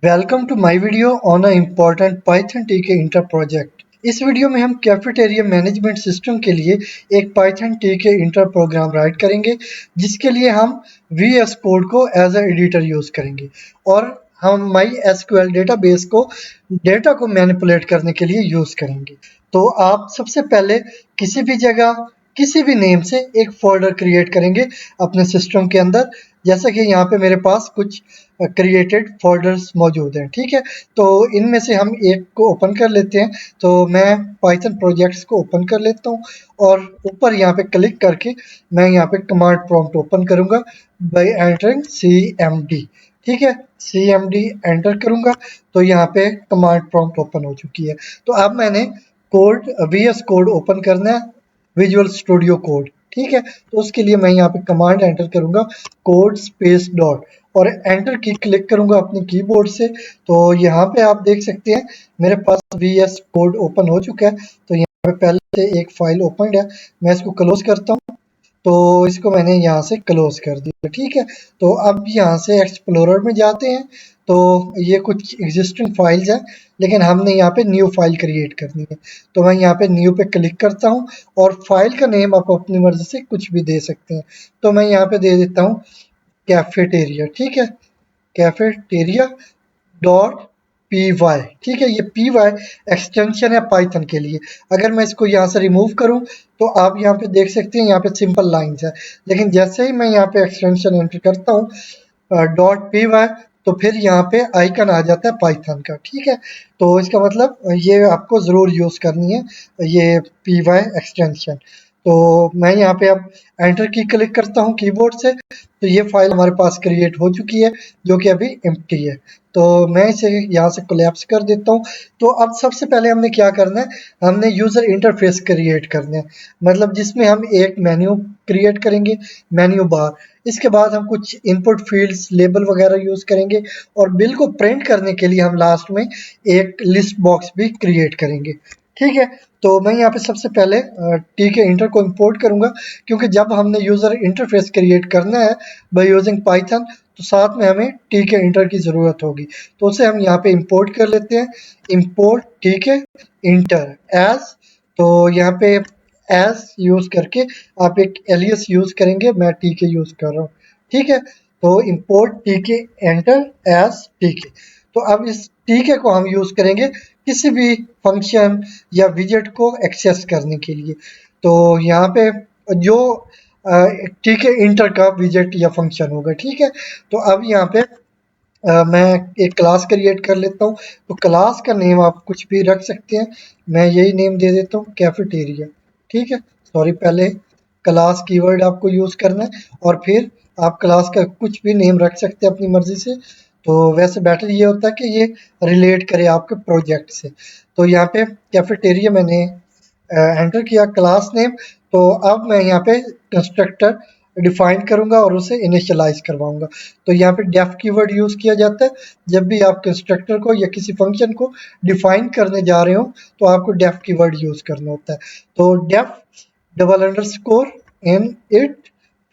Welcome to my video on a important Python Tkinter project. इस video में हम cafeteria management system के लिए एक पाइथन टीके इंटर प्रोग्राम राइट करेंगे, जिसके लिए हम VS कोड को एज अ एडिटर यूज करेंगे और हम माई एसक्यूएल डेटाबेस को डेटा को मैनिपुलेट करने के लिए यूज करेंगे। तो आप सबसे पहले किसी भी जगह किसी भी नेम से एक फोल्डर क्रिएट करेंगे अपने सिस्टम के अंदर। जैसा कि यहाँ पे मेरे पास कुछ क्रिएटेड फोल्डर्स मौजूद हैं, ठीक है। तो इनमें से हम एक को ओपन कर लेते हैं। तो मैं पाइथन प्रोजेक्ट्स को ओपन कर लेता हूँ और ऊपर यहाँ पे क्लिक करके मैं यहाँ पे कमांड प्रॉम्प्ट ओपन करूँगा बाय एंटरिंग CMD, ठीक है। CMD एंटर करूँगा तो यहाँ पे कमांड प्रॉम्प्ट ओपन हो चुकी है। तो अब मैंने कोड VS कोड ओपन करना है, विजुअल स्टूडियो कोड, ठीक है। तो उसके लिए मैं यहाँ पे कमांड एंटर करूँगा कोड स्पेस डॉट और एंटर की क्लिक करूँगा अपने कीबोर्ड से। तो यहाँ पे आप देख सकते हैं मेरे पास VS कोड ओपन हो चुका है। तो यहाँ पे पहले से एक फाइल ओपन है, मैं इसको क्लोज करता हूँ। तो इसको मैंने यहाँ से क्लोज कर दिया, ठीक है। तो अब यहाँ से एक्सप्लोरर में जाते हैं। तो ये कुछ एग्जिस्टिंग फाइल्स हैं, लेकिन हमने यहाँ पे न्यू फाइल क्रिएट करनी है। तो मैं यहाँ पे न्यू पे क्लिक करता हूँ और फाइल का नेम आप अपनी मर्जी से कुछ भी दे सकते हैं। तो मैं यहाँ पे दे देता हूँ कैफेटेरिया, ठीक है। कैफेटेरिया डॉट py, ठीक है। ये py एक्सटेंशन है पाइथन के लिए। अगर मैं इसको यहाँ से रिमूव करूँ तो आप यहाँ पे देख सकते हैं यहाँ पे सिंपल लाइंस है, लेकिन जैसे ही मैं यहाँ पे एक्सटेंशन एंटर करता हूँ .py तो फिर यहाँ पे आइकन आ जाता है पाइथन का, ठीक है। तो इसका मतलब ये आपको ज़रूर यूज़ करनी है ये py एक्सटेंशन। तो मैं यहाँ पे अब एंटर की क्लिक करता हूँ कीबोर्ड से। तो ये फाइल हमारे पास क्रिएट हो चुकी है, जो कि अभी एम्प्टी है। तो मैं इसे यहाँ से कोलैप्स कर देता हूँ। तो अब सबसे पहले हमने क्या करना है, हमने यूज़र इंटरफेस क्रिएट करना है, मतलब जिसमें हम एक मेन्यू क्रिएट करेंगे, मेन्यू बार। इसके बाद हम कुछ इनपुट फील्ड्स लेबल वगैरह यूज़ करेंगे और बिल को प्रिंट करने के लिए हम लास्ट में एक लिस्ट बॉक्स भी क्रिएट करेंगे, ठीक है। तो मैं यहाँ पे सबसे पहले टीके इंटर को इंपोर्ट करूँगा, क्योंकि जब हमने यूज़र इंटरफेस क्रिएट करना है बाय यूजिंग पाइथन तो साथ में हमें टीके इंटर की ज़रूरत होगी। तो उसे हम यहाँ पे इंपोर्ट कर लेते हैं, इंपोर्ट टीके इंटर एज। तो यहाँ पे एज यूज़ करके आप एक एलियस यूज़ करेंगे, मैं टीके यूज़ कर रहा हूँ, ठीक है। तो इंपोर्ट टीके एंटर एज टीके। तो अब इस टीके को हम यूज़ करेंगे किसी भी फंक्शन या विजेट को एक्सेस करने के लिए। तो यहाँ पे जो ठीक है इंटर का विजेट या फंक्शन होगा, ठीक है। तो अब यहाँ पे मैं एक क्लास क्रिएट कर लेता हूँ। तो क्लास का नेम आप कुछ भी रख सकते हैं, मैं यही नेम दे देता हूँ कैफेटेरिया, ठीक है। सॉरी, पहले क्लास कीवर्ड आपको यूज़ करना है और फिर आप क्लास का कुछ भी नेम रख सकते हैं अपनी मर्जी से। तो वैसे बेटर ये होता है कि ये रिलेट करे आपके प्रोजेक्ट से। तो यहाँ पे कैफेटेरिया मैंने एंटर किया क्लास नेम। तो अब मैं यहाँ पे कंस्ट्रक्टर डिफाइन करूंगा और उसे इनिशियलाइज करवाऊंगा। तो यहाँ पे डेफ कीवर्ड यूज किया जाता है जब भी आप कंस्ट्रक्टर को या किसी फंक्शन को डिफाइन करने जा रहे हो, तो आपको डेफ कीवर्ड यूज करना होता है। तो def double underscore init,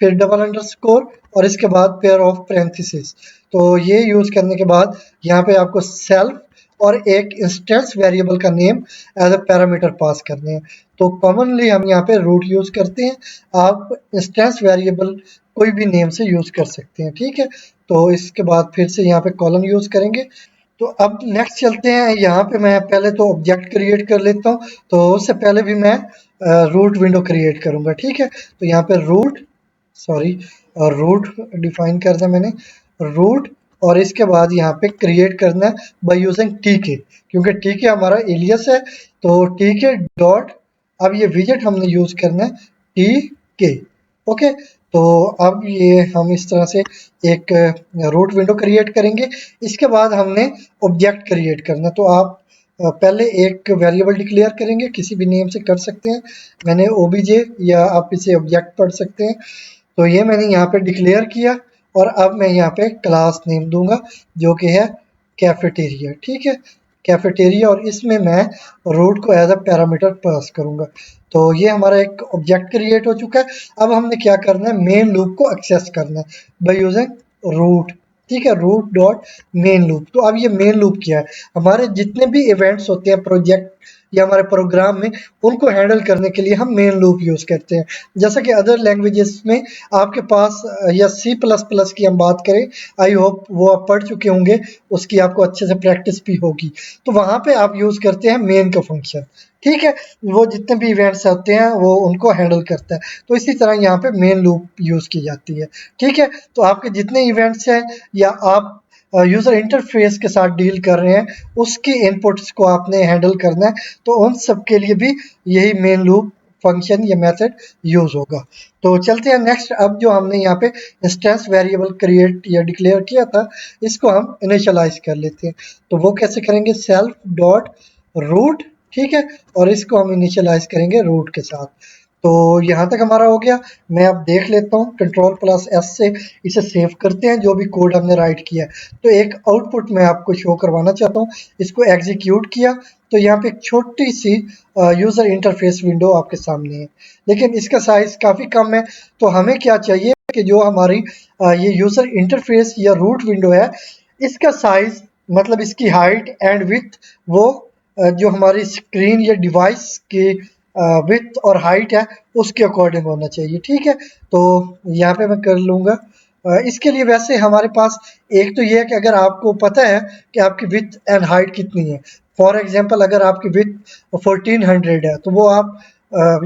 फिर डबल अंडरस्कोर और इसके बाद पेयर ऑफ पैरेंथेसिस। तो ये यूज करने के बाद यहाँ पे आपको सेल्फ और एक इंस्टेंस वेरिएबल का name as a parameter pass करने हैं। तो कॉमनली हम यहाँ पे रूट यूज करते हैं, आप इंस्टेंस वेरिएबल कोई भी नेम से यूज कर सकते हैं, ठीक है। तो इसके बाद फिर से यहाँ पे कॉलन यूज करेंगे। तो अब नेक्स्ट चलते हैं, यहाँ पे मैं पहले तो ऑब्जेक्ट क्रिएट कर लेता हूँ। तो उससे पहले भी मैं रूट विंडो क्रिएट करूँगा, ठीक है। तो यहाँ पे रूट, सॉरी, रूट डिफाइन करना है मैंने, रूट, और इसके बाद यहाँ पे क्रिएट करना है बाय यूजिंग टीके, क्योंकि टीके हमारा एलियस है। तो टीके डॉट, अब ये विजेट हमने यूज करना है टीके, ओके। तो अब ये हम इस तरह से एक रूट विंडो क्रिएट करेंगे। इसके बाद हमने ऑब्जेक्ट क्रिएट करना। तो आप पहले एक वेरिएबल डिक्लेयर करेंगे, किसी भी नेम से कर सकते हैं, मैंने ओबीजे या आप इसे ऑब्जेक्ट पढ़ सकते हैं। तो ये मैंने यहाँ पे डिक्लेयर किया और अब मैं यहाँ पे क्लास नेम दूंगा जो कि है कैफेटेरिया, ठीक है, कैफेटेरिया। और इसमें मैं रूट को एज अ पैरामीटर पास करूंगा। तो ये हमारा एक ऑब्जेक्ट क्रिएट हो चुका है। अब हमने क्या करना है, मेन लूप को एक्सेस करना है बाय यूजिंग रूट ठीक है, रूट डॉट मेन लूप। तो अब ये मेन लूप क्या है, हमारे जितने भी इवेंट्स होते हैं प्रोजेक्ट या हमारे प्रोग्राम में, उनको हैंडल करने के लिए हम मेन लूप यूज करते हैं। जैसा कि अदर लैंग्वेजेस में आपके पास या सी प्लस प्लस की हम बात करें, आई होप वो आप पढ़ चुके होंगे, उसकी आपको अच्छे से प्रैक्टिस भी होगी। तो वहां पे आप यूज करते हैं मेन का फंक्शन, ठीक है, वो जितने भी इवेंट्स आते हैं वो उनको हैंडल करता है। तो इसी तरह यहाँ पे मेन लूप यूज की जाती है, ठीक है। तो आपके जितने इवेंट्स हैं या आप यूजर इंटरफेस के साथ डील कर रहे हैं, उसके इनपुट्स को आपने हैंडल करना है, तो उन सब के लिए भी यही मेन लूप फंक्शन या मेथड यूज होगा। तो चलते हैं नेक्स्ट। अब जो हमने यहाँ पे इंस्टेंस वेरिएबल क्रिएट या डिक्लेयर किया था, इसको हम इनिशियलाइज कर लेते हैं। तो वो कैसे करेंगे, सेल्फ डॉट रूट, ठीक है, और इसको हम इनिशियलाइज करेंगे रूट के साथ। तो यहाँ तक हमारा हो गया। मैं अब देख लेता हूँ, कंट्रोल प्लस एस से इसे सेव करते हैं जो भी कोड हमने राइट किया है। तो एक आउटपुट मैं आपको शो करवाना चाहता हूँ। इसको एग्जीक्यूट किया तो यहाँ पे एक छोटी सी यूजर इंटरफेस विंडो आपके सामने है, लेकिन इसका साइज काफी कम है। तो हमें क्या चाहिए कि जो हमारी ये यूजर इंटरफेस या रूट विंडो है, इसका साइज मतलब इसकी हाइट एंड विड्थ वो जो हमारी स्क्रीन या डिवाइस की विड्थ और हाइट है उसके अकॉर्डिंग होना चाहिए, ठीक है। तो यहाँ पे मैं कर लूँगा। इसके लिए वैसे हमारे पास एक तो ये है कि अगर आपको पता है कि आपकी विड्थ एंड हाइट कितनी है, फॉर एग्जांपल अगर आपकी विड्थ 1400 है, तो वो आप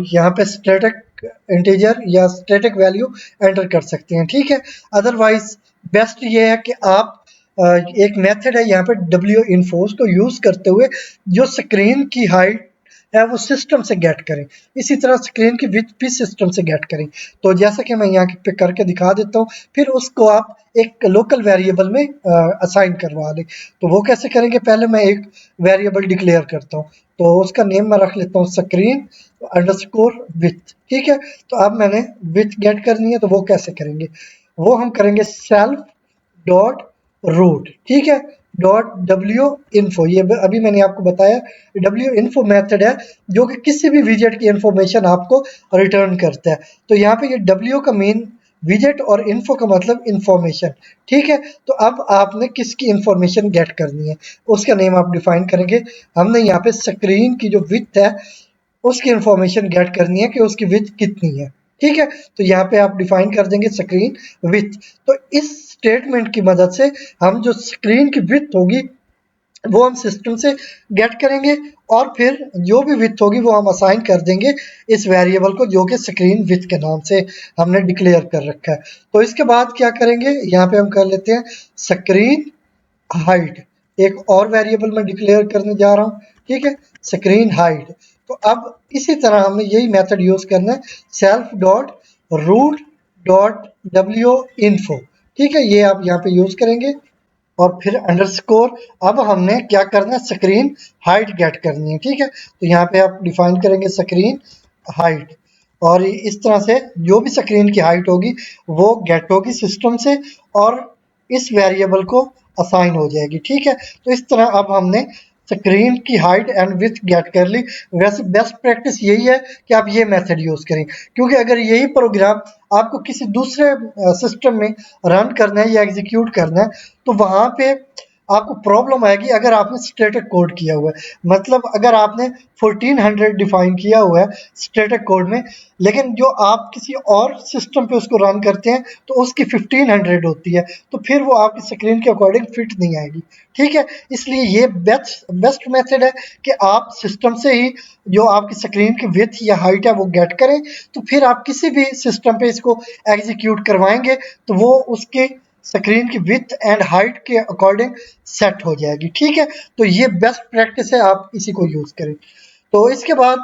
यहाँ पे स्टैटिक इंटीजर या स्टैटिक वैल्यू एंटर कर सकते हैं, ठीक है। अदरवाइज बेस्ट ये है कि आप एक मेथड है यहाँ पे डब्ल्यू इन्फोर्स को यूज करते हुए जो स्क्रीन की हाइट है वो सिस्टम से गेट करें, इसी तरह स्क्रीन की विड्थ भी सिस्टम से गेट करें। तो जैसा कि मैं यहाँ पे करके दिखा देता हूँ, फिर उसको आप एक लोकल वेरिएबल में असाइन करवा दें। तो वो कैसे करेंगे, पहले मैं एक वेरिएबल डिक्लेयर करता हूँ। तो उसका नेम मैं रख लेता हूँ स्क्रीन अंडरस्कोर विड्थ, ठीक है। तो अब मैंने विड्थ गेट करनी है, तो वो कैसे करेंगे, वो हम करेंगे सेल्फ डॉट रूट, ठीक है, डॉट डब्ल्यू इन्फो। ये अभी मैंने आपको बताया डब्ल्यू इन्फो मेथड है जो कि किसी भी विजेट की इंफॉर्मेशन आपको रिटर्न करता है। तो यहाँ पे ये डब्ल्यू का मीन विजेट और इन्फो का मतलब इंफॉर्मेशन, ठीक है। तो अब आपने किसकी इंफॉर्मेशन गेट करनी है, उसका नेम आप डिफाइन करेंगे। हमने यहाँ पे स्क्रीन की जो विड्थ है उसकी इंफॉर्मेशन गेट करनी है कि उसकी विड्थ कितनी है, ठीक है। तो यहाँ पे आप डिफाइन कर देंगे स्क्रीन विड्थ। तो इस स्टेटमेंट की मदद से हम जो स्क्रीन की विड्थ होगी वो हम सिस्टम से गेट करेंगे, और फिर जो भी विड्थ होगी वो हम असाइन कर देंगे इस वेरिएबल को जो कि स्क्रीन विड्थ के नाम से हमने डिक्लेयर कर रखा है। तो इसके बाद क्या करेंगे, यहाँ पे हम कर लेते हैं स्क्रीन हाइट, एक और वेरिएबल मैं डिक्लेयर करने जा रहा हूँ, ठीक है, स्क्रीन हाइट। तो अब इसी तरह हमें यही मेथड यूज करना है, self dot root dot W info, ठीक है, ये आप यहाँ पे यूज करेंगे और फिर अंडरस्कोर। अब हमने क्या करना है, स्क्रीन हाइट गेट करनी है, ठीक है। तो यहाँ पे आप डिफाइन करेंगे स्क्रीन हाइट, और इस तरह से जो भी स्क्रीन की हाइट होगी वो गेट होगी सिस्टम से और इस वेरिएबल को असाइन हो जाएगी, ठीक है। तो इस तरह अब हमने स्क्रीन की हाइट एंड विड्थ गेट कर ली। वैसे बेस्ट प्रैक्टिस यही है कि आप ये मेथड यूज करें, क्योंकि अगर यही प्रोग्राम आपको किसी दूसरे सिस्टम में रन करना है या एग्जीक्यूट करना है, तो वहां पे आपको प्रॉब्लम आएगी अगर आपने स्टैटिक कोड किया हुआ है। मतलब अगर आपने 1400 डिफाइन किया हुआ है स्टैटिक कोड में, लेकिन जो आप किसी और सिस्टम पे उसको रन करते हैं तो उसकी 1500 होती है, तो फिर वो आपकी स्क्रीन के अकॉर्डिंग फिट नहीं आएगी, ठीक है। इसलिए ये बेस्ट मेथड है कि आप सिस्टम से ही जो आपकी स्क्रीन की विड्थ या हाइट है वो गेट करें, तो फिर आप किसी भी सिस्टम पे इसको एग्जीक्यूट करवाएंगे तो वो उसके स्क्रीन की विड्थ एंड हाइट के अकॉर्डिंग सेट हो जाएगी, ठीक है। तो ये बेस्ट प्रैक्टिस है, आप इसी को यूज करें। तो इसके बाद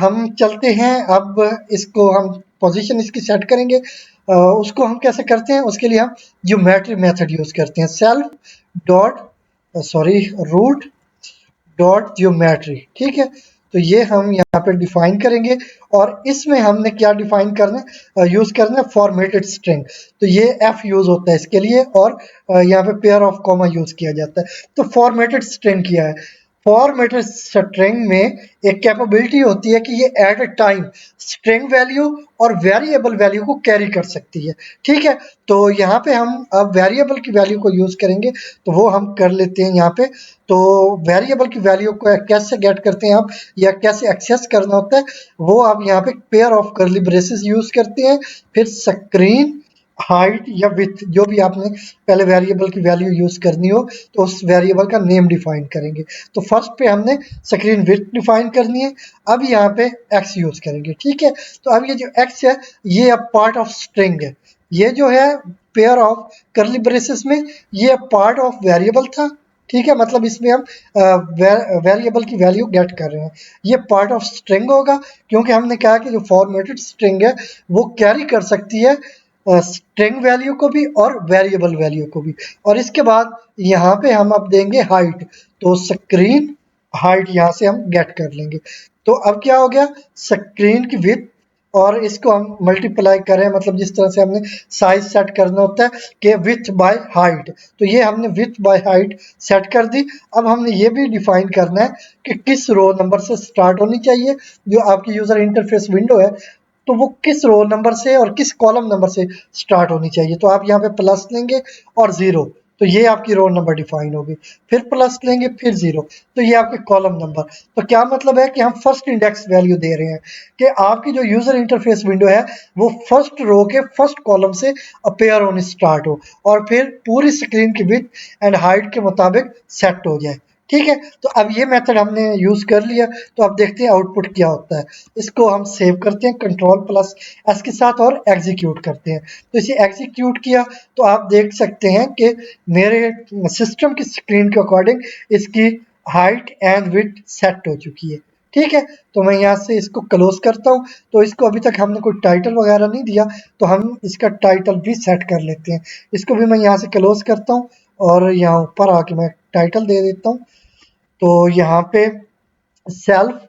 हम चलते हैं, अब इसको हम पोजीशन इसकी सेट करेंगे। उसको हम कैसे करते हैं, उसके लिए हम ज्योमेट्री मेथड यूज करते हैं, self dot sorry root dot geometry, ठीक है। तो ये हम यहाँ पे डिफाइन करेंगे, और इसमें हमने क्या डिफाइन करना है, यूज करना है फॉर्मेटेड स्ट्रिंग। तो ये एफ यूज होता है इसके लिए, और यहाँ पे पेयर ऑफ कॉमा यूज किया जाता है। तो फॉर्मेटेड स्ट्रिंग किया है, फॉर्मेटेड स्ट्रिंग में एक कैपेबिलिटी होती है कि ये at a time string value और वेरिएबल वैल्यू को कैरी कर सकती है। ठीक है, तो यहाँ पे हम अब वेरिएबल की वैल्यू को यूज करेंगे, तो वो हम कर लेते हैं यहाँ पे। तो वेरिएबल की वैल्यू को कैसे गेट करते हैं आप, या कैसे एक्सेस करना होता है, वो आप यहाँ पे pair of curly braces use करते हैं, फिर स्क्रीन हाइट या विथ, जो भी आपने पहले वेरिएबल की वैल्यू यूज करनी हो तो उस वेरिएबल का नेम डिफाइन करेंगे। तो फर्स्ट पे हमने स्क्रीन विथ डिफाइन करनी है, अब यहाँ पे एक्स यूज करेंगे। ठीक है, तो अब ये जो एक्स है ये अब पार्ट ऑफ स्ट्रिंग है, ये जो है पेयर ऑफ करली ब्रेसेस में ये पार्ट ऑफ वेरिएबल था। ठीक है, मतलब इसमें हम वेरिएबल की वैल्यू गेट कर रहे हैं, ये पार्ट ऑफ स्ट्रिंग होगा, क्योंकि हमने कहा कि जो फॉर्मेटेड स्ट्रिंग है वो कैरी कर सकती है स्ट्रिंग वैल्यू को भी और वेरिएबल वैल्यू को भी। और इसके बाद यहाँ पे हम अब देंगे हाइट, तो स्क्रीन हाइट यहाँ से हम गेट कर लेंगे। तो अब क्या हो गया, स्क्रीन की विड्थ और इसको हम मल्टीप्लाई करें, मतलब जिस तरह से हमने साइज सेट करना होता है कि विड्थ बाय हाइट, तो ये हमने विड्थ बाय हाइट सेट कर दी। अब हमने ये भी डिफाइन करना है कि किस रो नंबर से स्टार्ट होनी चाहिए, जो आपकी यूजर इंटरफेस विंडो है तो वो किस रो नंबर से और किस कॉलम नंबर से स्टार्ट होनी चाहिए। तो आप यहाँ पे प्लस लेंगे और 0, तो ये आपकी रो नंबर डिफाइन होगी, फिर प्लस लेंगे फिर 0, तो ये आपके कॉलम नंबर। तो क्या मतलब है कि हम फर्स्ट इंडेक्स वैल्यू दे रहे हैं कि आपकी जो यूजर इंटरफेस विंडो है वो फर्स्ट रो के फर्स्ट कॉलम से अपेयर होनी स्टार्ट हो और फिर पूरी स्क्रीन की विड्थ एंड हाइट के मुताबिक सेट हो जाए। ठीक है, तो अब ये मेथड हमने यूज कर लिया, तो अब देखते हैं आउटपुट क्या होता है। इसको हम सेव करते हैं कंट्रोल प्लस एस के साथ और एग्जीक्यूट करते हैं। तो इसे एग्जीक्यूट किया तो आप देख सकते हैं कि मेरे सिस्टम की स्क्रीन के अकॉर्डिंग इसकी हाइट एंड विड्थ सेट हो चुकी है। ठीक है, तो मैं यहाँ से इसको क्लोज करता हूँ। तो इसको अभी तक हमने कोई टाइटल वगैरह नहीं दिया, तो हम इसका टाइटल भी सेट कर लेते हैं। इसको भी मैं यहाँ से क्लोज करता हूँ और यहाँ ऊपर आके मैं टाइटल दे देता हूँ। तो यहाँ पे सेल्फ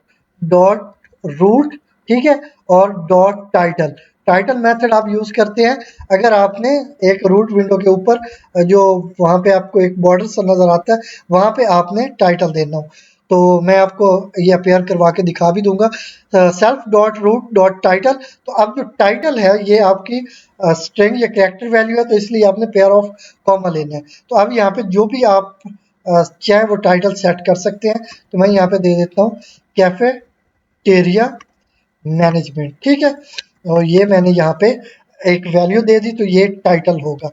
डॉट रूट, ठीक है, और डॉट टाइटल, टाइटल मेथड आप यूज करते हैं अगर आपने एक रूट विंडो के ऊपर जो वहां पे आपको एक बॉर्डर सा नजर आता है वहां पे आपने टाइटल देना हो। तो मैं आपको ये अपेयर करवा के दिखा भी दूंगा, self dot root dot title. तो अब जो टाइटल है ये आपकी स्ट्रिंग या कैरेक्टर वैल्यू है, तो इसलिए आपने पेयर ऑफ कॉमा लेना है। तो अब यहाँ पे जो भी आप चाहे वो टाइटल सेट कर सकते हैं। तो मैं यहाँ पे दे देता हूँ कैफेटेरिया मैनेजमेंट। ठीक है, और ये मैंने यहाँ पे एक वैल्यू दे दी, तो ये टाइटल होगा।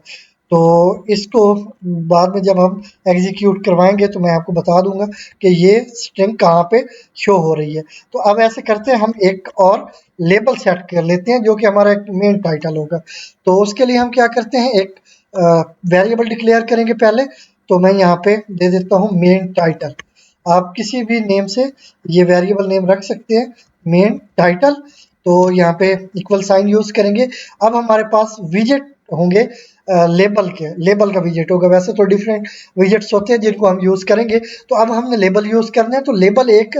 तो इसको बाद में जब हम एग्जीक्यूट करवाएंगे तो मैं आपको बता दूंगा कि ये स्ट्रिंग कहाँ पे शो हो रही है। तो अब ऐसे करते हैं, हम एक और लेबल सेट कर लेते हैं जो कि हमारा एक मेन टाइटल होगा। तो उसके लिए हम क्या करते हैं, एक वेरिएबल डिक्लेयर करेंगे पहले। तो मैं यहाँ पे दे देता हूँ मेन टाइटल, आप किसी भी नेम से ये वेरिएबल नेम रख सकते हैं, मेन टाइटल। तो यहाँ पे इक्वल साइन यूज करेंगे। अब हमारे पास विजेट होंगे, लेबल के, लेबल का विजेट होगा। वैसे तो डिफरेंट विजेट्स होते हैं जिनको हम यूज करेंगे, तो अब हमने लेबल यूज करना है। तो लेबल एक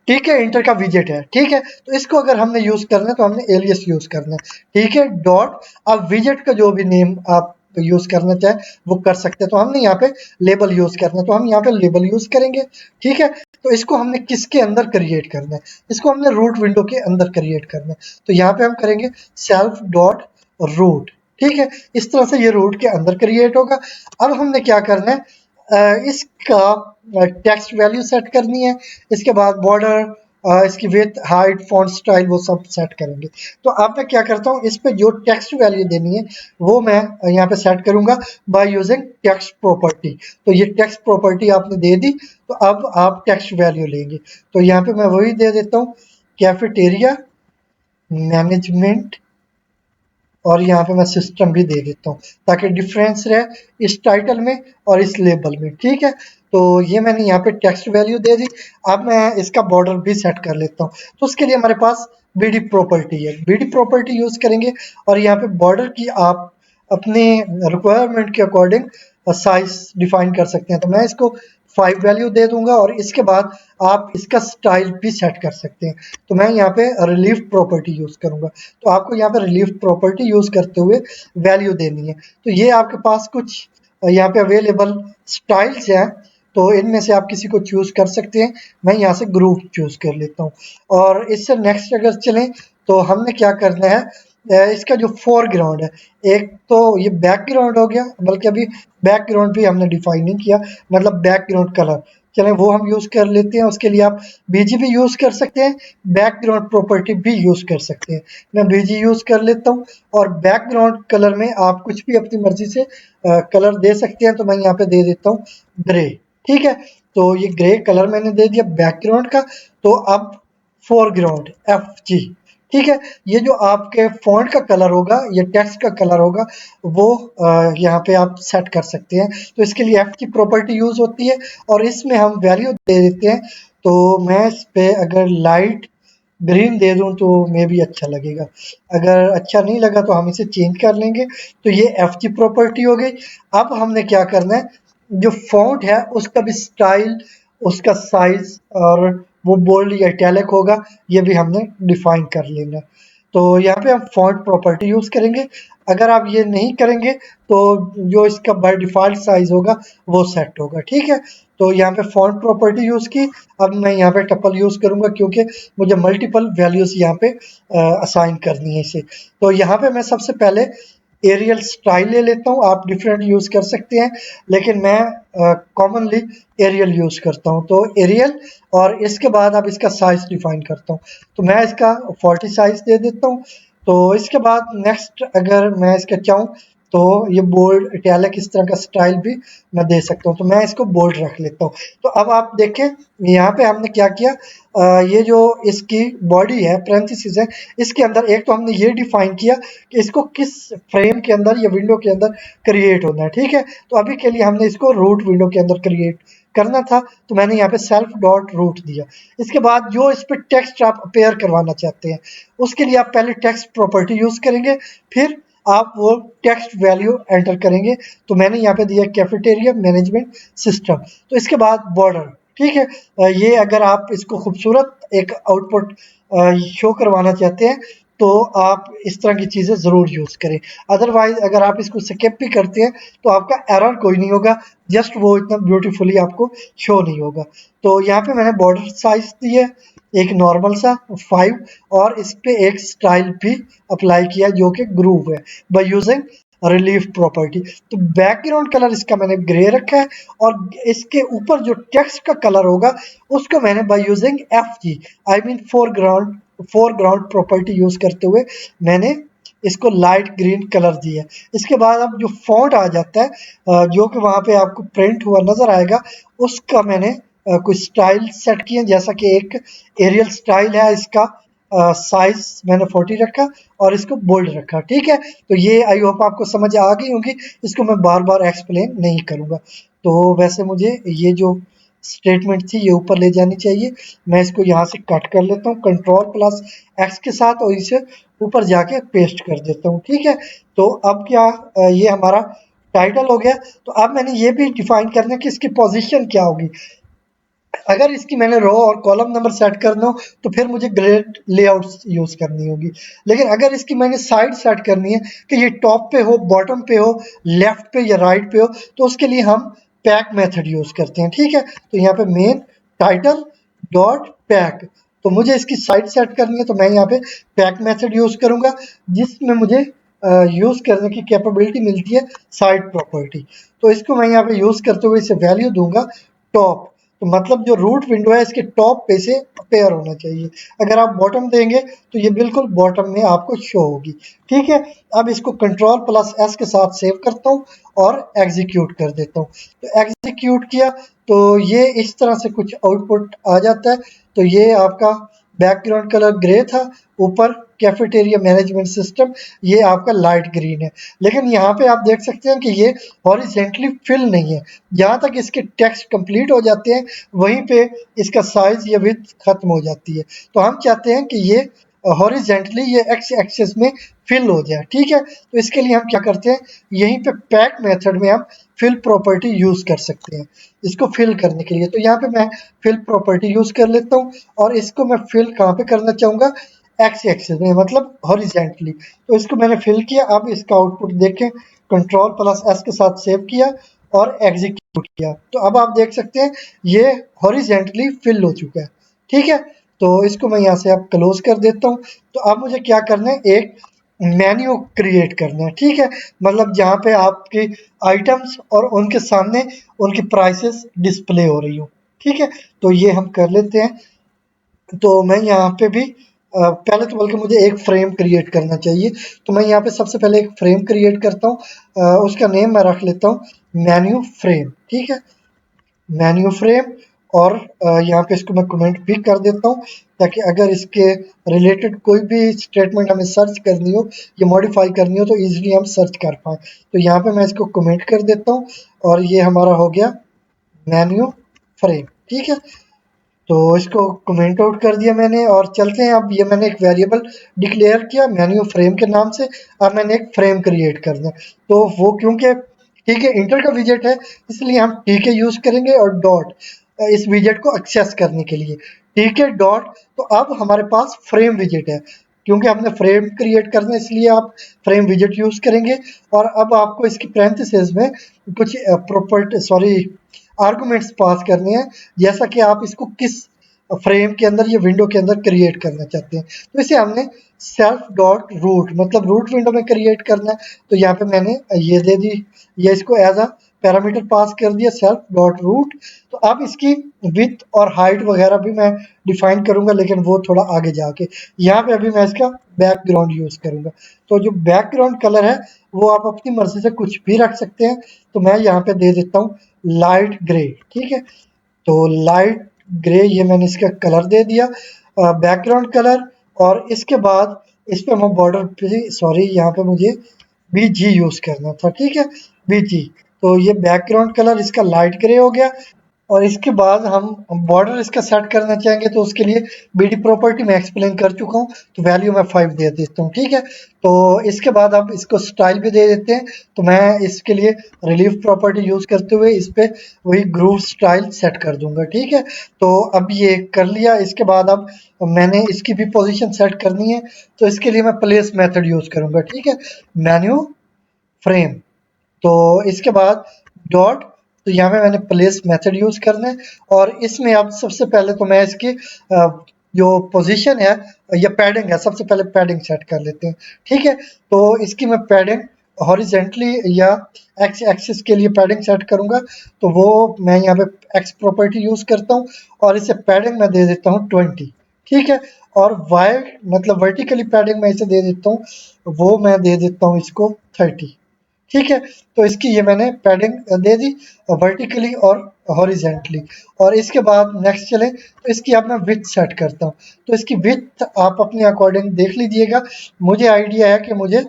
ठीक है इंटर का विजेट है। ठीक है, तो इसको अगर हमने यूज करना है तो हमने एलियस यूज करना है। ठीक है, डॉट, अब विजेट का जो भी नेम आप यूज करना चाहे वो कर सकते हैं। तो हमने यहाँ पे लेबल यूज करना है, तो हम यहाँ पे लेबल यूज करेंगे। ठीक है, तो इसको हमने किसके अंदर क्रिएट करना है, इसको हमने रूट विंडो के अंदर क्रिएट करना है। तो यहाँ पे हम करेंगे सेल्फ डॉट रूट। ठीक है, इस तरह से ये रूट के अंदर क्रिएट होगा। अब हमने क्या करना है, इसका टेक्स्ट वैल्यू सेट करनी है, इसके बाद बॉर्डर, इसकी विड्थ, हाइट, फॉन्ट स्टाइल, वो सब सेट करेंगे। तो अब मैं क्या करता हूँ, इस पे जो टेक्स्ट वैल्यू देनी है वो मैं यहाँ पे सेट करूंगा बाय यूजिंग टेक्स्ट प्रॉपर्टी। तो ये टेक्स्ट प्रॉपर्टी आपने दे दी, तो अब आप टेक्स्ट वैल्यू लेंगे। तो यहाँ पे मैं वही दे देता हूँ, कैफेटेरिया मैनेजमेंट, और यहाँ पे मैं सिस्टम भी दे देता हूँ ताकि डिफरेंस रहे इस टाइटल में और इस लेबल में। ठीक है, तो ये मैंने यहाँ पे टेक्स्ट वैल्यू दे दी। अब मैं इसका बॉर्डर भी सेट कर लेता हूँ। तो उसके लिए हमारे पास बीडी प्रॉपर्टी है, बीडी प्रॉपर्टी यूज करेंगे और यहाँ पे बॉर्डर की आप अपने रिक्वायरमेंट के अकॉर्डिंग साइज डिफाइन कर सकते हैं। तो मैं इसको 5 वैल्यू दे दूंगा और इसके बाद आप इसका स्टाइल भी सेट कर सकते हैं। तो मैं यहाँ पे रिलीफ प्रॉपर्टी यूज करूंगा। तो आपको यहाँ पे रिलीफ प्रॉपर्टी यूज करते हुए वैल्यू देनी है। तो ये आपके पास कुछ यहाँ पे अवेलेबल स्टाइल्स हैं, तो इनमें से आप किसी को चूज़ कर सकते हैं। मैं यहाँ से ग्रुप चूज़ कर लेता हूँ। और इससे नेक्स्ट अगर चलें तो हमने क्या करना है, इसका जो फोरग्राउंड है, एक तो ये बैकग्राउंड हो गया, बल्कि अभी बैकग्राउंड भी हमने डिफाइन नहीं किया, मतलब बैकग्राउंड कलर, चलें वो हम यूज़ कर लेते हैं। उसके लिए आप बीजी भी यूज़ कर सकते हैं, बैकग्राउंड प्रॉपर्टी भी यूज़ कर सकते हैं। मैं बीजी यूज़ कर लेता हूँ। और बैकग्राउंड कलर में आप कुछ भी अपनी मर्जी से कलर दे सकते हैं, तो मैं यहाँ पे दे देता हूँ ग्रे। ठीक है, तो ये ग्रे कलर मैंने दे दिया बैकग्राउंड का। तो अब फोरग्राउंड FG, ठीक है, ये जो आपके फॉन्ट का कलर होगा, ये टेक्स्ट का कलर होगा, वो यहाँ पे आप सेट कर सकते हैं। तो इसके लिए F की प्रॉपर्टी यूज होती है और इसमें हम वैल्यू दे देते हैं। तो मैं इस पे अगर लाइट ग्रीन दे दूं तो मे भी अच्छा लगेगा, अगर अच्छा नहीं लगा तो हम इसे चेंज कर लेंगे। तो ये F की प्रॉपर्टी हो गई। अब हमने क्या करना है, जो फॉन्ट है उसका भी स्टाइल, उसका साइज और वो बोल्ड या इटैलिक होगा, ये भी हमने डिफाइन कर लेना है। तो यहाँ पे हम फॉन्ट प्रॉपर्टी यूज करेंगे। अगर आप ये नहीं करेंगे तो जो इसका बाय डिफॉल्ट साइज होगा वो सेट होगा। ठीक है, तो यहाँ पे फॉन्ट प्रॉपर्टी यूज की। अब मैं यहाँ पे टपल यूज करूंगा क्योंकि मुझे मल्टीपल वैल्यूज यहाँ पे असाइन करनी है इसे। तो यहाँ पे मैं सबसे पहले एरियल स्टाइल ले लेता हूँ, आप डिफरेंट यूज कर सकते हैं, लेकिन मैं कॉमनली एरियल यूज करता हूँ। तो एरियल, और इसके बाद अब इसका साइज डिफाइन करता हूँ। तो मैं इसका 40 साइज दे देता हूँ। तो इसके बाद नेक्स्ट अगर मैं इसका चाहूँ तो ये बोल्ड इटैलिक इस तरह का स्टाइल भी मैं दे सकता हूँ। तो मैं इसको बोल्ड रख लेता हूँ। तो अब आप देखें यहाँ पे हमने क्या किया, ये जो इसकी बॉडी है, पैरेंथेसिस है, इसके अंदर एक तो हमने ये डिफाइन किया कि इसको किस फ्रेम के अंदर या विंडो के अंदर क्रिएट होना है। ठीक है, तो अभी के लिए हमने इसको रूट विंडो के अंदर क्रिएट करना था, तो मैंने यहाँ पे सेल्फ डॉट रूट दिया। इसके बाद जो इस पर टेक्स्ट आप अपेयर करवाना चाहते हैं, उसके लिए आप पहले टेक्स्ट प्रॉपर्टी यूज करेंगे, फिर आप वो टेक्स्ट वैल्यू एंटर करेंगे। तो मैंने यहाँ पे दिया कैफेटेरिया मैनेजमेंट सिस्टम। तो इसके बाद बॉर्डर, ठीक है, ये अगर आप इसको खूबसूरत एक आउटपुट शो करवाना चाहते हैं तो आप इस तरह की चीज़ें ज़रूर यूज़ करें। अदरवाइज अगर आप इसको स्किप भी करते हैं तो आपका एरर कोई नहीं होगा, जस्ट वो इतना ब्यूटीफुली आपको शो नहीं होगा। तो यहाँ पे मैंने बॉर्डर साइज दी है एक नॉर्मल सा 5, और इस पे एक स्टाइल भी अप्लाई किया जो कि ग्रूव है बाय यूजिंग रिलीफ प्रॉपर्टी। तो बैकग्राउंड कलर इसका मैंने ग्रे रखा है, और इसके ऊपर जो टेक्स्ट का कलर होगा उसको मैंने by using FG, I mean foreground property use करते हुए मैंने इसको लाइट ग्रीन कलर दिया। इसके बाद अब जो फॉन्ट आ जाता है, जो कि वहाँ पे आपको प्रिंट हुआ नजर आएगा, उसका मैंने कुछ स्टाइल सेट किए, जैसा कि एक एरियल स्टाइल है, इसका साइज मैंने 40 रखा और इसको बोल्ड रखा। ठीक है, तो ये आई होप आपको समझ आ गई होगी, इसको मैं बार बार एक्सप्लेन नहीं करूँगा। तो वैसे मुझे ये जो स्टेटमेंट थी ये ऊपर ले जानी चाहिए। मैं इसको यहाँ से कट कर लेता हूँ Ctrl+X के साथ, और इसे ऊपर जाके पेस्ट कर देता हूँ। ठीक है, तो अब क्या, ये हमारा टाइटल हो गया। तो अब मैंने ये भी डिफाइन करना है कि इसकी पोजीशन क्या होगी। अगर इसकी मैंने रो और कॉलम नंबर सेट करना हो तो फिर मुझे ग्रेड लेआउट यूज करनी होगी। लेकिन अगर इसकी मैंने साइड सेट करनी है कि ये टॉप पे हो, बॉटम पे हो, लेफ्ट पे या राइट पे हो, तो उसके लिए हम पैक मेथड यूज करते हैं। ठीक है, तो यहाँ पे मेन टाइटल डॉट पैक, तो मुझे इसकी साइड सेट करनी है, तो मैं यहाँ पे पैक मेथड यूज करूंगा, जिसमें मुझे यूज करने की कैपेबिलिटी मिलती है साइड प्रॉपर्टी। तो इसको मैं यहाँ पे यूज करते हुए इसे वैल्यू दूंगा टॉप। तो मतलब जो रूट विंडो है इसके टॉप पे से अपेयर होना चाहिए। अगर आप बॉटम देंगे तो ये बिल्कुल बॉटम में आपको शो होगी। ठीक है, अब इसको Ctrl+S के साथ सेव करता हूँ और एग्जीक्यूट कर देता हूँ। तो एग्जीक्यूट किया तो ये इस तरह से कुछ आउटपुट आ जाता है। तो ये आपका बैकग्राउंड कलर ग्रे था, ऊपर कैफेटेरिया मैनेजमेंट सिस्टम, ये आपका लाइट ग्रीन है। लेकिन यहाँ पे आप देख सकते हैं कि ये हॉरिजेंटली फिल नहीं है, जहाँ तक इसके टेक्स्ट कंप्लीट हो जाते हैं वहीं पे इसका साइज या विड्थ खत्म हो जाती है। तो हम चाहते हैं कि ये हॉरिजेंटली ये एक्स एक्सिस में फिल हो जाए। ठीक है, तो इसके लिए हम क्या करते हैं, यहीं पे पैक मेथड में हम फिल प्रॉपर्टी यूज कर सकते हैं इसको फिल करने के लिए। तो यहाँ पे मैं फिल प्रॉपर्टी यूज कर लेता हूँ, और इसको मैं फिल कहाँ पे करना चाहूँगा, एक्स एक्सिस में, मतलब हॉरिजेंटली। तो इसको मैंने फिल किया। अब इसका आउटपुट देखें, Ctrl+S के साथ सेव किया और एग्जीक्यूट किया। तो अब आप देख सकते हैं ये हॉरिजेंटली फिल हो चुका है। ठीक है, तो इसको मैं यहाँ से अब क्लोज कर देता हूँ। तो अब मुझे क्या करना है, एक मेन्यू क्रिएट करना है। ठीक है, मतलब जहाँ पे आपकी आइटम्स और उनके सामने उनकी प्राइसेस डिस्प्ले हो रही हो। ठीक है, तो ये हम कर लेते हैं। तो मैं यहाँ पे भी पहले तो बल्कि मुझे एक फ्रेम क्रिएट करना चाहिए। तो मैं यहाँ पे सबसे पहले एक फ्रेम क्रिएट करता हूँ। उसका नेम मैं रख लेता हूँ मेन्यू फ्रेम। ठीक है, मेन्यू फ्रेम। और यहाँ पे इसको मैं कमेंट भी कर देता हूँ, ताकि अगर इसके रिलेटेड कोई भी स्टेटमेंट हमें सर्च करनी हो या मॉडिफाई करनी हो तो इजीली हम सर्च कर पाए। तो यहाँ पे मैं इसको कमेंट कर देता हूँ और ये हमारा हो गया मेन्यू फ्रेम। ठीक है, तो इसको कमेंट आउट कर दिया मैंने और चलते हैं। अब ये मैंने एक वेरिएबल डिक्लेयर किया मेन्यू फ्रेम के नाम से। अब मैंने एक फ्रेम क्रिएट करना है, तो वो क्योंकि ठीक है इंटर का विजेट है इसलिए हम ठीक है यूज करेंगे और डॉट इस विजेट को एक्सेस करने के लिए। ठीक है डॉट। तो अब हमारे पास फ्रेम विजेट है, क्योंकि हमने फ्रेम क्रिएट करना है इसलिए आप फ्रेम विजेट यूज करेंगे। और अब आपको इसकी पैरेंथेसिस में कुछ प्रॉपर्टी सॉरी आर्गुमेंट्स पास करने हैं, जैसा कि आप इसको किस फ्रेम के अंदर या विंडो के अंदर क्रिएट करना चाहते हैं। तो इसे हमने सेल्फ डॉट रूट मतलब रूट विंडो में क्रिएट करना है। तो यहाँ पे मैंने ये दे दी, ये इसको एज अ पैरामीटर पास कर दिया सेल्फ डॉट रूट। तो अब इसकी विथ और हाइट वगैरह भी मैं डिफाइन करूंगा, लेकिन वो थोड़ा आगे जाके। यहाँ पे अभी मैं इसका बैकग्राउंड यूज करूंगा। तो जो बैकग्राउंड कलर है वो आप अपनी मर्जी से कुछ भी रख सकते हैं। तो मैं यहाँ पे दे देता हूँ लाइट ग्रे। ठीक है, तो लाइट ग्रे ये मैंने इसका कलर दे दिया बैकग्राउंड कलर। और इसके बाद इस पे मैं बॉर्डर पे सॉरी यहाँ पे मुझे BG यूज करना था। ठीक है, BG। तो ये बैकग्राउंड कलर इसका लाइट ग्रे हो गया। और इसके बाद हम बॉर्डर इसका सेट करना चाहेंगे, तो उसके लिए BD प्रॉपर्टी मैं एक्सप्लेन कर चुका हूँ। तो वैल्यू मैं 5 दे देता हूँ। ठीक है, तो इसके बाद अब इसको स्टाइल भी दे देते हैं। तो मैं इसके लिए रिलीफ प्रॉपर्टी यूज करते हुए इस पे वही ग्रूव स्टाइल सेट कर दूंगा। ठीक है, तो अब ये कर लिया। इसके बाद अब मैंने इसकी भी पोजीशन सेट करनी है, तो इसके लिए मैं प्लेस मेथड यूज करूंगा। ठीक है, मेन्यू फ्रेम। तो इसके बाद डॉट, तो यहाँ पे मैंने प्लेस मेथड यूज करना है। और इसमें अब सबसे पहले तो मैं इसकी जो पोजीशन है या पैडिंग है, सबसे पहले पैडिंग सेट कर लेते हैं। ठीक है, तो इसकी मैं पैडिंग हॉरिजेंटली या एक्स एक्सिस के लिए पैडिंग सेट करूंगा। तो वो मैं यहाँ पे एक्स प्रॉपर्टी यूज करता हूँ और इसे पैडिंग में दे देता हूँ 20। ठीक है, और वाई मतलब वर्टिकली पैडिंग में इसे दे देता हूँ, वो मैं दे देता हूँ इसको 30। ठीक है, तो इसकी ये मैंने पैडिंग दे दी वर्टिकली और हॉरिजेंटली। और इसके बाद नेक्स्ट चले, तो इसकी अब मैं विथ सेट करता हूँ। तो इसकी विथ आप अपने अकॉर्डिंग देख लीजिएगा। मुझे आइडिया है कि मुझे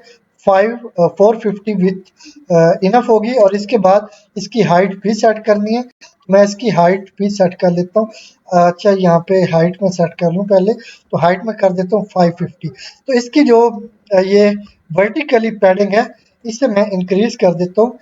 450 विथ इनफ होगी। और इसके बाद इसकी हाइट भी सेट करनी है। मैं इसकी हाइट भी सेट कर लेता हूँ। अच्छा, यहाँ पे हाइट में सेट कर लूँ पहले। तो हाइट में कर देता हूँ 550। तो इसकी जो ये वर्टिकली पैडिंग है इसे मैं इंक्रीज कर देता हूँ।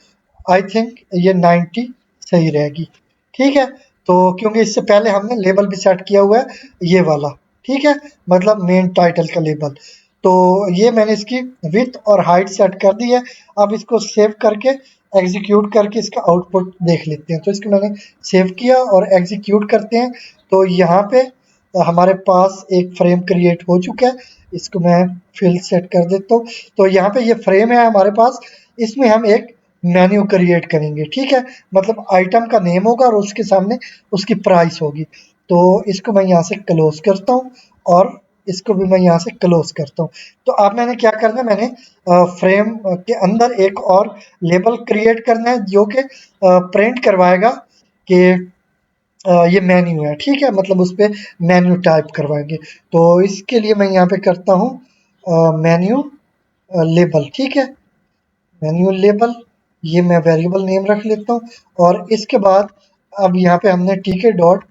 आई थिंक ये 90 सही रहेगी। ठीक है, तो क्योंकि इससे पहले हमने लेबल भी सेट किया हुआ है ये वाला। ठीक है, मतलब मेन टाइटल का लेबल। तो ये मैंने इसकी विथ और हाइट सेट कर दी है। अब इसको सेव करके एग्जीक्यूट करके इसका आउटपुट देख लेते हैं। तो इसको मैंने सेव किया और एग्जीक्यूट करते हैं। तो यहाँ पे हमारे पास एक फ्रेम क्रिएट हो चुका है। इसको मैं फिल सेट कर देता हूँ। तो यहाँ पे ये फ्रेम है हमारे पास, इसमें हम एक मेन्यू क्रिएट करेंगे। ठीक है, मतलब आइटम का नेम होगा और उसके सामने उसकी प्राइस होगी। तो इसको मैं यहाँ से क्लोज करता हूँ और इसको भी मैं यहाँ से क्लोज करता हूँ। तो अब मैंने क्या करना है, मैंने फ्रेम के अंदर एक और लेबल क्रिएट करना है जो कि प्रिंट करवाएगा कि ये मेन्यू है। ठीक है, मतलब उस पर मेन्यू टाइप करवाएंगे। तो इसके लिए मैं यहाँ पे करता हूँ मेन्यू लेबल। ठीक है, मेन्यू लेबल ये मैं वेरिएबल नेम रख लेता हूँ। और इसके बाद अब यहाँ पे हमने टीके डॉट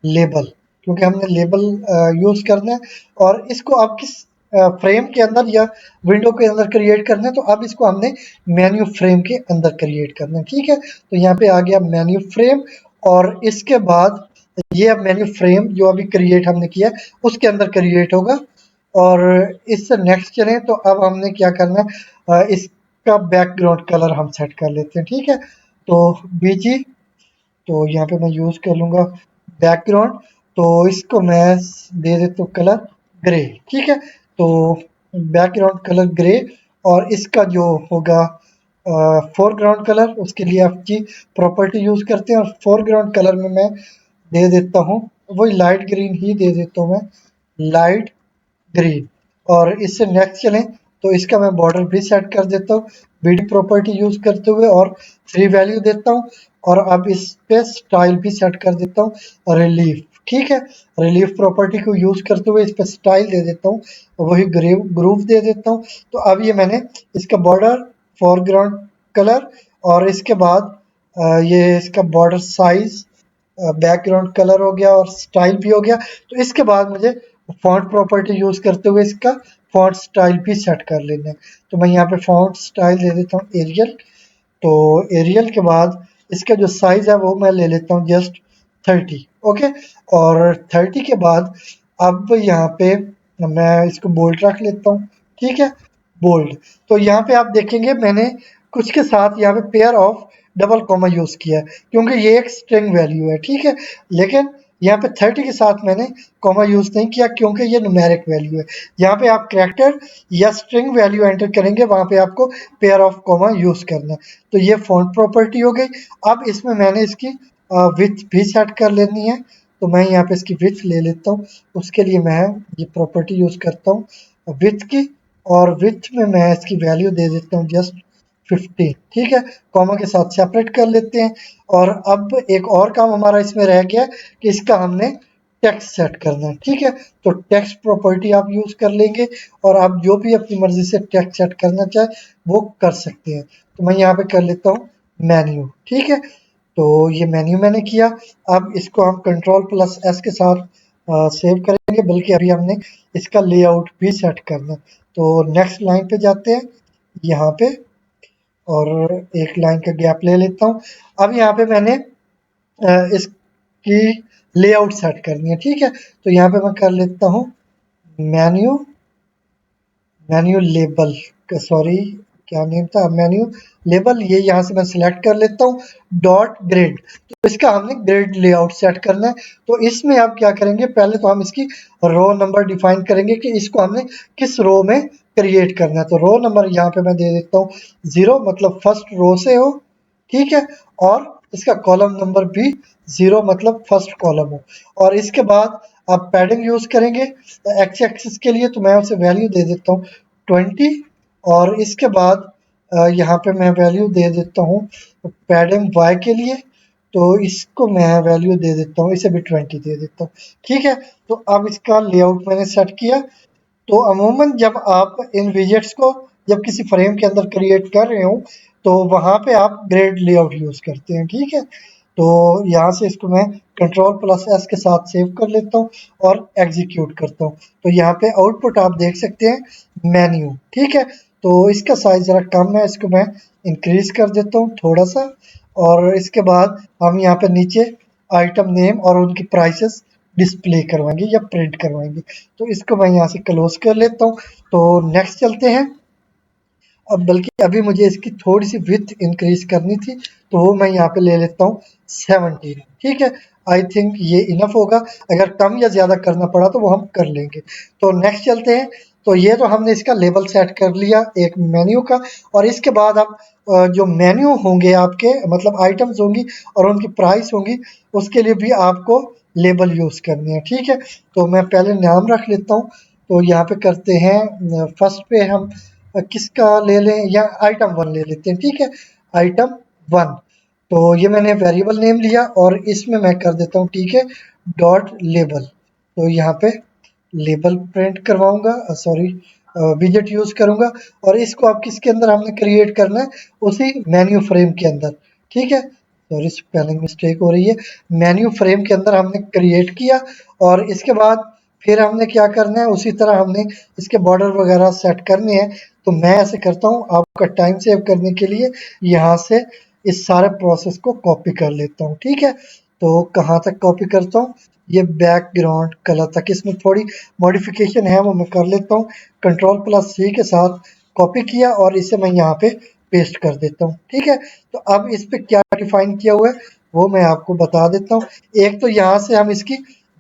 लेबल, क्योंकि हमने लेबल यूज करना है। और इसको अब किस फ्रेम के अंदर या विंडो के अंदर क्रिएट करना है, तो अब इसको हमने मेन्यू फ्रेम के अंदर क्रिएट करना है। ठीक है, तो यहाँ पे आ गया मेन्यू फ्रेम। और इसके बाद ये अब मेन्यू फ्रेम जो अभी क्रिएट हमने किया उसके अंदर क्रिएट होगा। और इससे नेक्स्ट चलें, तो अब हमने क्या करना है, इसका बैकग्राउंड कलर हम सेट कर लेते हैं। ठीक है, तो बीजी, तो यहाँ पे मैं यूज़ कर लूँगा बैकग्राउंड। तो इसको मैं दे देता हूँ कलर ग्रे। ठीक है, तो बैकग्राउंड कलर ग्रे, और इसका जो होगा फोरग्राउंड कलर, उसके लिए FG प्रॉपर्टी यूज़ करते हैं, और फोरग्राउंड कलर में मैं दे देता हूँ वही लाइट ग्रीन ही दे देता हूँ मैं, लाइट ग्रीन। और इससे नेक्स्ट चलें तो इसका मैं बॉर्डर भी सेट कर देता हूँ बीडी प्रॉपर्टी यूज करते हुए, और 3 वैल्यू देता हूँ। और अब इस पे स्टाइल भी सेट कर देता हूँ रिलीफ। ठीक है, रिलीफ प्रॉपर्टी को यूज करते हुए इस पे स्टाइल दे देता हूँ, वही ग्रूव दे देता हूँ। तो अब ये मैंने इसका बॉर्डर, फोरग्राउंड कलर, और इसके बाद ये इसका बॉर्डर साइज, बैकग्राउंड कलर हो गया, और स्टाइल भी हो गया। तो इसके बाद मुझे फॉन्ट प्रॉपर्टी यूज करते हुए इसका फॉन्ट स्टाइल भी सेट कर लेना है। तो मैं यहाँ पे फॉन्ट स्टाइल दे देता हूँ एरियल। तो एरियल के बाद इसका जो साइज है वो मैं ले लेता हूँ जस्ट 30। ओके, और 30 के बाद अब यहाँ पे मैं इसको बोल्ड रख लेता हूँ। ठीक है, बोल्ड। तो यहाँ पे आप देखेंगे मैंने कुछ के साथ यहाँ पे pair of double comma use किया है, क्योंकि ये एक स्ट्रिंग वैल्यू है। ठीक है, लेकिन यहाँ पे 30 के साथ मैंने कॉमा यूज नहीं किया क्योंकि ये न्यूमेरिक वैल्यू है। यहाँ पे आप कैरेक्टर या स्ट्रिंग वैल्यू एंटर करेंगे, वहां पे आपको पेयर ऑफ कॉमा यूज करना है। तो ये फॉन्ट प्रॉपर्टी हो गई। अब इसमें मैंने इसकी विथ भी सेट कर लेनी है। तो मैं यहाँ पे इसकी विथ ले लेता हूँ। उसके लिए मैं ये प्रॉपर्टी यूज करता हूँ विथ की, और विथ में मैं इसकी वैल्यू दे देता हूँ जस्ट 15। ठीक है, कॉमा के साथ सेपरेट कर लेते हैं। और अब एक और काम हमारा इसमें रह गया कि इसका हमने टेक्स्ट सेट करना है। ठीक है, तो टेक्स्ट प्रॉपर्टी आप यूज कर लेंगे, और आप जो भी अपनी मर्जी से टेक्स्ट सेट करना चाहे वो कर सकते हैं। तो मैं यहाँ पे कर लेता हूँ मेन्यू। ठीक है, तो ये मेन्यू मैंने किया। अब इसको हम Ctrl+S के साथ सेव करेंगे, बल्कि अभी हमने इसका लेआउट भी सेट करना है। तो नेक्स्ट लाइन पे जाते हैं यहाँ पे, और एक लाइन का गैप ले लेता हूँ। अब यहाँ पे मैंने इसकी लेआउट सेट करनी है। ठीक है, तो यहाँ पे मैं कर लेता हूँ मेन्यू, मेन्यू लेबल, सॉरी क्या नेम था, मेन्यू लेबल। ये यहाँ से मैं सिलेक्ट कर लेता हूँ डॉट ग्रिड। तो इसका हमने ग्रिड लेआउट सेट करना है। तो इसमें आप क्या करेंगे, पहले तो हम इसकी रो नंबर डिफाइन करेंगे कि इसको हमने किस रो में क्रिएट करना है। तो रो नंबर यहाँ पे मैं दे देता हूँ 0, मतलब फर्स्ट रो से हो। ठीक है, और इसका कॉलम नंबर भी 0, मतलब फर्स्ट कॉलम हो। और इसके बाद आप पैडिंग यूज करेंगे एक्स एक्सिस के लिए, तो मैं उसे वैल्यू दे देता हूँ 20। और इसके बाद यहाँ पे मैं वैल्यू दे देता हूँ पैडिंग वाई के लिए, तो इसको मैं वैल्यू दे देता हूँ, इसे भी 20 दे देता हूँ। ठीक है, तो अब इसका लेआउट मैंने सेट किया। तो अमूमन जब आप इन विजेट्स को जब किसी फ्रेम के अंदर क्रिएट कर रहे हो, तो वहाँ पे आप ग्रेड लेआउट यूज़ करते हैं। ठीक है, तो यहाँ से इसको मैं Ctrl+S के साथ सेव कर लेता हूँ और एग्जीक्यूट करता हूँ। तो यहाँ पे आउटपुट आप देख सकते हैं मेन्यू। ठीक है, तो इसका साइज ज़रा कम है, इसको मैं इंक्रीज कर देता हूँ थोड़ा सा। और इसके बाद हम यहाँ पे नीचे आइटम नेम और उनकी प्राइसेस डिस्प्ले करवाएंगे या प्रिंट करवाएंगे। तो इसको मैं यहाँ से क्लोज कर लेता हूँ। तो नेक्स्ट चलते हैं। अब बल्कि अभी मुझे इसकी थोड़ी सी विड्थ इंक्रीज करनी थी, तो वो मैं यहाँ पे ले लेता हूँ 17। ठीक है, आई थिंक ये इनफ होगा। अगर कम या ज़्यादा करना पड़ा तो वो हम कर लेंगे। तो नेक्स्ट चलते हैं। तो ये तो हमने इसका लेबल सेट कर लिया एक मेन्यू का। और इसके बाद अब जो मेन्यू होंगे आपके, मतलब आइटम्स होंगी और उनकी प्राइस होंगी, उसके लिए भी आपको लेबल यूज़ करनी है। ठीक है, तो मैं पहले नाम रख लेता हूँ। तो यहाँ पे करते हैं फर्स्ट पे हम किसका ले लें, या आइटम 1 ले लेते हैं। ठीक है, आइटम 1। तो ये मैंने वेरिएबल नेम लिया, और इसमें मैं कर देता हूँ ठीक है डॉट लेबल। तो यहाँ पे लेबल प्रिंट करवाऊंगा, सॉरी विजेट यूज करूंगा। और इसको आप किसके अंदर हमने क्रिएट करना है, उसी मेन्यू फ्रेम के अंदर। ठीक है, सॉरी स्पेलिंग मिस्टेक हो रही है, मेन्यू फ्रेम के अंदर हमने क्रिएट किया। और इसके बाद फिर हमने क्या करना है, उसी तरह हमने इसके बॉर्डर वगैरह सेट करने हैं। तो मैं ऐसे करता हूँ आपका टाइम सेव करने के लिए, यहाँ से इस सारे प्रोसेस को कॉपी कर लेता हूँ। ठीक है, तो कहाँ तक कॉपी करता हूँ, ये बैकग्राउंड कलर तक, इसमें थोड़ी मॉडिफिकेशन है वो मैं कर लेता हूँ। Ctrl+C के साथ कॉपी किया, और इसे मैं यहाँ पे पेस्ट कर देता हूँ। ठीक है, तो अब इस पे क्या डिफाइन किया हुआ है वो मैं आपको बता देता हूँ। एक तो यहाँ से हम इसकी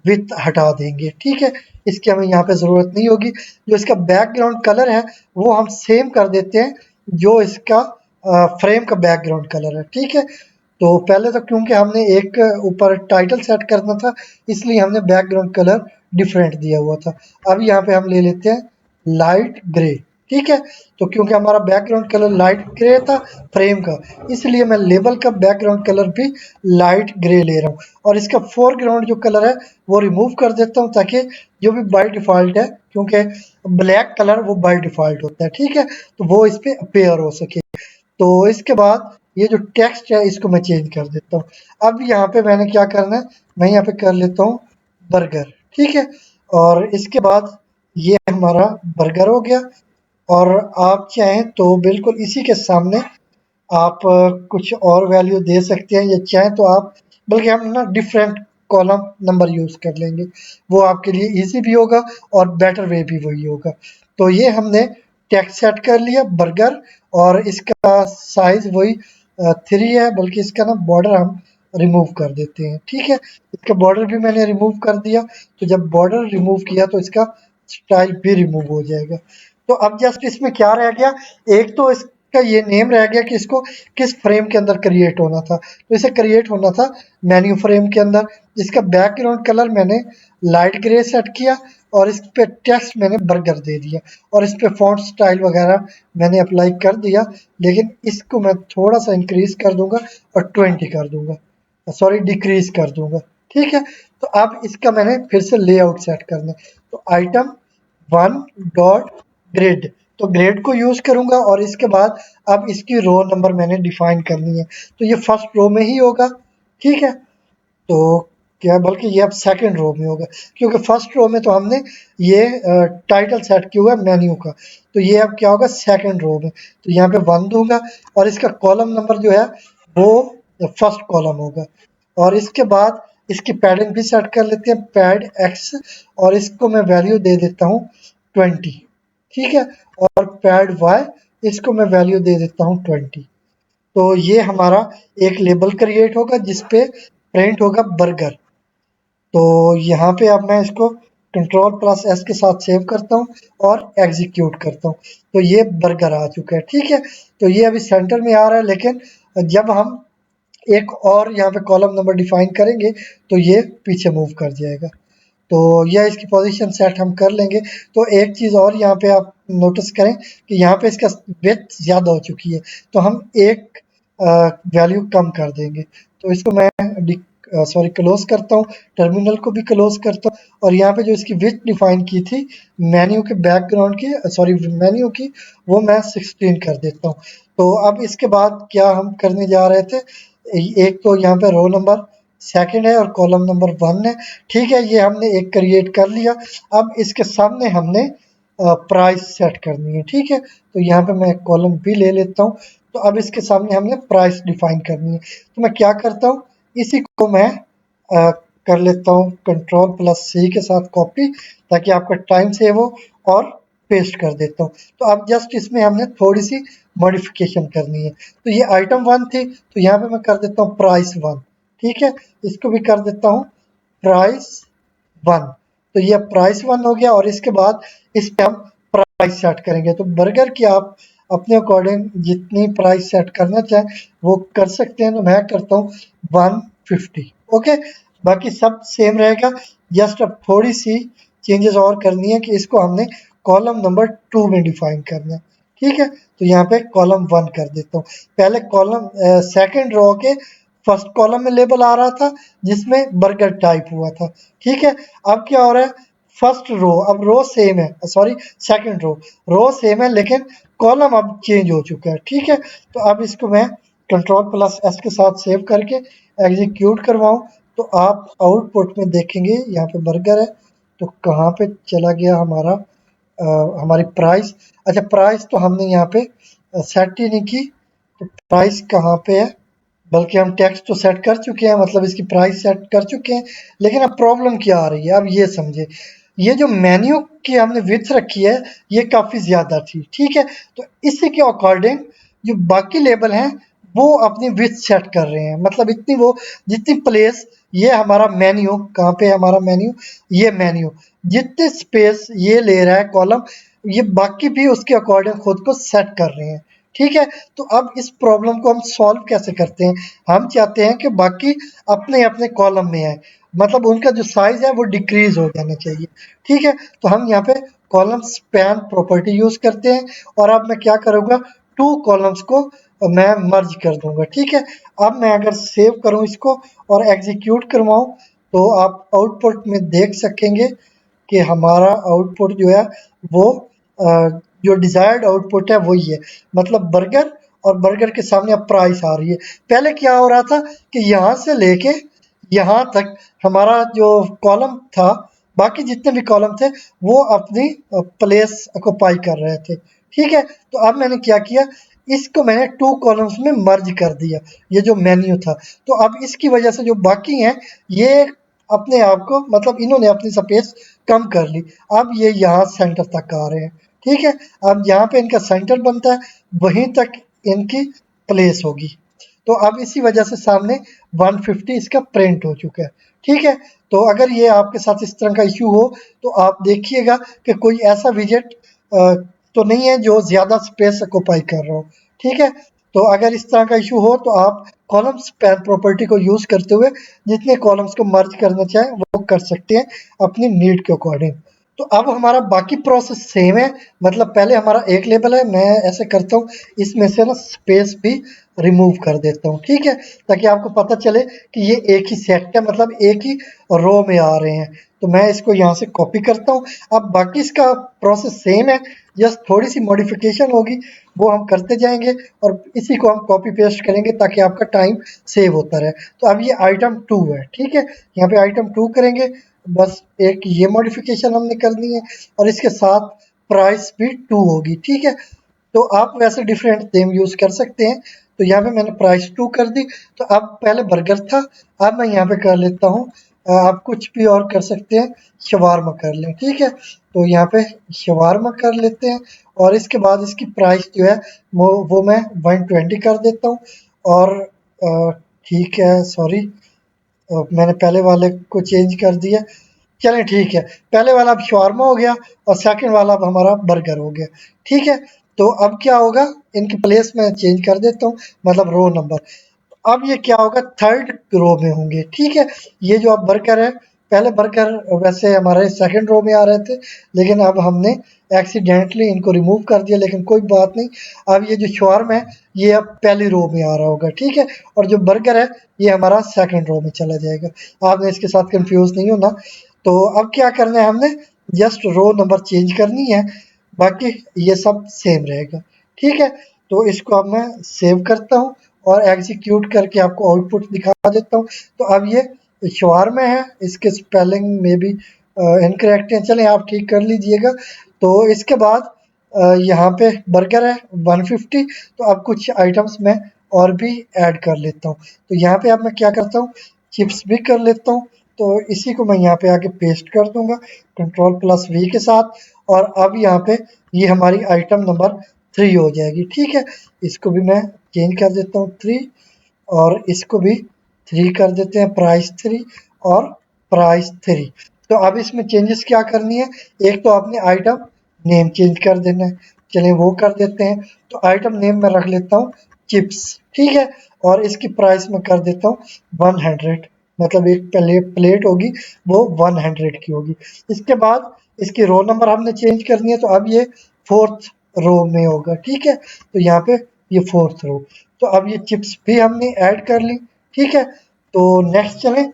विड्थ हटा देंगे। ठीक है, इसकी हमें यहाँ पे ज़रूरत नहीं होगी। जो इसका बैकग्राउंड कलर है वो हम सेम कर देते हैं जो इसका फ्रेम का बैकग्राउंड कलर है। ठीक है, तो पहले तो क्योंकि हमने एक ऊपर टाइटल सेट करना था इसलिए हमने बैकग्राउंड कलर डिफरेंट दिया हुआ था। अब यहाँ पे हम ले लेते हैं लाइट ग्रे। ठीक है, तो क्योंकि हमारा बैकग्राउंड कलर लाइट ग्रे था फ्रेम का, इसलिए मैं लेबल का बैकग्राउंड कलर भी लाइट ग्रे ले रहा हूँ और इसका फोरग्राउंड जो कलर है वो रिमूव कर देता हूँ ताकि जो भी बाय डिफ़ॉल्ट है, क्योंकि ब्लैक कलर वो बाय डिफ़ॉल्ट होता है। ठीक है, तो वो इस पे अपेयर हो सके। तो इसके बाद ये जो टेक्स्ट है इसको मैं चेंज कर देता हूँ। अब यहाँ पे मैंने क्या करना है, मैं यहाँ पे कर लेता हूँ बर्गर। ठीक है, और इसके बाद ये हमारा बर्गर हो गया। और आप चाहें तो बिल्कुल इसी के सामने आप कुछ और वैल्यू दे सकते हैं, या चाहें तो आप, बल्कि हम ना डिफरेंट कॉलम नंबर यूज़ कर लेंगे, वो आपके लिए इजी भी होगा और बेटर वे भी वही होगा। तो ये हमने टेक्स्ट सेट कर लिया बर्गर, और इसका साइज वही 3 है, बल्कि इसका ना बॉर्डर हम रिमूव कर देते हैं। ठीक है, इसका बॉर्डर भी मैंने रिमूव कर दिया। तो जब बॉर्डर रिमूव किया तो इसका स्टाइल भी रिमूव हो जाएगा। तो अब जस्ट इसमें क्या रह गया, एक तो इसका ये नेम रह गया कि इसको किस फ्रेम के अंदर क्रिएट होना था। तो इसे क्रिएट होना था मेन्यू फ्रेम के अंदर। इसका बैकग्राउंड कलर मैंने लाइट ग्रे सेट किया और इस पे टेक्स्ट मैंने बर्गर दे दिया और इस पे फॉन्ट स्टाइल वगैरह मैंने अप्लाई कर दिया। लेकिन इसको मैं थोड़ा सा इंक्रीज कर दूंगा और 20 कर दूंगा, सॉरी डिक्रीज कर दूंगा। ठीक है, तो अब इसका मैंने फिर से लेआउट सेट करना है। तो आइटम 1.ग्रिड, तो ग्रिड को यूज करूंगा और इसके बाद अब इसकी रो नंबर मैंने डिफाइन करनी है। तो ये फर्स्ट रो में ही होगा। ठीक है, तो क्या, बल्कि ये अब सेकंड रो में होगा, क्योंकि फर्स्ट रो में तो हमने ये टाइटल सेट किया हुआ है मेन्यू का। तो ये अब क्या होगा सेकंड रो में। तो यहाँ पे 1 दूंगा और इसका कॉलम नंबर जो है वो फर्स्ट कॉलम होगा। और इसके बाद इसकी पैडिंग भी सेट कर लेते हैं, पैड एक्स, और इसको मैं वैल्यू दे देता हूँ 20। ठीक है, और पैड वाई, इसको मैं वैल्यू दे देता हूँ 20। तो ये हमारा एक लेबल क्रिएट होगा जिसपे प्रिंट होगा बर्गर। तो यहाँ पे अब मैं इसको कंट्रोल प्लस एस के साथ सेव करता हूँ और एग्जीक्यूट करता हूँ। तो ये बर्गर आ चुका है। ठीक है, तो ये अभी सेंटर में आ रहा है, लेकिन जब हम एक और यहाँ पे कॉलम नंबर डिफाइन करेंगे तो ये पीछे मूव कर जाएगा। तो यह इसकी पोजीशन सेट हम कर लेंगे। तो एक चीज़ और यहाँ पे आप नोटिस करें कि यहाँ पे इसका विड्थ ज़्यादा हो चुकी है, तो हम एक वैल्यू कम कर देंगे। तो इसको मैं सॉरी क्लोज करता हूँ, टर्मिनल को भी क्लोज करता हूँ, और यहाँ पे जो इसकी विड्थ डिफाइन की थी मेन्यू के बैकग्राउंड की, सॉरी मेन्यू की, वो मैं 16 कर देता हूँ। तो अब इसके बाद क्या हम करने जा रहे थे, एक तो यहाँ पे रो नंबर सेकंड है और कॉलम नंबर 1 है। ठीक है, ये हमने एक क्रिएट कर लिया। अब इसके सामने हमने प्राइस सेट करनी है। ठीक है, तो यहाँ पे मैं कॉलम भी ले लेता हूँ। तो अब इसके सामने हमने प्राइस डिफाइन करनी है। तो मैं क्या करता हूँ, इसी को मैं कर लेता हूँ कंट्रोल प्लस सी के साथ कॉपी, ताकि आपका टाइम सेव हो, और पेस्ट कर देता हूँ। तो अब जस्ट इसमें हमने थोड़ी सी मॉडिफिकेशन करनी है। तो ये आइटम 1 थी, तो यहाँ पे मैं कर देता हूँ प्राइस 1। ठीक है, इसको भी कर देता हूँ प्राइस 1। तो ये प्राइस 1 हो गया, और इसके बाद इस पे हम प्राइस सेट करेंगे। तो बर्गर की आप अपने अकॉर्डिंग जितनी प्राइस सेट करना चाहें वो कर सकते हैं। तो मैं करता हूँ 150। ओके, बाकी सब सेम रहेगा। जस्ट अब थोड़ी सी चेंजेस और करनी है कि इसको हमने कॉलम नंबर 2 में डिफाइन करना है। ठीक है, तो यहाँ पे कॉलम 1 कर देता हूँ। पहले कॉलम सेकंड रो के फर्स्ट कॉलम में लेबल आ रहा था जिसमें बर्गर टाइप हुआ था। ठीक है, अब क्या हो रहा है, फर्स्ट रो, अब रो सेम है, सॉरी सेकंड रो सेम है, लेकिन कॉलम अब चेंज हो चुका है। ठीक है, तो अब इसको मैं कंट्रोल प्लस एस के साथ सेव करके एग्जीक्यूट करवाऊं, तो आप आउटपुट में देखेंगे यहाँ पे बर्गर है। तो कहाँ पे चला गया हमारा हमारी प्राइस। अच्छा, प्राइस तो हमने यहाँ पे सेट ही नहीं की। तो प्राइस कहाँ पे है, बल्कि हम टेक्स्ट तो सेट कर चुके हैं, मतलब इसकी प्राइस सेट कर चुके हैं। लेकिन अब प्रॉब्लम क्या आ रही है, अब ये समझे, ये जो मेन्यू की हमने विड्थ रखी है ये काफ़ी ज़्यादा थी। ठीक है, तो इसी के अकॉर्डिंग जो बाकी लेबल हैं वो अपनी विड्थ सेट कर रहे हैं, मतलब इतनी वो जितनी प्लेस, ये हमारा मेन्यू कहाँ पे है, हमारा मेन्यू, ये मेन्यू जितने स्पेस ये ले रहा है कॉलम, ये बाकी भी उसके अकॉर्डिंग खुद को सेट कर रहे हैं। ठीक है, तो अब इस प्रॉब्लम को हम सॉल्व कैसे करते हैं? हम चाहते हैं कि बाकी अपने अपने कॉलम में आए, मतलब उनका जो साइज है वो डिक्रीज हो जाना चाहिए। ठीक है, तो हम यहाँ पे कॉलम स्पैन प्रॉपर्टी यूज करते हैं, और अब मैं क्या करूँगा, टू कॉलम्स को मैं मर्ज कर दूंगा। ठीक है, अब मैं अगर सेव करूं इसको और एग्जीक्यूट करवाऊं, तो आप आउटपुट में देख सकेंगे कि हमारा आउटपुट जो है वो जो डिजायर्ड आउटपुट है वही है, मतलब बर्गर, और बर्गर के सामने अब प्राइस आ रही है। पहले क्या हो रहा था कि यहाँ से लेके यहाँ तक हमारा जो कॉलम था, बाकी जितने भी कॉलम थे वो अपनी प्लेस ऑक्युपाई कर रहे थे। ठीक है, तो अब मैंने क्या किया, इसको मैंने टू कॉलम्स में मर्ज कर दिया, ये जो मेन्यू था। तो अब इसकी वजह से जो बाकी हैं ये अपने आप को, मतलब इन्होंने अपनी स्पेस कम कर ली। अब ये यहाँ सेंटर तक आ रहे हैं। ठीक है, अब यहाँ पे इनका सेंटर बनता है, वहीं तक इनकी प्लेस होगी। तो अब इसी वजह से सामने 150 इसका प्रिंट हो चुका है। ठीक है, तो अगर ये आपके साथ इस तरह का इश्यू हो, तो आप देखिएगा कि कोई ऐसा विजेट तो नहीं है जो ज़्यादा स्पेस ऑक्युपाई कर रहा हो। ठीक है, तो अगर इस तरह का इश्यू हो तो आप कॉलम स्पैन प्रॉपर्टी को यूज़ करते हुए जितने कॉलम्स को मर्ज करना चाहें वो कर सकते हैं अपनी नीड के अकॉर्डिंग। तो अब हमारा बाकी प्रोसेस सेम है, मतलब पहले हमारा एक लेबल है, मैं ऐसे करता हूँ इसमें से ना स्पेस भी रिमूव कर देता हूँ। ठीक है, ताकि आपको पता चले कि ये एक ही सेट है, मतलब एक ही रो में आ रहे हैं। तो मैं इसको यहाँ से कॉपी करता हूँ। अब बाकी इसका प्रोसेस सेम है, जस्ट थोड़ी सी मॉडिफिकेशन होगी, वो हम करते जाएंगे और इसी को हम कॉपी पेस्ट करेंगे ताकि आपका टाइम सेव होता रहे। तो अब ये आइटम 2 है। ठीक है, यहाँ पे आइटम 2 करेंगे, बस एक ये मॉडिफिकेशन हमने करनी है, और इसके साथ प्राइस भी 2 होगी। ठीक है, तो आप वैसे डिफरेंट थीम यूज कर सकते हैं। तो यहाँ पे मैंने प्राइस 2 कर दी। तो अब पहले बर्गर था, अब मैं यहाँ पे कर लेता हूँ, आप कुछ भी और कर सकते हैं, शवारमा कर लें। ठीक है, तो यहाँ पे शवारमा कर लेते हैं, और इसके बाद इसकी प्राइस जो है वो मैं 120 कर देता हूँ। और ठीक है, सॉरी, मैंने पहले वाले को चेंज कर दिया। चलें ठीक है, पहले वाला अब शवारमा हो गया और सेकंड वाला अब हमारा बर्गर हो गया। ठीक है, तो अब क्या होगा, इनकी प्लेस में चेंज कर देता हूँ, मतलब रो नंबर। अब ये क्या होगा, थर्ड रो में होंगे। ठीक है, ये जो अब बर्गर है, पहले बर्गर वैसे हमारे सेकंड रो में आ रहे थे, लेकिन अब हमने एक्सीडेंटली इनको रिमूव कर दिया, लेकिन कोई बात नहीं। अब ये जो शवारमा है ये अब पहली रो में आ रहा होगा। ठीक है, और जो बर्गर है ये हमारा सेकंड रो में चला जाएगा। आपने इसके साथ कंफ्यूज नहीं होना। तो अब क्या करना है, हमने जस्ट रो नंबर चेंज करनी है, बाकी ये सब सेम रहेगा। ठीक है, तो इसको अब मैं सेव करता हूँ और एग्जीक्यूट करके आपको आउटपुट दिखा देता हूँ। तो अब ये शवारमा है, इसके स्पेलिंग में भी इनकरेक्ट है, चलें आप ठीक कर लीजिएगा। तो इसके बाद यहाँ पे बर्गर है 150। तो अब कुछ आइटम्स मैं और भी ऐड कर लेता हूँ। तो यहाँ पे अब मैं क्या करता हूँ, चिप्स भी कर लेता हूँ। तो इसी को मैं यहाँ पे आके पेस्ट कर दूंगा कंट्रोल प्लस वी के साथ, और अब यहाँ पे ये हमारी आइटम नंबर 3 हो जाएगी। ठीक है, इसको भी मैं चेंज कर देता हूँ 3, और इसको भी 3 कर देते हैं, प्राइस 3 और प्राइस 3। तो अब इसमें चेंजेस क्या करनी है, एक तो आपने आइटम नेम चेंज कर देना है, चलिए वो कर देते हैं। तो आइटम नेम में रख लेता हूँ चिप्स। ठीक है, और इसकी प्राइस में कर देता हूँ 100, मतलब एक प्लेट होगी वो 100 की होगी। इसके बाद इसकी रो नंबर हमने चेंज करनी है, तो अब ये फोर्थ रो में होगा। ठीक है, तो यहाँ पे ये फोर्थ रो। तो अब ये चिप्स भी हमने ऐड कर ली। ठीक है, तो नेक्स्ट चलें।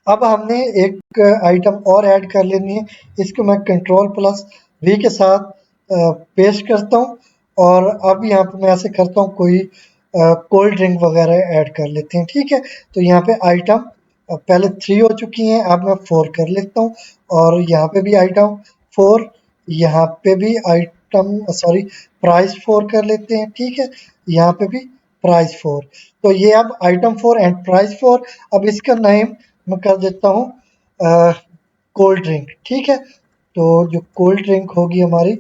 अब हमने एक आइटम और ऐड कर लेनी है, इसको मैं कंट्रोल प्लस वी के साथ पेस्ट करता हूँ, और अब यहाँ पे मैं ऐसे करता हूँ, कोई कोल्ड ड्रिंक वगैरह ऐड कर लेते हैं। ठीक है, तो यहाँ पे आइटम पहले 3 हो चुकी हैं, अब मैं 4 कर लेता हूँ, और यहाँ पे भी आइटम 4, यहाँ पे भी आइटम सॉरी प्राइस 4 कर लेते हैं। ठीक है, यहाँ पे भी प्राइस 4। तो ये अब आइटम 4 एंड प्राइस 4। अब इसका नेम मैं कर देता हूँ कोल्ड ड्रिंक। ठीक है, तो जो कोल्ड ड्रिंक होगी हमारी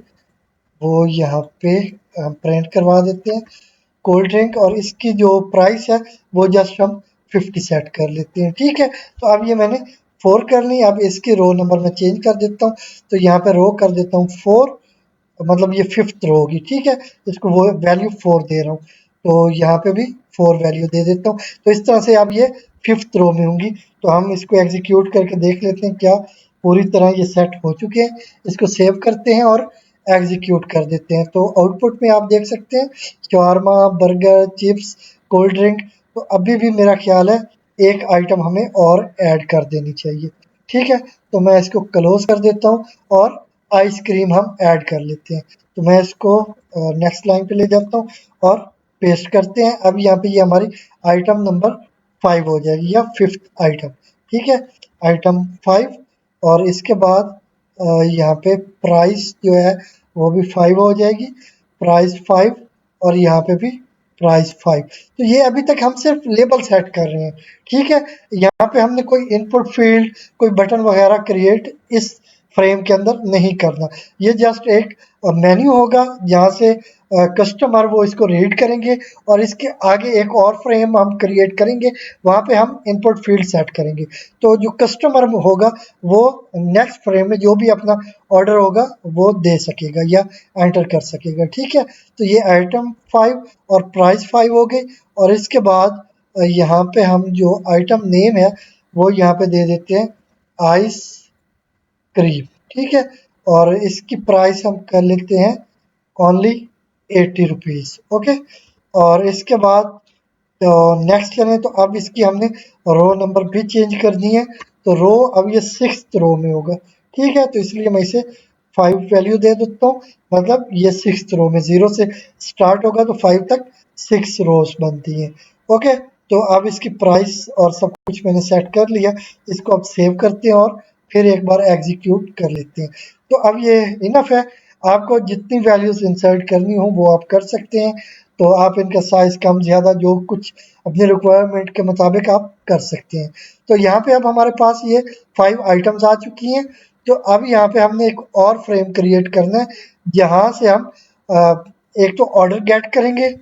वो यहाँ पे हम प्रिंट करवा देते हैं कोल्ड ड्रिंक, और इसकी जो प्राइस है वो जस्ट हम 50 सेट कर लेते हैं। ठीक है, तो अब ये मैंने 4 कर ली। अब इसके रो नंबर मैं चेंज कर देता हूँ, तो यहाँ पे रो कर देता हूँ 4, मतलब ये 5th रो होगी। ठीक है, इसको वो वैल्यू 4 दे रहा हूँ, तो यहाँ पे भी 4 वैल्यू दे देता हूँ। तो इस तरह से अब ये 5th रो में होंगी। तो हम इसको एग्जीक्यूट करके देख लेते हैं क्या पूरी तरह ये सेट हो चुके हैं। इसको सेव करते हैं और एग्जीक्यूट कर देते हैं। तो आउटपुट में आप देख सकते हैं shawarma, burger, chips, cold drink. तो अभी भी मेरा ख्याल है एक आइटम हमें और ऐड कर देनी चाहिए। ठीक है, तो मैं इसको क्लोज कर देता हूँ और आइसक्रीम हम ऐड कर लेते हैं। तो मैं इसको नेक्स्ट लाइन पे ले जाता हूँ और पेस्ट करते हैं। अब यहाँ पे ये हमारी आइटम नंबर 5 हो जाएगी, या 5th आइटम। ठीक है, आइटम 5, और इसके बाद यहाँ पे प्राइस जो है वो भी 5 हो जाएगी, प्राइस 5, और यहाँ पे भी प्राइस 5। तो ये अभी तक हम सिर्फ लेबल सेट कर रहे हैं। ठीक है, यहाँ पे हमने कोई इनपुट फील्ड, कोई बटन वगैरह क्रिएट इस फ्रेम के अंदर नहीं करना। ये जस्ट एक मेन्यू होगा जहाँ से कस्टमर वो इसको रीड करेंगे, और इसके आगे एक और फ्रेम हम क्रिएट करेंगे, वहाँ पे हम इनपुट फील्ड सेट करेंगे। तो जो कस्टमर होगा वो नेक्स्ट फ्रेम में जो भी अपना ऑर्डर होगा वो दे सकेगा या एंटर कर सकेगा। ठीक है, तो ये आइटम 5 और प्राइस 5 हो गई। और इसके बाद यहाँ पे हम जो आइटम नेम है वो यहाँ पे दे देते हैं आइस क्रीम। ठीक है, और इसकी प्राइस हम कर लेते हैं ओनली 80 रुपीज़। ओके, और इसके बाद तो नेक्स्ट चलें, तो अब इसकी हमने रो नंबर भी चेंज कर दी है। तो रो अब ये 6th रो में होगा। ठीक है, तो इसलिए मैं इसे 5 वैल्यू दे देता हूँ, मतलब ये 6th रो में 0 से स्टार्ट होगा तो 5 तक 6 रोज बनती हैं। ओके, तो अब इसकी प्राइस और सब कुछ मैंने सेट कर लिया। इसको अब सेव करते हैं और फिर एक बार एग्जीक्यूट कर लेते हैं। तो अब ये इनफ है, आपको जितनी वैल्यूज इंसर्ट करनी हो वो आप कर सकते हैं। तो आप इनका साइज कम ज़्यादा जो कुछ अपने रिक्वायरमेंट के मुताबिक आप कर सकते हैं। तो यहाँ पे अब हमारे पास ये 5 आइटम्स आ चुकी हैं। तो अब यहाँ पे हमने एक और फ्रेम क्रिएट करना है, जहाँ से हम एक तो ऑर्डर गेट करेंगे,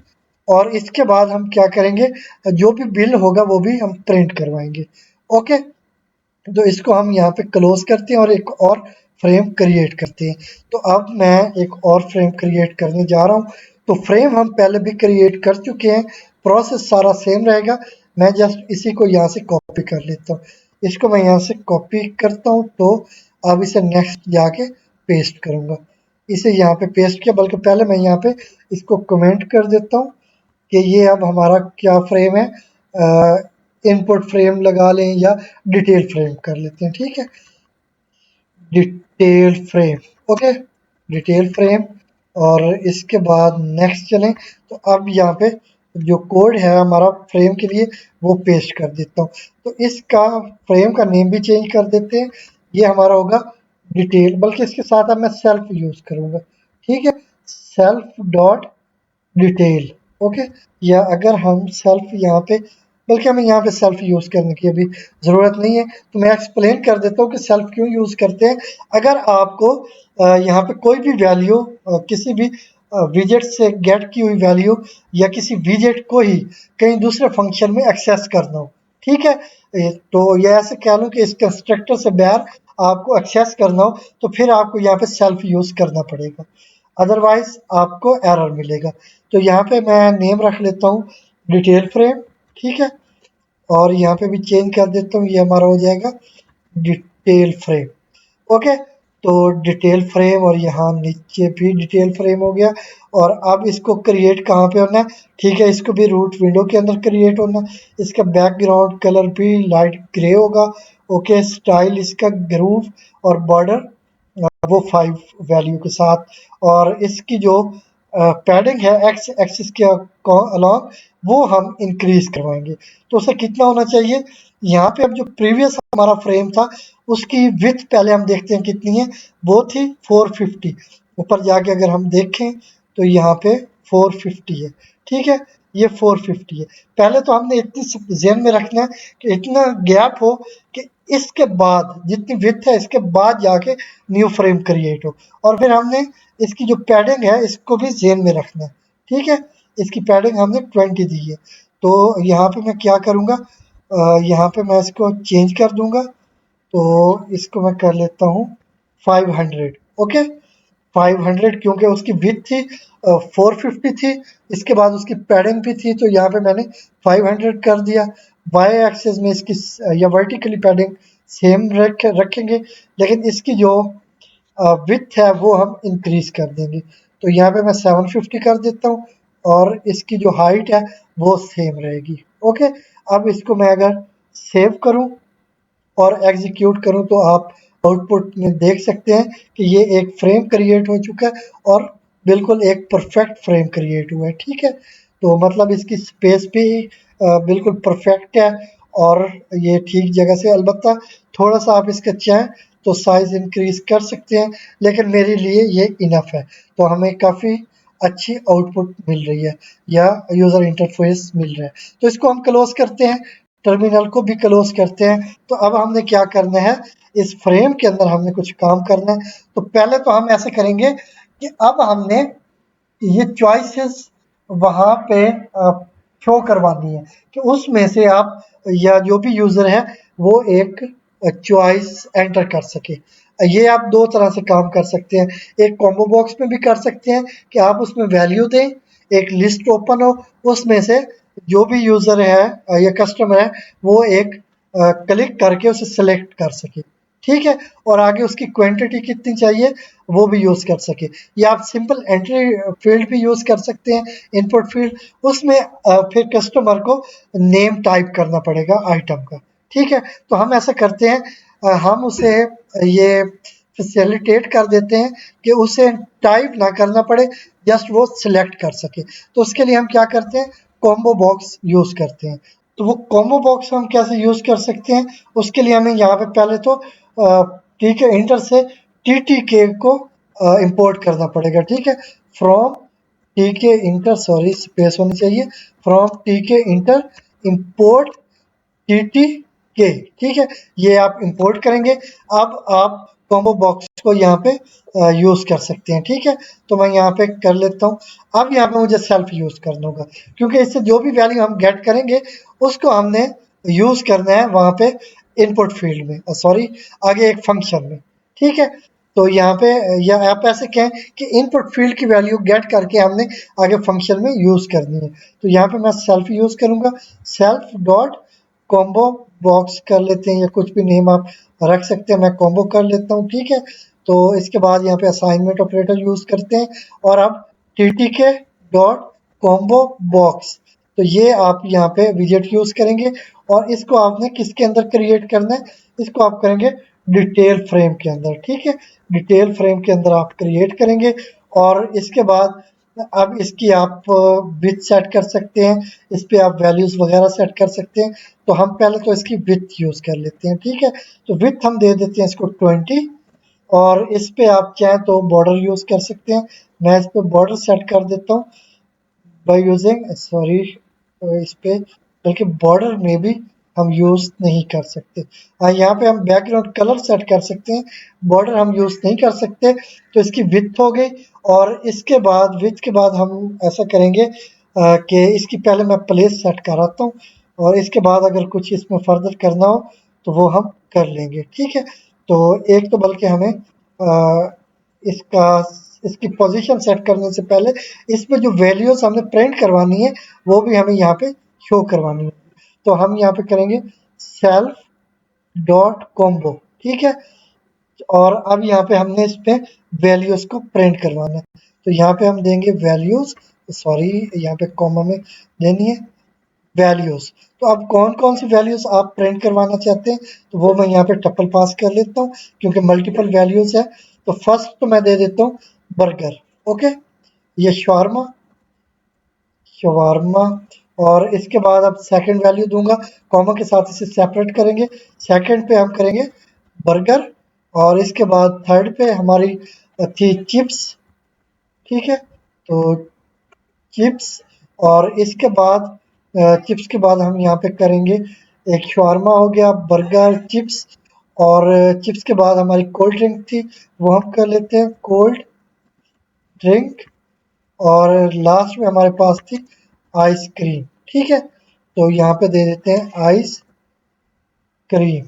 और इसके बाद हम क्या करेंगे, जो भी बिल होगा वो भी हम प्रिंट करवाएंगे। ओके, तो इसको हम यहाँ पे क्लोज करते हैं और एक और फ्रेम क्रिएट करते हैं। तो अब मैं एक और फ्रेम क्रिएट करने जा रहा हूँ। तो फ्रेम हम पहले भी क्रिएट कर चुके हैं, प्रोसेस सारा सेम रहेगा। मैं जस्ट इसी को यहाँ से कॉपी कर लेता हूँ। इसको मैं यहाँ से कॉपी करता हूँ, तो अब इसे नेक्स्ट जाके पेस्ट करूँगा। इसे यहाँ पे पेस्ट किया, बल्कि पहले मैं यहाँ पे इसको कमेंट कर देता हूँ कि ये अब हमारा क्या फ्रेम है, इनपुट फ्रेम लगा लें या डिटेल फ्रेम कर लेते हैं। ठीक है, detail frame. Okay, detail frame, और इसके बाद नेक्स्ट चलें। तो अब यहाँ पे जो कोड है हमारा फ्रेम के लिए वो पेस्ट कर देता हूँ। तो इसका फ्रेम का नेम भी चेंज कर देते हैं। ये हमारा होगा डिटेल, बल्कि इसके साथ अब मैं सेल्फ यूज़ करूँगा। ठीक है, सेल्फ डॉट डिटेल। ओके, या अगर हम सेल्फ यहाँ पे, बल्कि हमें यहाँ पे सेल्फ यूज़ करने की अभी ज़रूरत नहीं है, तो मैं एक्सप्लेन कर देता हूँ कि सेल्फ क्यों यूज़ करते हैं। अगर आपको यहाँ पे कोई भी वैल्यू किसी भी विजेट से गेट की हुई वैल्यू या किसी विजेट को ही कहीं दूसरे फंक्शन में एक्सेस करना हो, ठीक है, तो ये ऐसे कह लो कि इस कंस्ट्रक्टर से बाहर आपको एक्सेस करना हो, तो फिर आपको यहाँ पे सेल्फ यूज़ करना पड़ेगा, अदरवाइज आपको एरर मिलेगा। तो यहाँ पे मैं नेम रख लेता हूँ डिटेल फ्रेम। ठीक है, और यहाँ पे भी चेंज कर देता हूँ, ये हमारा हो जाएगा डिटेल फ्रेम। ओके, तो डिटेल फ्रेम, और यहाँ नीचे भी डिटेल फ्रेम हो गया। और अब इसको क्रिएट कहाँ पे होना है, ठीक है, इसको भी रूट विंडो के अंदर क्रिएट होना है। इसका बैकग्राउंड कलर भी लाइट ग्रे होगा। ओके, स्टाइल इसका ग्रूव, और बॉर्डर वो 5 वैल्यू के साथ, और इसकी जो पैडिंग है एक्स एक्सिस के अलॉन्ग वो हम इंक्रीज करवाएंगे। तो उसे कितना होना चाहिए, यहाँ पे अब जो प्रीवियस हमारा फ्रेम था उसकी विथ पहले हम देखते हैं कितनी है, वो थी 450। ऊपर जाके अगर हम देखें तो यहाँ पे 450 है। ठीक है, ये 450 है। पहले तो हमने इतनी ज़हन में रखना है कि इतना गैप हो कि इसके बाद जितनी विड्थ है इसके बाद जाके न्यू फ्रेम क्रिएट हो। और फिर हमने इसकी जो पैडिंग है इसको भी ज़हन में रखना है, ठीक है। इसकी पैडिंग हमने 20 दी है। तो यहाँ पे मैं क्या करूँगा, यहाँ पे मैं इसको चेंज कर दूंगा। तो इसको मैं कर लेता हूँ 500। ओके, 500 क्योंकि उसकी विड्थ थी 450 थी, इसके बाद उसकी पैडिंग भी थी, तो यहाँ पे मैंने 500 कर दिया। वाई एक्सेस में इसकी या वर्टिकली पैडिंग सेम रखेंगे, लेकिन इसकी जो विड्थ है वो हम इंक्रीज कर देंगे। तो यहाँ पे मैं 750 कर देता हूँ और इसकी जो हाइट है वो सेम रहेगी। ओके, अब इसको मैं अगर सेव करूँ और एग्जीक्यूट करूं तो आप आउटपुट में देख सकते हैं कि ये एक फ्रेम क्रिएट हो चुका है और बिल्कुल एक परफेक्ट फ्रेम क्रिएट हुआ है, ठीक है। तो मतलब इसकी स्पेस भी बिल्कुल परफेक्ट है और ये ठीक जगह से। अलबत्ता थोड़ा सा आप इसका चाहें तो साइज इंक्रीज कर सकते हैं, लेकिन मेरे लिए ये इनफ है। तो हमें काफ़ी अच्छी आउटपुट मिल रही है या यूज़र इंटरफेस मिल रहा है। तो इसको हम क्लोज करते हैं, टर्मिनल को भी क्लोज करते हैं। तो अब हमने क्या करना है, इस फ्रेम के अंदर हमने कुछ काम करना है। तो पहले तो हम ऐसे करेंगे कि अब हमने ये चॉइसेस वहाँ पे शो करवानी है कि उसमें से आप या जो भी यूज़र है वो एक चॉइस एंटर कर सके। ये आप दो तरह से काम कर सकते हैं। एक कॉम्बो बॉक्स में भी कर सकते हैं कि आप उसमें वैल्यू दें, एक लिस्ट ओपन हो, उसमें से जो भी यूज़र है या कस्टमर है वो एक क्लिक करके उसे सेलेक्ट कर सके, ठीक है। और आगे उसकी क्वांटिटी कितनी चाहिए वो भी यूज़ कर सके। या आप सिंपल एंट्री फील्ड भी यूज़ कर सकते हैं, इनपुट फील्ड। उसमें फिर कस्टमर को नेम टाइप करना पड़ेगा आइटम का, ठीक है। तो हम ऐसा करते हैं, हम उसे ये फैसिलिटेट कर देते हैं कि उसे टाइप ना करना पड़े, जस्ट वो सिलेक्ट कर सके। तो उसके लिए हम क्या करते हैं, कॉम्बो बॉक्स यूज़ करते हैं। तो वो कॉम्बो बॉक्स हम कैसे यूज़ कर सकते हैं, उसके लिए हमें यहाँ पे पहले तो ठीक है इंटर से टीटीके को इंपोर्ट करना पड़ेगा, ठीक है। फ्रॉम टीके इंटर, सॉरी स्पेस होनी चाहिए, फ्रॉम टीके इंटर इंपोर्ट टीटीके, ठीक है। ये आप इंपोर्ट करेंगे। अब आप कॉम्बो बॉक्स को यहाँ पे यूज़ कर सकते हैं, ठीक है। तो मैं यहाँ पे कर लेता हूँ। अब यहाँ पे मुझे सेल्फ यूज़ करना होगा, क्योंकि इससे जो भी वैल्यू हम गेट करेंगे उसको हमने यूज़ करना है वहाँ पे इनपुट फील्ड में, सॉरी आगे एक फंक्शन में, ठीक है। तो यहाँ पे या आप ऐसे कहें कि इनपुट फील्ड की वैल्यू गेट करके हमने आगे फंक्शन में यूज़ करनी है। तो यहाँ पे मैं सेल्फ यूज़ करूँगा, सेल्फ डॉट कॉम्बो बॉक्स कर लेते हैं या कुछ भी नेम आप रख सकते हैं, मैं कॉम्बो कर लेता हूँ, ठीक है। तो इसके बाद यहाँ पे असाइनमेंट ऑपरेटर यूज़ करते हैं और अब टीटीके डॉट कॉम्बो बॉक्स, तो ये आप यहाँ पे विजेट यूज़ करेंगे और इसको आपने किसके अंदर क्रिएट करना है, इसको आप करेंगे डिटेल फ्रेम के अंदर, ठीक है। डिटेल फ्रेम के अंदर आप क्रिएट करेंगे और इसके बाद अब इसकी आप विड्थ सेट कर सकते हैं, इस पे आप वैल्यूज़ वगैरह सेट कर सकते हैं। तो हम पहले तो इसकी विड्थ यूज़ कर लेते हैं, ठीक है। तो विड्थ हम दे देते हैं इसको 20 और इस पे आप चाहें तो बॉर्डर यूज़ कर सकते हैं। मैं इस पे बॉर्डर सेट कर देता हूँ बाय यूजिंग, सॉरी इस पे बल्कि बॉर्डर में भी हम यूज़ नहीं कर सकते। हाँ, यहाँ पे हम बैकग्राउंड कलर सेट कर सकते हैं, बॉर्डर हम यूज़ नहीं कर सकते। तो इसकी विड्थ हो गई और इसके बाद विड्थ के बाद हम ऐसा करेंगे कि इसकी पहले मैं प्लेस सेट कराता हूँ और इसके बाद अगर कुछ इसमें फर्दर करना हो तो वो हम कर लेंगे, ठीक है। तो एक तो बल्कि हमें इसका इसकी पोजीशन सेट करने से पहले इसमें जो वैल्यूज हमने प्रिंट करवानी है वो भी हमें यहाँ पे शो करवानी है। तो हम यहाँ पे करेंगे सेल्फ डॉट कॉम्बो, ठीक है। और अब यहाँ पे हमने इस पे वैल्यूज को प्रिंट करवाना है। तो यहाँ पे हम देंगे वैल्यूज, सॉरी यहाँ पे कॉमा में देनी है वैल्यूज। तो अब कौन कौन सी वैल्यूज आप प्रिंट करवाना चाहते हैं तो वो मैं यहाँ पे टप्पल पास कर लेता हूँ क्योंकि मल्टीपल वैल्यूज है। तो फर्स्ट तो मैं दे देता हूँ बर्गर, ओके, ये शवारमा शवारमा। और इसके बाद अब सेकंड वैल्यू दूंगा, कॉमा के साथ इसे सेपरेट करेंगे। सेकंड पे हम करेंगे बर्गर और इसके बाद थर्ड पे हमारी थी चिप्स, ठीक है। तो चिप्स और इसके बाद चिप्स के बाद हम यहाँ पे करेंगे एक शवारमा हो गया, बर्गर, चिप्स, और चिप्स के बाद हमारी कोल्ड ड्रिंक थी, वो हम कर लेते हैं कोल्ड ड्रिंक, और लास्ट में हमारे पास थी आइसक्रीम। ठीक है, तो यहाँ पे दे देते हैं आइस क्रीम।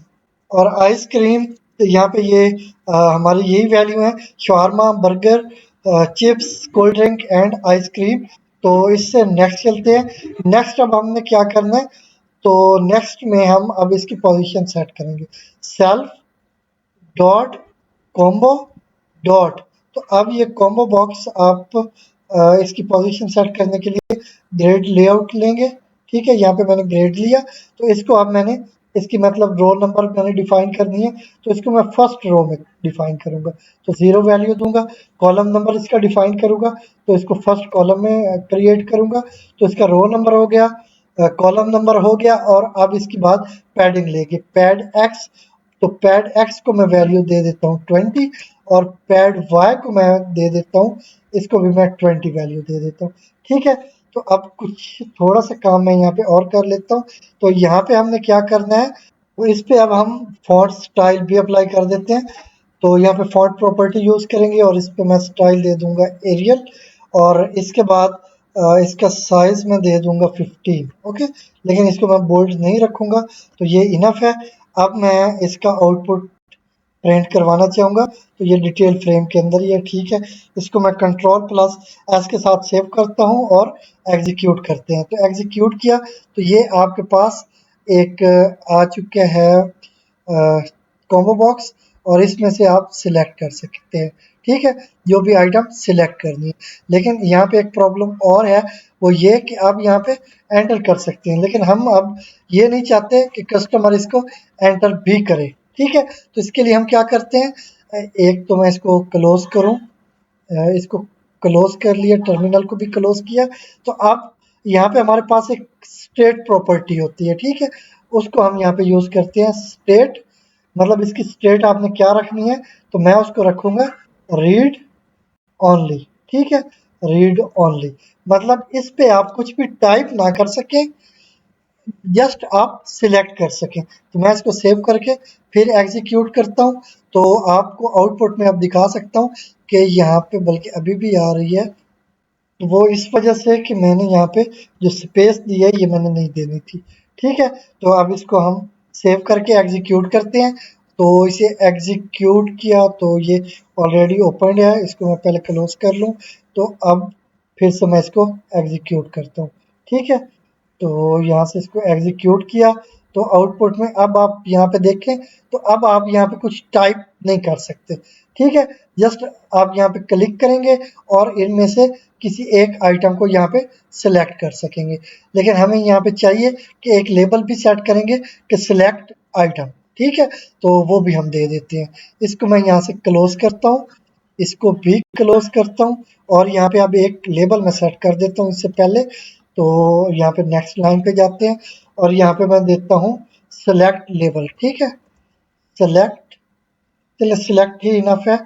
और आइसक्रीम यहाँ पे ये हमारी यही वैल्यू है, shawarma, burger, chips, cold drink and ice cream. तो इससे नेक्स्ट चलते हैं। नेक्स्ट अब हमने क्या करना है, तो नेक्स्ट में हम अब इसकी पोजीशन सेट करेंगे, सेल्फ डॉट कॉम्बो डॉट। तो अब ये कॉम्बो बॉक्स आप इसकी पोजीशन सेट करने के लिए ग्रेड लेआउट लेंगे। ठीक है, यहाँ पे मैंने ग्रेड लिया, तो इसको अब मैंने इसकी मतलब रो नंबर मैंने डिफाइन करनी है, तो इसको मैं फर्स्ट रो में डिफाइन करूंगा, तो 0 वैल्यू दूंगा। कॉलम नंबर इसका डिफाइन करूंगा, तो इसको फर्स्ट कॉलम में क्रिएट करूंगा, तो इसका रो नंबर हो गया, कॉलम नंबर हो गया। और अब इसके बाद पैडिंग लेंगे, पैड एक्स, तो पैड एक्स को मैं वैल्यू दे देता हूँ 20, और पैड वाई को मैं दे देता हूँ, इसको भी मैं 20 वैल्यू दे देता हूँ। ठीक है, तो अब कुछ थोड़ा सा काम मैं यहाँ पे और कर लेता हूँ। तो यहाँ पे हमने क्या करना है, तो इस पे अब हम फॉन्ट स्टाइल भी अप्लाई कर देते हैं। तो यहाँ पे फॉन्ट प्रॉपर्टी यूज करेंगे, और इस पे मैं स्टाइल दे दूंगा एरियल, और इसके बाद इसका साइज मैं दे दूंगा 15। ओके, लेकिन इसको मैं बोल्ड नहीं रखूंगा, तो ये इनफ है। अब मैं इसका आउटपुट प्रिंट करवाना चाहूँगा, तो ये डिटेल फ्रेम के अंदर ही है। ठीक है, इसको मैं कंट्रोल प्लस एस के साथ सेव करता हूँ और एग्जीक्यूट करते हैं। तो एग्जीक्यूट किया, तो ये आपके पास एक आ चुका है कॉम्बो बॉक्स, और इसमें से आप सिलेक्ट कर सकते हैं। ठीक है, जो भी आइटम सिलेक्ट करनी है। लेकिन यहाँ पे एक प्रॉब्लम और है, वो ये कि आप यहाँ पे एंटर कर सकते हैं, लेकिन हम अब ये नहीं चाहते कि कस्टमर इसको एंटर भी करे। ठीक है, तो इसके लिए हम क्या करते हैं, एक तो मैं इसको क्लोज करूं, इसको क्लोज कर लिया, टर्मिनल को भी क्लोज किया। तो अब यहाँ पे हमारे पास एक स्टेट प्रॉपर्टी होती है। ठीक है, उसको हम यहाँ पे यूज करते हैं, स्टेट, मतलब इसकी स्टेट आपने क्या रखनी है, तो मैं उसको रखूंगा रीड ओनली। ठीक है, रीड ओनली, मतलब इस पे आप कुछ भी टाइप ना कर सकें, जस्ट आप सिलेक्ट कर सकें। तो मैं इसको सेव करके फिर एग्जीक्यूट करता हूँ, तो आपको आउटपुट में अब दिखा सकता हूँ कि यहाँ पे बल्कि अभी भी आ रही है। तो वो इस वजह से कि मैंने यहाँ पे जो स्पेस दी है ये मैंने नहीं देनी थी। ठीक है, तो अब इसको हम सेव करके एग्जीक्यूट करते हैं। तो इसे एग्जीक्यूट किया, तो ये ऑलरेडी ओपन है, इसको मैं पहले क्लोज कर लूँ। तो अब फिर से मैं इसको एग्जीक्यूट करता हूँ। ठीक है, तो यहाँ से इसको एग्जीक्यूट किया, तो आउटपुट में अब आप यहाँ पे देखें, तो अब आप यहाँ पे कुछ टाइप नहीं कर सकते। ठीक है, जस्ट आप यहाँ पे क्लिक करेंगे और इनमें से किसी एक आइटम को यहाँ पे सिलेक्ट कर सकेंगे। लेकिन हमें यहाँ पे चाहिए कि एक लेबल भी सेट करेंगे कि सिलेक्ट आइटम। ठीक है, तो वो भी हम दे देते हैं। इसको मैं यहाँ से क्लोज करता हूँ, इसको भी क्लोज करता हूँ, और यहाँ पे अब एक लेबल मैं सेट कर देता हूँ इससे पहले। तो यहाँ पे नेक्स्ट लाइन पे जाते हैं, और यहाँ पे मैं देता हूँ सेलेक्ट लेबल। ठीक है, सेलेक्ट, चलिए सिलेक्ट ही इनफ है,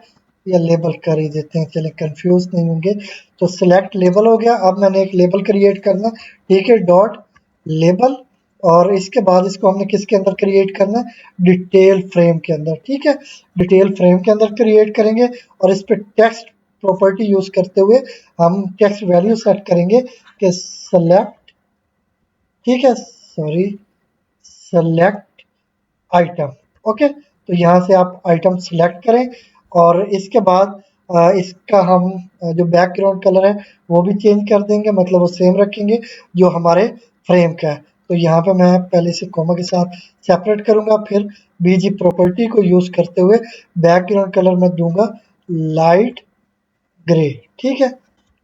या लेबल कर ही देते हैं, चलिए कंफ्यूज नहीं होंगे। तो सिलेक्ट लेबल हो गया। अब मैंने एक लेबल क्रिएट करना, ठीक है, डॉट लेबल, और इसके बाद इसको हमने किसके अंदर क्रिएट करना है, डिटेल फ्रेम के अंदर। ठीक है, डिटेल फ्रेम के अंदर क्रिएट करेंगे, और इस पर टेक्स्ट प्रॉपर्टी यूज करते हुए हम टेक्स्ट वैल्यू सेट करेंगे कि सेलेक्ट, ठीक है, सॉरी, सेलेक्ट आइटम। ओके, तो यहाँ से आप आइटम सिलेक्ट करें, और इसके बाद इसका हम जो बैकग्राउंड कलर है वो भी चेंज कर देंगे, मतलब वो सेम रखेंगे जो हमारे फ्रेम का है। तो यहाँ पे मैं पहले से कोमा के साथ सेपरेट करूंगा, फिर बीजी प्रॉपर्टी को यूज करते हुए बैकग्राउंड कलर में दूंगा लाइट ग्रे। ठीक है,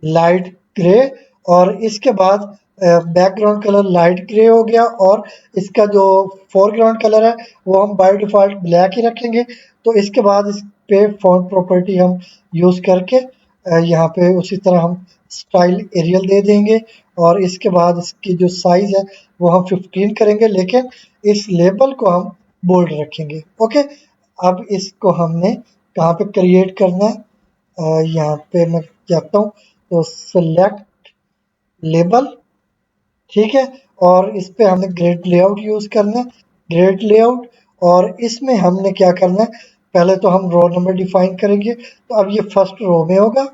लाइट ग्रे, और इसके बाद बैकग्राउंड कलर लाइट ग्रे हो गया, और इसका जो फोरग्राउंड कलर है वो हम बाय डिफॉल्ट ब्लैक ही रखेंगे। तो इसके बाद इस पे फॉन्ट प्रॉपर्टी हम यूज करके यहाँ पे उसी तरह हम स्टाइल एरियल दे देंगे, और इसके बाद इसकी जो साइज है वो हम 15 करेंगे, लेकिन इस लेबल को हम बोल्ड रखेंगे। ओके, अब इसको हमने कहाँ पे क्रिएट करना है, यहाँ पे मैं जाता हूँ, तो सेलेक्ट लेबल, ठीक है। और इस पे हमने ग्रिड लेआउट यूज करना है, ग्रिड लेआउट। और इसमें हमने क्या करना है, पहले तो हम रो नंबर डिफाइन करेंगे, तो अब ये फर्स्ट रो में होगा।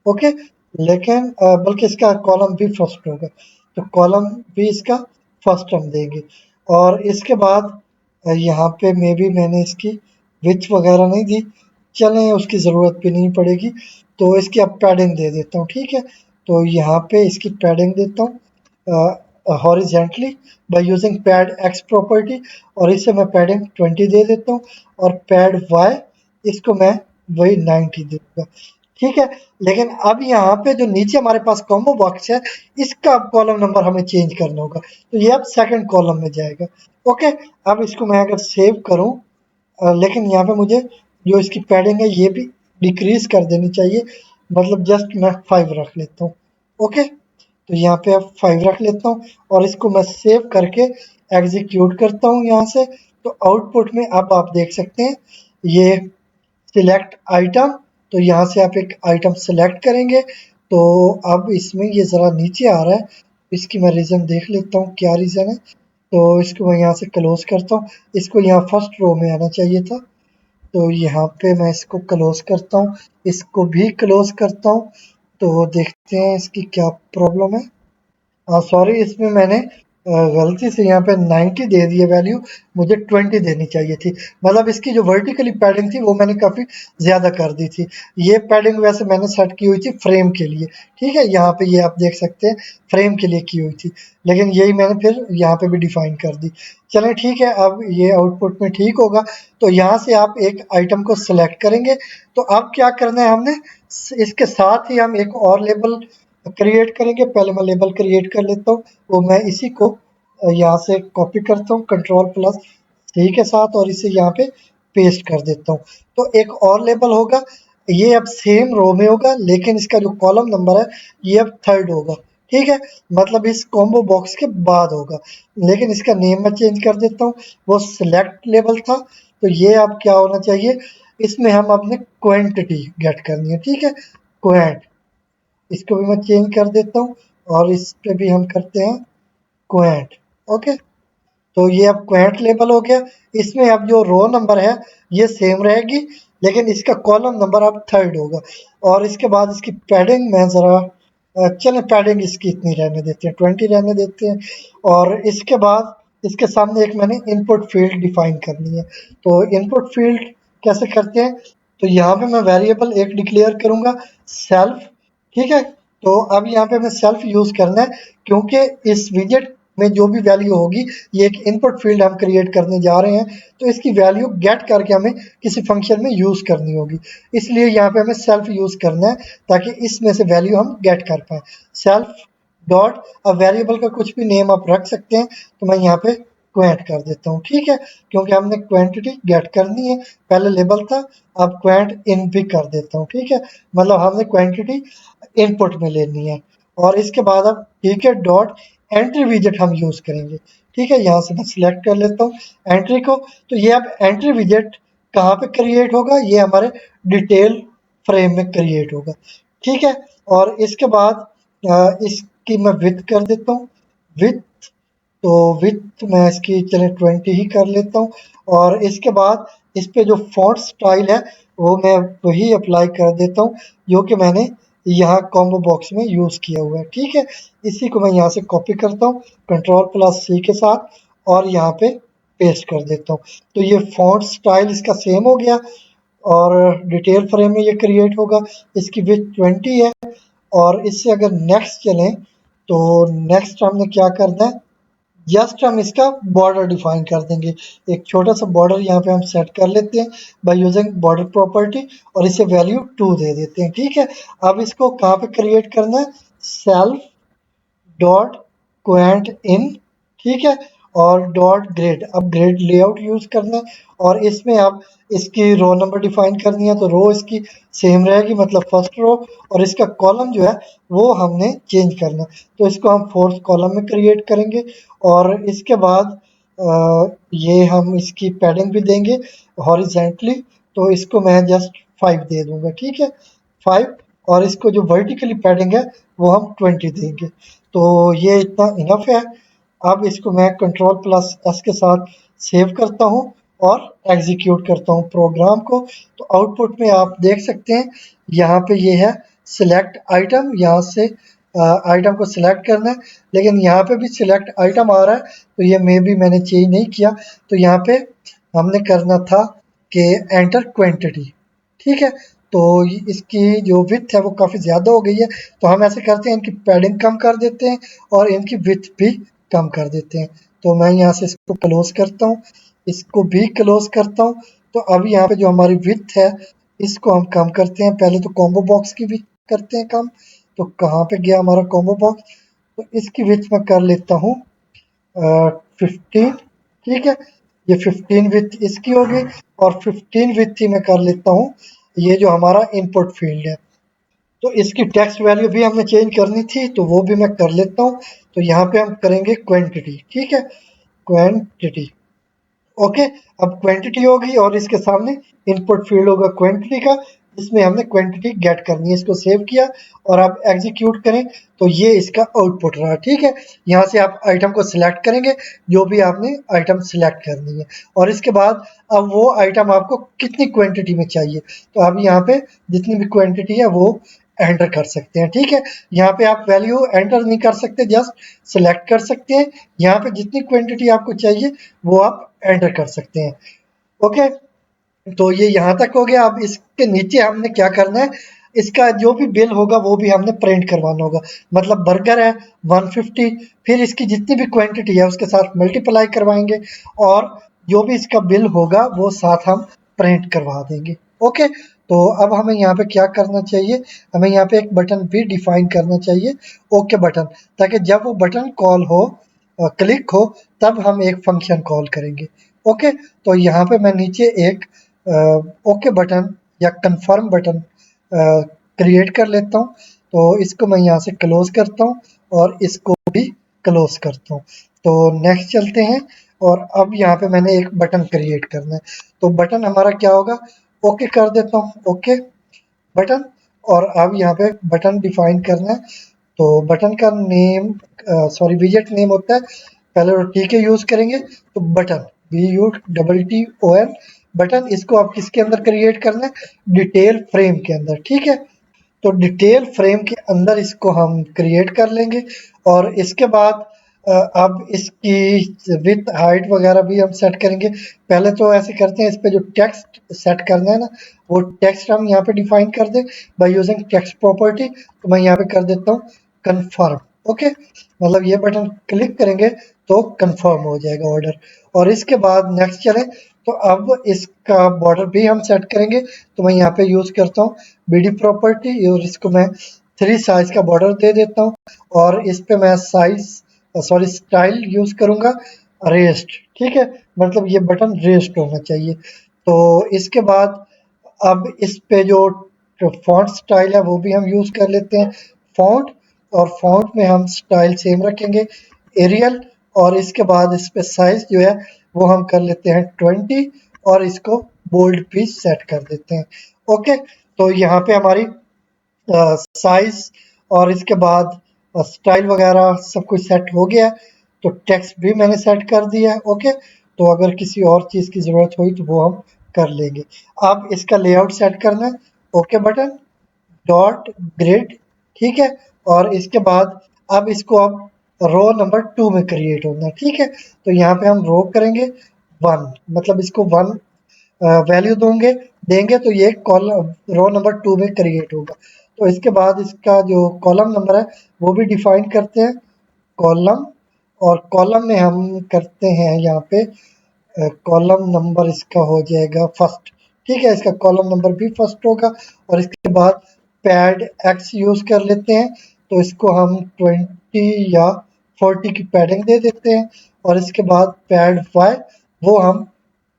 ओके, लेकिन बल्कि इसका कॉलम भी फर्स्ट होगा, तो कॉलम भी इसका फर्स्ट हम देंगे। और इसके बाद यहाँ पे मे भी मैंने इसकी विड्थ वगैरह नहीं दी, चलें उसकी ज़रूरत भी नहीं पड़ेगी, तो इसकी अब पैडिंग दे देता हूँ। ठीक है, तो यहाँ पे इसकी पैडिंग देता हूँ horizontally by using pad x property, और इसे मैं पैडिंग 20 दे देता हूँ। और पैड वाई, इसको मैं वही 90 दे दूंगा। ठीक है, लेकिन अब यहाँ पे जो नीचे हमारे पास कॉम्बो बॉक्स है, इसका अब कॉलम नंबर हमें चेंज करना होगा, तो ये अब सेकंड कॉलम में जाएगा। ओके, अब इसको मैं अगर सेव करूँ, लेकिन यहाँ पे मुझे जो इसकी पैडिंग है ये भी डिक्रीज कर देनी चाहिए, मतलब जस्ट मैं 5 रख लेता हूँ। ओके, तो यहाँ पे अब 5 रख लेता हूँ, और इसको मैं सेव करके एग्जीक्यूट करता हूँ यहाँ से। तो आउटपुट में अब आप देख सकते हैं ये सिलेक्ट आइटम, तो यहाँ से आप एक आइटम सेलेक्ट करेंगे। तो अब इसमें ये ज़रा नीचे आ रहा है, इसकी मैं रीज़न देख लेता हूँ क्या रीज़न है। तो इसको मैं यहाँ से क्लोज करता हूँ, इसको यहाँ फर्स्ट रो में आना चाहिए था, तो यहाँ पे मैं इसको क्लोज करता हूँ, इसको भी क्लोज करता हूँ। तो देखते हैं इसकी क्या प्रॉब्लम है। सॉरी, इसमें मैंने गलती से यहाँ पे 90 दे दिए वैल्यू, मुझे 20 देनी चाहिए थी। मतलब इसकी जो वर्टिकली पैडिंग थी वो मैंने काफ़ी ज़्यादा कर दी थी। ये पैडिंग वैसे मैंने सेट की हुई थी फ्रेम के लिए। ठीक है, यहाँ पे ये आप देख सकते हैं फ्रेम के लिए की हुई थी, लेकिन यही मैंने फिर यहाँ पे भी डिफाइन कर दी। चलें ठीक है, अब ये आउटपुट में ठीक होगा। तो यहाँ से आप एक आइटम को सिलेक्ट करेंगे। तो अब क्या करना है हमने, इसके साथ ही हम एक और लेबल क्रिएट करेंगे। पहले मैं लेबल क्रिएट कर लेता हूँ, वो मैं इसी को यहाँ से कॉपी करता हूँ कंट्रोल प्लस सी के साथ, और इसे यहाँ पे पेस्ट कर देता हूँ। तो एक और लेबल होगा, ये अब सेम रो में होगा, लेकिन इसका जो कॉलम नंबर है ये अब थर्ड होगा। ठीक है, मतलब इस कॉम्बो बॉक्स के बाद होगा, लेकिन इसका नेम मैं चेंज कर देता हूँ। वो सिलेक्ट लेबल था, तो ये अब क्या होना चाहिए, इसमें हम अपने क्वांटिटी गेट करनी है। ठीक है, क्वांट, इसको भी मैं चेंज कर देता हूँ, और इस पे भी हम करते हैं क्वेंट। ओके, तो ये अब क्वेंट लेबल हो गया। इसमें अब जो रो नंबर है ये सेम रहेगी, लेकिन इसका कॉलम नंबर अब थर्ड होगा। और इसके बाद इसकी पैडिंग में ज़रा चलें पैडिंग इसकी इतनी रहने देते हैं, 20 रहने देते हैं। और इसके बाद इसके सामने एक मैंने इनपुट फील्ड डिफाइन करनी है। तो इनपुट फील्ड कैसे करते हैं, तो यहाँ पे मैं वेरिएबल एक डिक्लेयर करूँगा, सेल्फ। ठीक है, तो अब यहाँ पे हमें सेल्फ यूज करना है, क्योंकि इस विजेट में जो भी वैल्यू होगी, ये एक इनपुट फील्ड हम क्रिएट करने जा रहे हैं, तो इसकी वैल्यू गेट करके हमें किसी फंक्शन में यूज करनी होगी। इसलिए यहाँ पे हमें सेल्फ यूज करना है, ताकि इसमें से वैल्यू हम गेट कर पाए। सेल्फ डॉट, अब वेरिएबल का कुछ भी नेम आप रख सकते हैं, तो मैं यहाँ पे क्वेंट कर देता हूँ। ठीक है, क्योंकि हमने क्वांटिटी गेट करनी है, पहले लेबल था, अब क्वांट इन भी कर देता हूँ। ठीक है, मतलब हमने क्वांटिटी इनपुट में लेनी है। और इसके बाद अब ठीक है डॉट एंट्री विजेट हम यूज करेंगे। ठीक है, यहाँ से मैं सिलेक्ट कर लेता हूँ एंट्री को। तो ये अब एंट्री विजेट कहाँ पे क्रिएट होगा, ये हमारे डिटेल फ्रेम में क्रिएट होगा। ठीक है, और इसके बाद इसकी मैं विड्थ कर देता हूँ, विड्थ। तो विड्थ मैं इसकी चले 20 ही कर लेता हूँ। और इसके बाद इस पे जो फॉन्ट स्टाइल है वो मैं वही अप्लाई कर देता हूँ, जो कि मैंने यहाँ कॉम्बो बॉक्स में यूज़ किया हुआ है। ठीक है, इसी को मैं यहाँ से कॉपी करता हूँ कंट्रोल प्लस सी के साथ, और यहाँ पे पेस्ट कर देता हूँ। तो ये फॉन्ट स्टाइल इसका सेम हो गया, और डिटेल फ्रेम में ये क्रिएट होगा। इसकी विड्थ 20 है। और इससे अगर नेक्स्ट चलें, तो नेक्स्ट हमने क्या करना है, जस्ट हम इसका बॉर्डर डिफाइन कर देंगे। एक छोटा सा बॉर्डर यहाँ पे हम सेट कर लेते हैं बाय यूजिंग बॉर्डर प्रॉपर्टी, और इसे वैल्यू 2 दे देते हैं। ठीक है, अब इसको कहाँ पे क्रिएट करना है, सेल्फ डॉट क्वेंट इन। ठीक है, और डॉट ग्रेड, अब ग्रेड लेआउट यूज करना है, और इसमें आप इसकी रो नंबर डिफाइन करनी है, तो रो इसकी सेम रहेगी, मतलब फर्स्ट रो। और इसका कॉलम जो है वो हमने चेंज करना है, तो इसको हम फोर्थ कॉलम में क्रिएट करेंगे। और इसके बाद ये हम इसकी पैडिंग भी देंगे हॉरिजेंटली, तो इसको मैं जस्ट 5 दे दूंगा। ठीक है, 5। और इसको जो वर्टिकली पैडिंग है वो हम 20 देंगे। तो ये इतना इनफ है। अब इसको मैं कंट्रोल प्लस एस के साथ सेव करता हूँ और एग्जीक्यूट करता हूँ प्रोग्राम को। तो आउटपुट में आप देख सकते हैं यहाँ पे ये है सिलेक्ट आइटम, यहाँ से आइटम को सिलेक्ट करना है, लेकिन यहाँ पे भी सिलेक्ट आइटम आ रहा है, तो ये मैंने चेंज नहीं किया। तो यहाँ पे हमने करना था कि एंटर क्वांटिटी, ठीक है। तो इसकी जो विड्थ है वो काफ़ी ज़्यादा हो गई है, तो हम ऐसे करते हैं इनकी पैडिंग कम कर देते हैं और इनकी विड्थ भी कम कर देते हैं। तो मैं यहाँ से इसको क्लोज करता हूँ, इसको भी क्लोज करता हूँ। तो अब यहाँ पे जो हमारी विड्थ है इसको हम कम करते हैं। पहले तो कॉम्बो बॉक्स की भी करते हैं कम। तो कहाँ पे गया हमारा कॉम्बो बॉक्स? तो इसकी विड्थ मैं कर लेता हूँ 15, ठीक है। ये 15 विथ इसकी होगी और 15 विथ ही मैं कर लेता हूँ ये जो हमारा इनपुट फील्ड है। तो इसकी टेक्स्ट वैल्यू भी हमें चेंज करनी थी, तो वो भी मैं कर लेता हूँ। तो यहाँ पे हम करेंगे क्वांटिटी, ठीक है, क्वांटिटी। ओके, अब क्वांटिटी होगी और इसके सामने इनपुट फील्ड होगा क्वांटिटी का, जिसमें हमने क्वांटिटी गेट करनी है। इसको सेव किया और अब एग्जीक्यूट करें तो ये इसका आउटपुट रहा, ठीक है। यहाँ से आप आइटम को सिलेक्ट करेंगे, जो भी आपने आइटम सिलेक्ट करनी है, और इसके बाद अब वो आइटम आपको कितनी क्वांटिटी में चाहिए, तो अब यहाँ पे जितनी भी क्वांटिटी है वो एंटर कर सकते हैं, ठीक है। यहाँ पे आप वैल्यू एंटर नहीं कर सकते, जस्ट सिलेक्ट कर सकते हैं। यहाँ पे जितनी क्वांटिटी आपको चाहिए वो आप एंटर कर सकते हैं। ओके, तो ये यहाँ तक हो गया। अब इसके नीचे हमने क्या करना है, इसका जो भी बिल होगा वो भी हमने प्रिंट करवाना होगा। मतलब बर्गर है 150, फिर इसकी जितनी भी क्वांटिटी है उसके साथ मल्टीप्लाई करवाएंगे और जो भी इसका बिल होगा वो साथ हम प्रिंट करवा देंगे। ओके, तो अब हमें यहाँ पे क्या करना चाहिए, हमें यहाँ पे एक बटन भी डिफाइन करना चाहिए, ओके बटन, ताकि जब वो बटन कॉल हो, क्लिक हो, तब हम एक फंक्शन कॉल करेंगे। ओके, तो यहाँ पे मैं नीचे एक ओके बटन या कंफर्म बटन क्रिएट कर लेता हूँ। तो इसको मैं यहाँ से क्लोज करता हूँ और इसको भी क्लोज करता हूँ। तो नेक्स्ट चलते हैं, और अब यहाँ पे मैंने एक बटन क्रिएट करना है। तो बटन हमारा क्या होगा, ओके कर देता हूँ, ओके बटन। और अब यहाँ पे बटन डिफाइन करना है। तो बटन का नेम, सॉरी विजेट नेम होता है, पहले तो टी के यूज करेंगे। तो बटन, BUTTON बटन, इसको आप किसके अंदर क्रिएट करना है, डिटेल फ्रेम के अंदर, ठीक है। तो डिटेल फ्रेम के अंदर इसको हम क्रिएट कर लेंगे और इसके बाद अब इसकी विथ हाइट वगैरह भी हम सेट करेंगे। पहले तो ऐसे करते हैं, इस पे जो टेक्स्ट सेट करना है ना, वो टेक्स्ट हम यहाँ पे डिफाइन कर दें बाय यूजिंग टेक्स्ट प्रॉपर्टी। तो मैं यहाँ पे कर देता हूँ कन्फर्म। ओके, मतलब ये बटन क्लिक करेंगे तो कंफर्म हो जाएगा ऑर्डर। और इसके बाद नेक्स्ट चलें, तो अब इसका बॉर्डर भी हम सेट करेंगे। तो मैं यहाँ पे यूज करता हूँ BD प्रॉपर्टी और इसको मैं 3 साइज का बॉर्डर दे देता हूँ और इस पे मैं स्टाइल यूज करूंगा रेस्ट, ठीक है। मतलब ये बटन रेस्ट होना चाहिए। तो इसके बाद अब इस पे जो फॉन्ट स्टाइल है वो भी हम यूज कर लेते हैं, फॉन्ट। और फॉन्ट में हम स्टाइल सेम रखेंगे, एरियल। और इसके बाद इस पे साइज जो है वो हम कर लेते हैं 20 और इसको बोल्ड भी सेट कर देते हैं। ओके, तो यहाँ पे हमारी साइज और इसके बाद स्टाइल वगैरह सब कुछ सेट हो गया है। तो टेक्स्ट भी मैंने सेट कर दिया है। ओके, तो अगर किसी और चीज़ की ज़रूरत हुई तो वो हम कर लेंगे। अब इसका लेआउट सेट करना है, ओके बटन, डॉट ग्रिड, ठीक है। और इसके बाद अब इसको अब रो नंबर 2 में क्रिएट होना है, ठीक है। तो यहाँ पे हम रो करेंगे 1, मतलब इसको 1 वैल्यू देंगे तो ये कॉलम रो नंबर 2 में क्रिएट होगा। तो इसके बाद इसका जो कॉलम नंबर है वो भी डिफाइन करते हैं, कॉलम। और कॉलम में हम करते हैं यहाँ पे कॉलम नंबर इसका हो जाएगा फर्स्ट, ठीक है। इसका कॉलम नंबर भी फर्स्ट होगा। और इसके बाद पैड एक्स यूज कर लेते हैं, तो इसको हम 20 या 40 की पैडिंग दे देते हैं। और इसके बाद पैड वाई, वो हम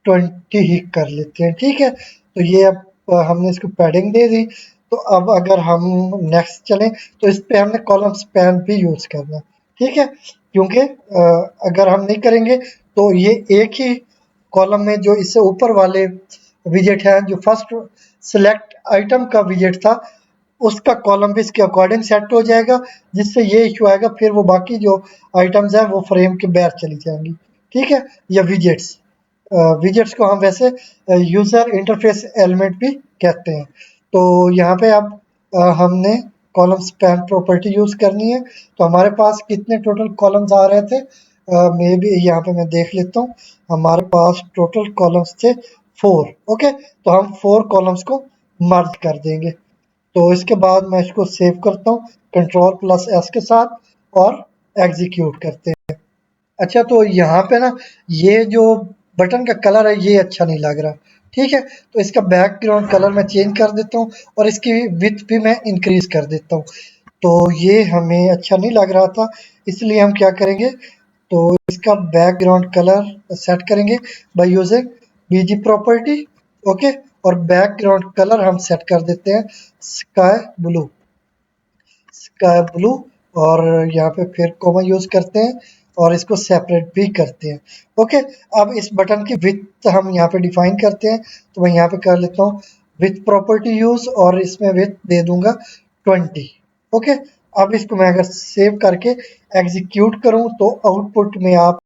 20 ही कर लेते हैं, ठीक है। तो ये अब हमने इसको पैडिंग दे दी। तो अब अगर हम नेक्स्ट चलें तो इस पे हमने कॉलम स्पैन भी यूज करना है, ठीक है। क्योंकि अगर हम नहीं करेंगे तो ये एक ही कॉलम में जो इससे ऊपर वाले विजेट हैं, जो फर्स्ट सिलेक्ट आइटम का विजेट था, उसका कॉलम भी इसके अकॉर्डिंग सेट हो जाएगा, जिससे ये इशू आएगा फिर वो बाकी जो आइटम्स हैं वो फ्रेम के बाहर चली जाएंगी। ठीक है, या विजेट्स, विजेट्स को हम वैसे यूजर इंटरफेस एलिमेंट भी कहते हैं। तो यहाँ पे अब हमने कॉलम स्पैन प्रॉपर्टी यूज करनी है। तो हमारे पास कितने टोटल कॉलम्स आ रहे थे, मे बी यहाँ पे मैं देख लेता हूँ। हमारे पास टोटल कॉलम्स थे 4। ओके, तो हम 4 कॉलम्स को मर्ज कर देंगे। तो इसके बाद मैं इसको सेव करता हूँ कंट्रोल प्लस एस के साथ और एग्जीक्यूट करते हैं। अच्छा, तो यहाँ पे ना ये जो बटन का कलर है ये अच्छा नहीं लग रहा। ठीक है, तो इसका बैकग्राउंड कलर मैं चेंज कर देता हूँ और इसकी विड्थ भी मैं इंक्रीज कर देता हूँ। तो ये हमें अच्छा नहीं लग रहा था, इसलिए हम क्या करेंगे, तो इसका बैकग्राउंड कलर सेट करेंगे by using BG property. Okay, और बैकग्राउंड कलर हम सेट कर देते हैं स्काई ब्लू, स्काई ब्लू। और यहाँ पे फिर कोमा यूज करते हैं और इसको सेपरेट भी करते हैं। ओके, अब इस बटन की विड्थ हम यहाँ पे डिफाइन करते हैं। तो मैं यहाँ पे कर लेता हूँ विथ प्रॉपर्टी यूज और इसमें विड्थ दे दूंगा 20। ओके, अब इसको मैं अगर सेव करके एग्जीक्यूट करूँ तो आउटपुट में आप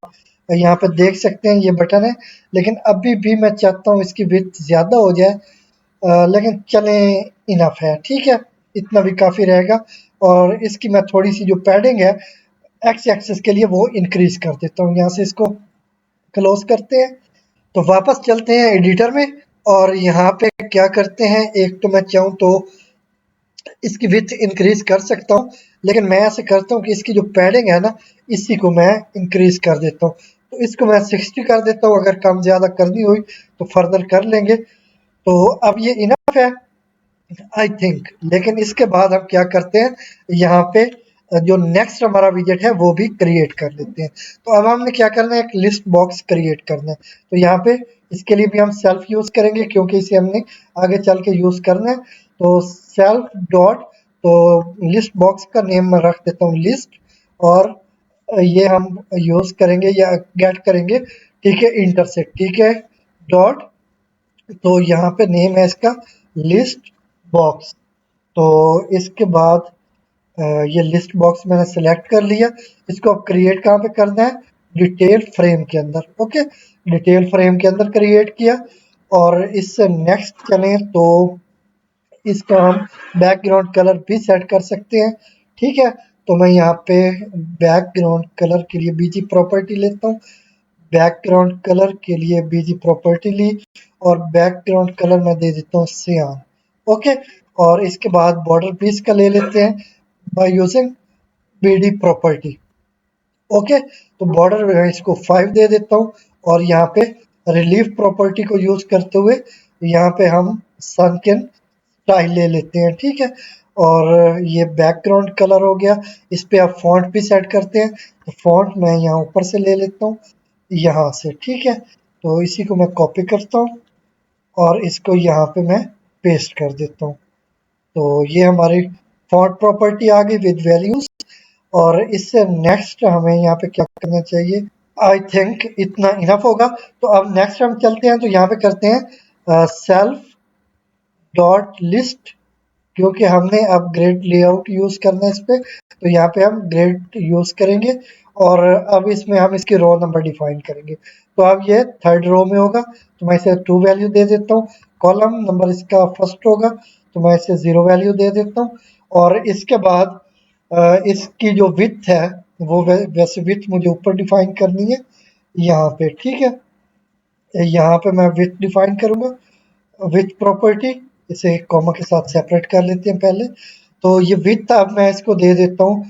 यहाँ पे देख सकते हैं ये बटन है, लेकिन अभी भी मैं चाहता हूँ इसकी विड्थ ज़्यादा हो जाए। लेकिन चले, इनफ है। ठीक है, इतना भी काफ़ी रहेगा। और इसकी मैं थोड़ी सी जो पैडिंग है एक्स एक्सेस के लिए वो इंक्रीज कर देता हूँ। यहाँ से इसको क्लोज करते हैं। तो वापस चलते हैं एडिटर में और यहाँ पे क्या करते हैं, एक तो मैं चाहूँ तो इसकी विड्थ इंक्रीज कर सकता हूँ, लेकिन मैं ऐसे करता हूँ कि इसकी जो पैडिंग है ना इसी को मैं इंक्रीज कर देता हूँ। तो इसको मैं 60 कर देता हूँ, अगर कम ज़्यादा करनी हुई तो फर्दर कर लेंगे। तो अब ये इनफ है आई थिंक। लेकिन इसके बाद हम क्या करते हैं, यहाँ पे जो नेक्स्ट हमारा विजेट है वो भी क्रिएट कर लेते हैं। तो अब हमने क्या करना है, एक लिस्ट बॉक्स क्रिएट करना है। तो यहाँ पे इसके लिए भी हम सेल्फ यूज करेंगे क्योंकि इसे हमने आगे चल के यूज करना है। तो सेल्फ डॉट, तो लिस्ट बॉक्स का नेम मैं रख देता हूँ लिस्ट, और ये हम यूज करेंगे या गेट करेंगे, ठीक है, इंटर से। ठीक है, डॉट, तो यहाँ पे नेम है इसका लिस्ट बॉक्स। तो इसके बाद ये लिस्ट बॉक्स मैंने सेलेक्ट कर लिया। इसको अब क्रिएट कहाँ पे करना है, डिटेल फ्रेम के अंदर। ओके, डिटेल फ्रेम के अंदर क्रिएट किया। और इससे नेक्स्ट चलें तो इसका हम बैकग्राउंड कलर भी सेट कर सकते हैं। ठीक है, तो मैं यहाँ पे बैकग्राउंड कलर के लिए बीजी प्रॉपर्टी लेता हूँ। बैकग्राउंड कलर के लिए बीजी प्रॉपर्टी ली और बैकग्राउंड कलर मैं दे देता हूँ सियान। ओके, और इसके बाद बॉर्डर पीस का ले लेते हैं by using BD property. Okay, तो बॉर्डर में इसको 5 दे देता हूँ और यहाँ पे रिलीफ प्रॉपर्टी को यूज करते हुए यहाँ पे हम सनकेन स्टाइल ले लेते हैं। ठीक है, और ये बैकग्राउंड कलर हो गया। इस पे आप फॉन्ट भी सेट करते हैं। तो फॉन्ट मैं यहाँ ऊपर से ले लेता हूँ यहाँ से। ठीक है, तो इसी को मैं कॉपी करता हूँ और इसको यहाँ पे मैं पेस्ट कर देता हूँ। तो ये हमारी फॉन्ट प्रॉपर्टी आ गई विद वैल्यूज। और इससे नेक्स्ट हमें यहाँ पे क्या करना चाहिए, आई थिंक इतना इनफ होगा। तो अब नेक्स्ट हम चलते हैं, तो यहाँ पे करते हैं सेल्फ डॉट लिस्ट, क्योंकि हमने अब ग्रिड लेआउट यूज करना है इस पे। तो यहाँ पे हम ग्रिड यूज करेंगे और अब इसमें हम इसकी रो नंबर डिफाइन करेंगे। तो अब ये थर्ड रो में होगा, तो मैं इसे 2 वैल्यू दे देता हूँ। कॉलम नंबर इसका फर्स्ट होगा, तो मैं इसे 0 वैल्यू दे देता हूँ। और इसके बाद इसकी जो विड्थ है वो वैसे विड्थ मुझे ऊपर डिफाइन करनी है यहाँ पे। ठीक है, यहाँ पे मैं विड्थ डिफाइन करूंगा विथ प्रॉपर्टी। इसे कॉमा के साथ सेपरेट कर लेते हैं पहले। तो ये विथ अब मैं इसको दे देता हूँ,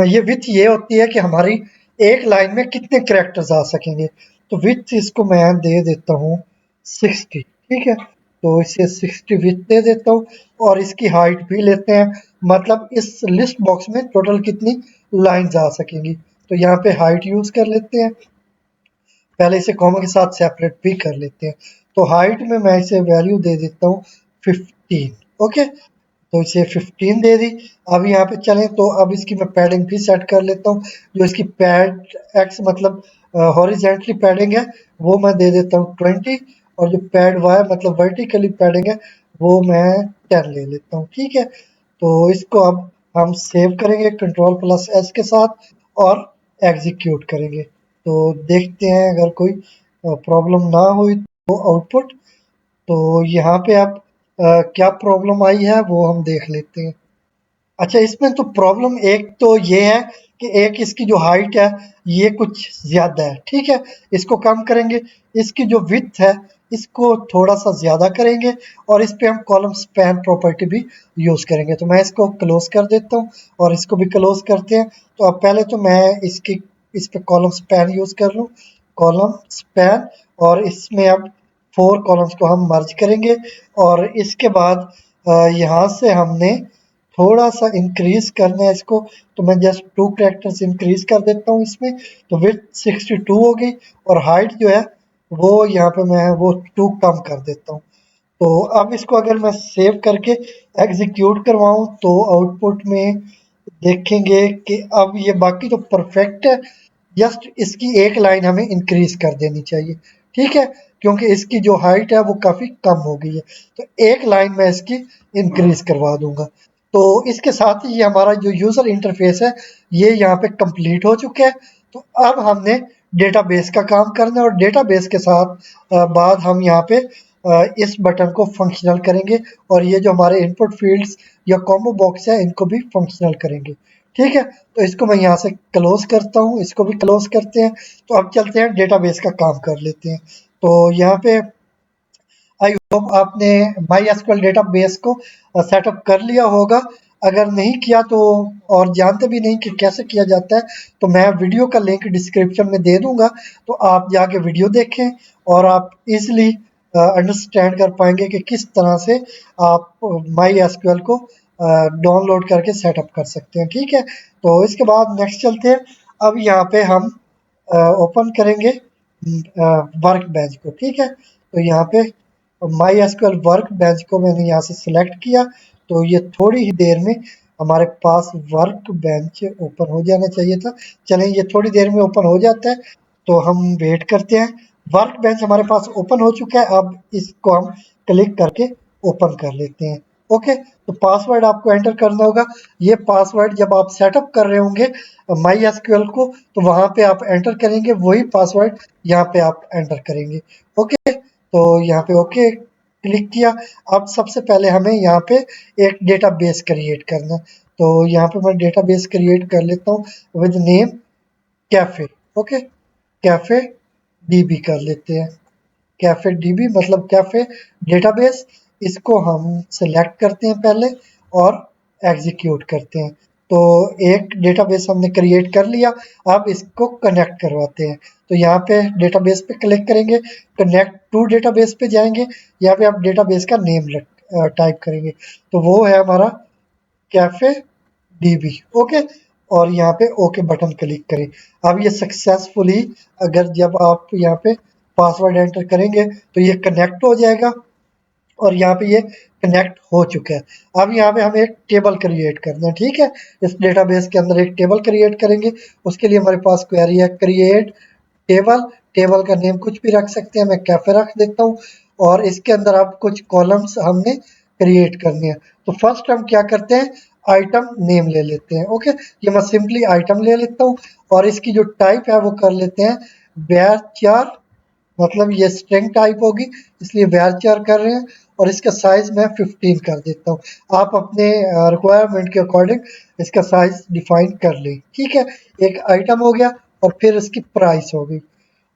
ये विथ ये होती है कि हमारी एक लाइन में कितने कैरेक्टर्स आ सकेंगे। तो विथ इसको मैं दे देता हूँ 60। ठीक है, तो इसे 60 विथ दे देता हूँ और इसकी हाइट भी लेते हैं, मतलब इस लिस्ट बॉक्स में टोटल कितनी लाइंस आ सकेंगी। तो यहाँ पे हाइट यूज कर लेते हैं, पहले इसे कॉमा के साथ सेपरेट भी कर लेते हैं। तो हाइट में मैं इसे वैल्यू दे देता हूँ 15। ओके, तो इसे 15 दे दी। अब यहाँ पे चलें तो अब इसकी मैं पैडिंग भी सेट कर लेता हूँ। जो इसकी पैड एक्स मतलब हॉरिजेंटली पैडिंग है वो मैं दे देता हूँ 20, और जो पैड वाई मतलब वर्टिकली पैडिंग है वो मैं 10 ले लेता हूँ। ठीक है, तो इसको अब हम सेव करेंगे Ctrl+S के साथ और एग्जीक्यूट करेंगे। तो देखते हैं अगर कोई प्रॉब्लम ना हुई तो आउटपुट। तो यहाँ पे अब क्या प्रॉब्लम आई है वो हम देख लेते हैं। अच्छा, इसमें तो प्रॉब्लम एक तो ये है कि एक इसकी जो हाइट है ये कुछ ज़्यादा है, ठीक है? इसको कम करेंगे। इसकी जो विड्थ है इसको थोड़ा-सा ज़्यादा करेंगे और इस पे हम कॉलम स्पैन प्रॉपर्टी भी यूज़ करेंगे। तो मैं इसको क्लोज़ कर देता हूँ और इसको भी क्लोज़ करते हैं। तो अब पहले तो मैं इस पे कॉलम स्पैन यूज़ कर लूँ, कॉलम स्पैन, और इसमें अब 4 कॉलम्स को हम मर्ज करेंगे और इसके बाद यहाँ से हमने थोड़ा-सा इंक्रीज़ करना है इसको। तो मैं जस्ट 2 कैरेक्टर्स इंक्रीज़ कर देता हूँ इसमें। तो विड्थ 62 हो गई और हाइट जो है वो यहाँ पे मैं वो 2 कम कर देता हूँ। तो अब इसको अगर मैं सेव करके एग्जीक्यूट करवाऊँ तो आउटपुट में देखेंगे कि अब ये बाकी तो परफेक्ट है, जस्ट इसकी एक लाइन हमें इंक्रीज कर देनी चाहिए, ठीक है? क्योंकि इसकी जो हाइट है वो काफ़ी कम हो गई है। तो एक लाइन मैं इसकी इंक्रीज करवा दूंगा। तो इसके साथ ही ये हमारा जो यूज़र इंटरफेस है ये यहाँ पे कंप्लीट हो चुका है। तो अब हमने डेटाबेस का काम करना है और डेटाबेस के साथ बाद हम यहाँ पे इस बटन को फंक्शनल करेंगे और ये जो हमारे इनपुट फील्ड्स या कॉम्बो बॉक्स है इनको भी फंक्शनल करेंगे, ठीक है? तो इसको मैं यहाँ से क्लोज करता हूँ, इसको भी क्लोज करते हैं। तो अब चलते हैं डेटाबेस का काम कर लेते हैं। तो यहाँ पे आई होप आपने माई एसक्यूएल डेटाबेस को सेटअप कर लिया होगा। अगर नहीं किया तो और जानते भी नहीं कि कैसे किया जाता है तो मैं वीडियो का लिंक डिस्क्रिप्शन में दे दूंगा। तो आप जाके वीडियो देखें और आप इजीली अंडरस्टैंड कर पाएंगे कि किस तरह से आप माई एसक्यूएल को डाउनलोड करके सेटअप कर सकते हैं, ठीक है? तो इसके बाद नेक्स्ट चलते हैं। अब यहाँ पे हम ओपन करेंगे वर्क बेंच को, ठीक है? तो यहाँ पे माई एसक्यूएल वर्क बेंच को मैंने यहाँ से सिलेक्ट किया। तो ये थोड़ी ही देर में हमारे पास वर्क बेंच ओपन हो जाना चाहिए था। चलें, ये थोड़ी देर में ओपन हो जाता है तो हम वेट करते हैं। वर्क बेंच हमारे पास ओपन हो चुका है। अब इसको हम क्लिक करके ओपन कर लेते हैं। ओके, तो पासवर्ड आपको एंटर करना होगा। ये पासवर्ड जब आप सेटअप कर रहे होंगे माई एसक्यूएल को तो वहाँ पे आप एंटर करेंगे, वही पासवर्ड यहाँ पे आप एंटर करेंगे। ओके, तो यहाँ पे ओके क्लिक किया। अब सबसे पहले हमें यहाँ पे एक डेटाबेस क्रिएट करना। तो यहाँ पे मैं डेटाबेस क्रिएट कर लेता हूँ with name cafe. Okay, cafe dB कर लेते हैं। कैफे डीबी मतलब कैफे डेटाबेस। इसको हम सिलेक्ट करते हैं पहले और एग्जीक्यूट करते हैं। तो एक डेटाबेस हमने क्रिएट कर लिया। अब इसको कनेक्ट करवाते हैं। तो यहाँ पे डेटाबेस पे क्लिक करेंगे, कनेक्ट टू डेटाबेस पे जाएंगे। यहाँ पे आप डेटाबेस का नेम टाइप करेंगे। तो वो है हमारा कैफे डीबी। ओके, और यहाँ पे ओके बटन क्लिक करें। अब ये सक्सेसफुली, अगर जब आप यहाँ पे पासवर्ड एंटर करेंगे तो ये कनेक्ट हो जाएगा और यहाँ पे ये कनेक्ट हो चुका है। अब यहाँ पे हमें एक टेबल क्रिएट करना है, ठीक है? इस डेटाबेस के अंदर एक टेबल क्रिएट करेंगे। उसके लिए हमारे पास क्वेरी है क्रिएट टेबल। टेबल का नेम कुछ भी रख सकते हैं, मैं कैफे रख देता हूँ। और इसके अंदर आप कुछ कॉलम्स हमने क्रिएट करने हैं। तो फर्स्ट हम क्या करते हैं, आइटम नेम ले लेते हैं। ओके, ये मैं सिंपली आइटम ले लेता हूँ और इसकी जो टाइप है वो कर लेते हैं varchar, मतलब ये स्ट्रिंग टाइप होगी इसलिए varchar कर रहे हैं। और इसका साइज मैं 15 कर देता हूँ। आप अपने रिक्वायरमेंट के अकॉर्डिंग इसका साइज डिफाइन कर लें, ठीक है? एक आइटम हो गया और फिर इसकी प्राइस हो गई।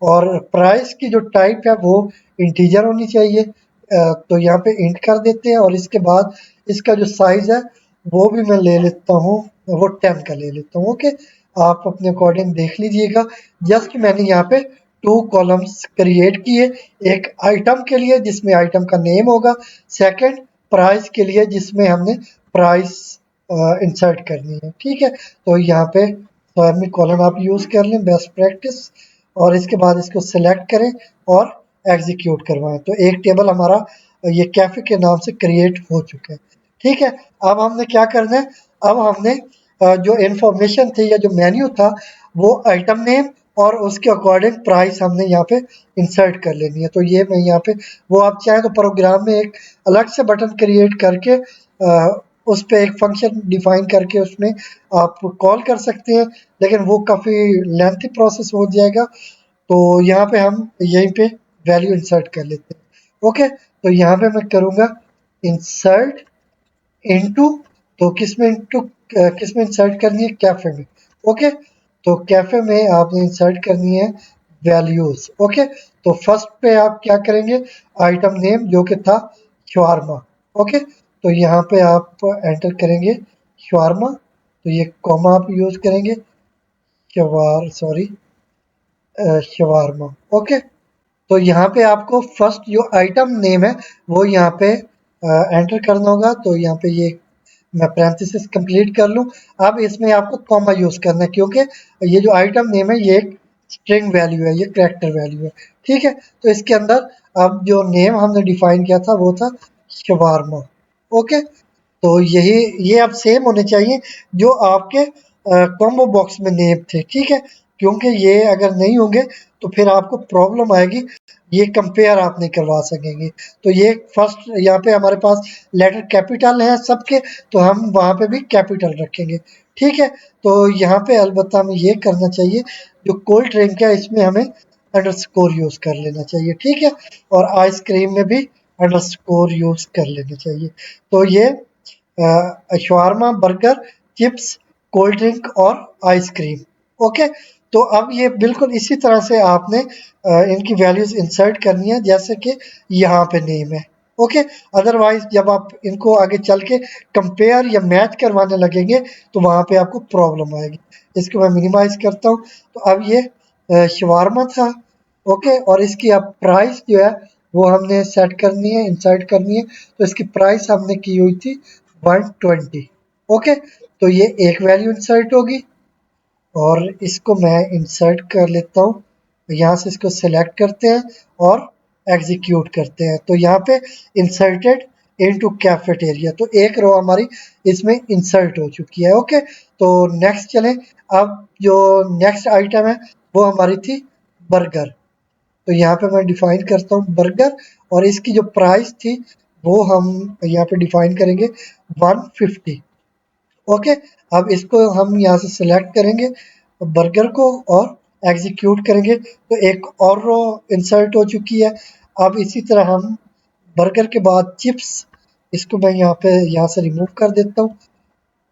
और प्राइस की जो टाइप है वो इंटीजर होनी चाहिए। तो यहाँ पे इंट कर देते हैं और इसके बाद इसका जो साइज है वो भी मैं ले लेता हूँ, वो 10 का ले लेता हूँ। ओके, आप अपने अकॉर्डिंग देख लीजिएगा। जस्ट मैंने यहाँ पे 2 कॉलम्स क्रिएट किए, एक आइटम के लिए जिसमें आइटम का नेम होगा, सेकंड प्राइस के लिए जिसमें हमने प्राइस इंसर्ट करनी है, ठीक है? तो यहाँ पे फॉर्मी कॉलम आप यूज़ कर लें, बेस्ट प्रैक्टिस। और इसके बाद इसको सिलेक्ट करें और एग्जीक्यूट करवाएं। तो एक टेबल हमारा ये कैफे के नाम से क्रिएट हो चुका है, ठीक है? अब हमने क्या करना है, अब हमने जो इन्फॉर्मेशन थी या जो मेन्यू था वो आइटम नेम और उसके अकॉर्डिंग प्राइस हमने यहाँ पे इंसर्ट कर लेनी है। तो ये मैं यहाँ पे, वो आप चाहें तो प्रोग्राम में एक अलग से बटन क्रिएट करके उस पे एक फंक्शन डिफाइन करके उसमें आप कॉल कर सकते हैं, लेकिन वो काफ़ी लेंथी प्रोसेस हो जाएगा। तो यहाँ पे हम यहीं पे वैल्यू इंसर्ट कर लेते हैं। ओके, तो यहाँ पे मैं करूँगा इंसर्ट इनटू, तो किस में इंसर्ट करनी है, कैफे में। ओके, तो कैफे में आपने इंसर्ट करनी है वैल्यूज। ओके, तो फर्स्ट पे आप क्या करेंगे, आइटम नेम जो कि था शवारमा। ओके, तो यहाँ पे आप एंटर करेंगे शवारमा, तो ये कॉमा आप यूज करेंगे, शवारमा। ओके, तो यहाँ पे आपको फर्स्ट जो आइटम नेम है वो यहाँ पे एंटर करना होगा। तो यहाँ पे ये मैं पैरेंथेसिस कंप्लीट कर लूँ। अब इसमें आपको कॉमा यूज करना है, क्योंकि ये जो आइटम नेम है ये एक स्ट्रिंग वैल्यू है, ये कैरेक्टर वैल्यू है। ठीक है, तो इसके अंदर अब जो नेम हमने डिफाइन किया था वो था शवारमा। ओके, तो यही ये अब सेम होने चाहिए जो आपके कॉम्बो बॉक्स में नेम थे। ठीक है, क्योंकि ये अगर नहीं होंगे तो फिर आपको प्रॉब्लम आएगी, ये कंपेयर आप नहीं करवा सकेंगे। तो ये फर्स्ट यहाँ पे हमारे पास लेटर कैपिटल है सबके, तो हम वहाँ पे भी कैपिटल रखेंगे। ठीक है, तो यहाँ पे अलबत्ता हमें ये करना चाहिए, जो कोल्ड ड्रिंक है इसमें हमें अंडरस्कोर यूज कर लेना चाहिए। ठीक है, और आइसक्रीम में भी अंडरस्कोर यूज कर लेना चाहिए। तो ये shawarma, burger, chips, cold drink और आइसक्रीम। ओके, तो अब ये बिल्कुल इसी तरह से आपने इनकी वैल्यूज इंसर्ट करनी है जैसे कि यहाँ पे नेम है। ओके, अदरवाइज जब आप इनको आगे चल के कंपेयर या मैच करवाने लगेंगे तो वहाँ पे आपको प्रॉब्लम आएगी। इसको मैं मिनिमाइज करता हूँ। तो अब ये शवारमा था। ओके, और इसकी अब प्राइस जो है वो हमने सेट करनी है, इंसर्ट करनी है। तो इसकी प्राइस हमने की हुई थी 120। ओके, तो ये एक वैल्यू इंसर्ट होगी और इसको मैं इंसर्ट कर लेता हूँ। यहाँ से इसको सिलेक्ट करते हैं और एग्जीक्यूट करते हैं। तो यहाँ पे इंसर्टेड इनटू कैफेटेरिया, तो एक रो हमारी इसमें इंसर्ट हो चुकी है। ओके, तो नेक्स्ट चलें। अब जो नेक्स्ट आइटम है वो हमारी थी बर्गर। तो यहाँ पे मैं डिफाइन करता हूँ बर्गर, और इसकी जो प्राइस थी वो हम यहाँ पे डिफाइन करेंगे 150। ओके, अब इसको हम यहाँ से सिलेक्ट करेंगे बर्गर को और एग्जीक्यूट करेंगे, तो एक और रो इंसर्ट हो चुकी है। अब इसी तरह हम बर्गर के बाद चिप्स, इसको मैं यहाँ से रिमूव कर देता हूँ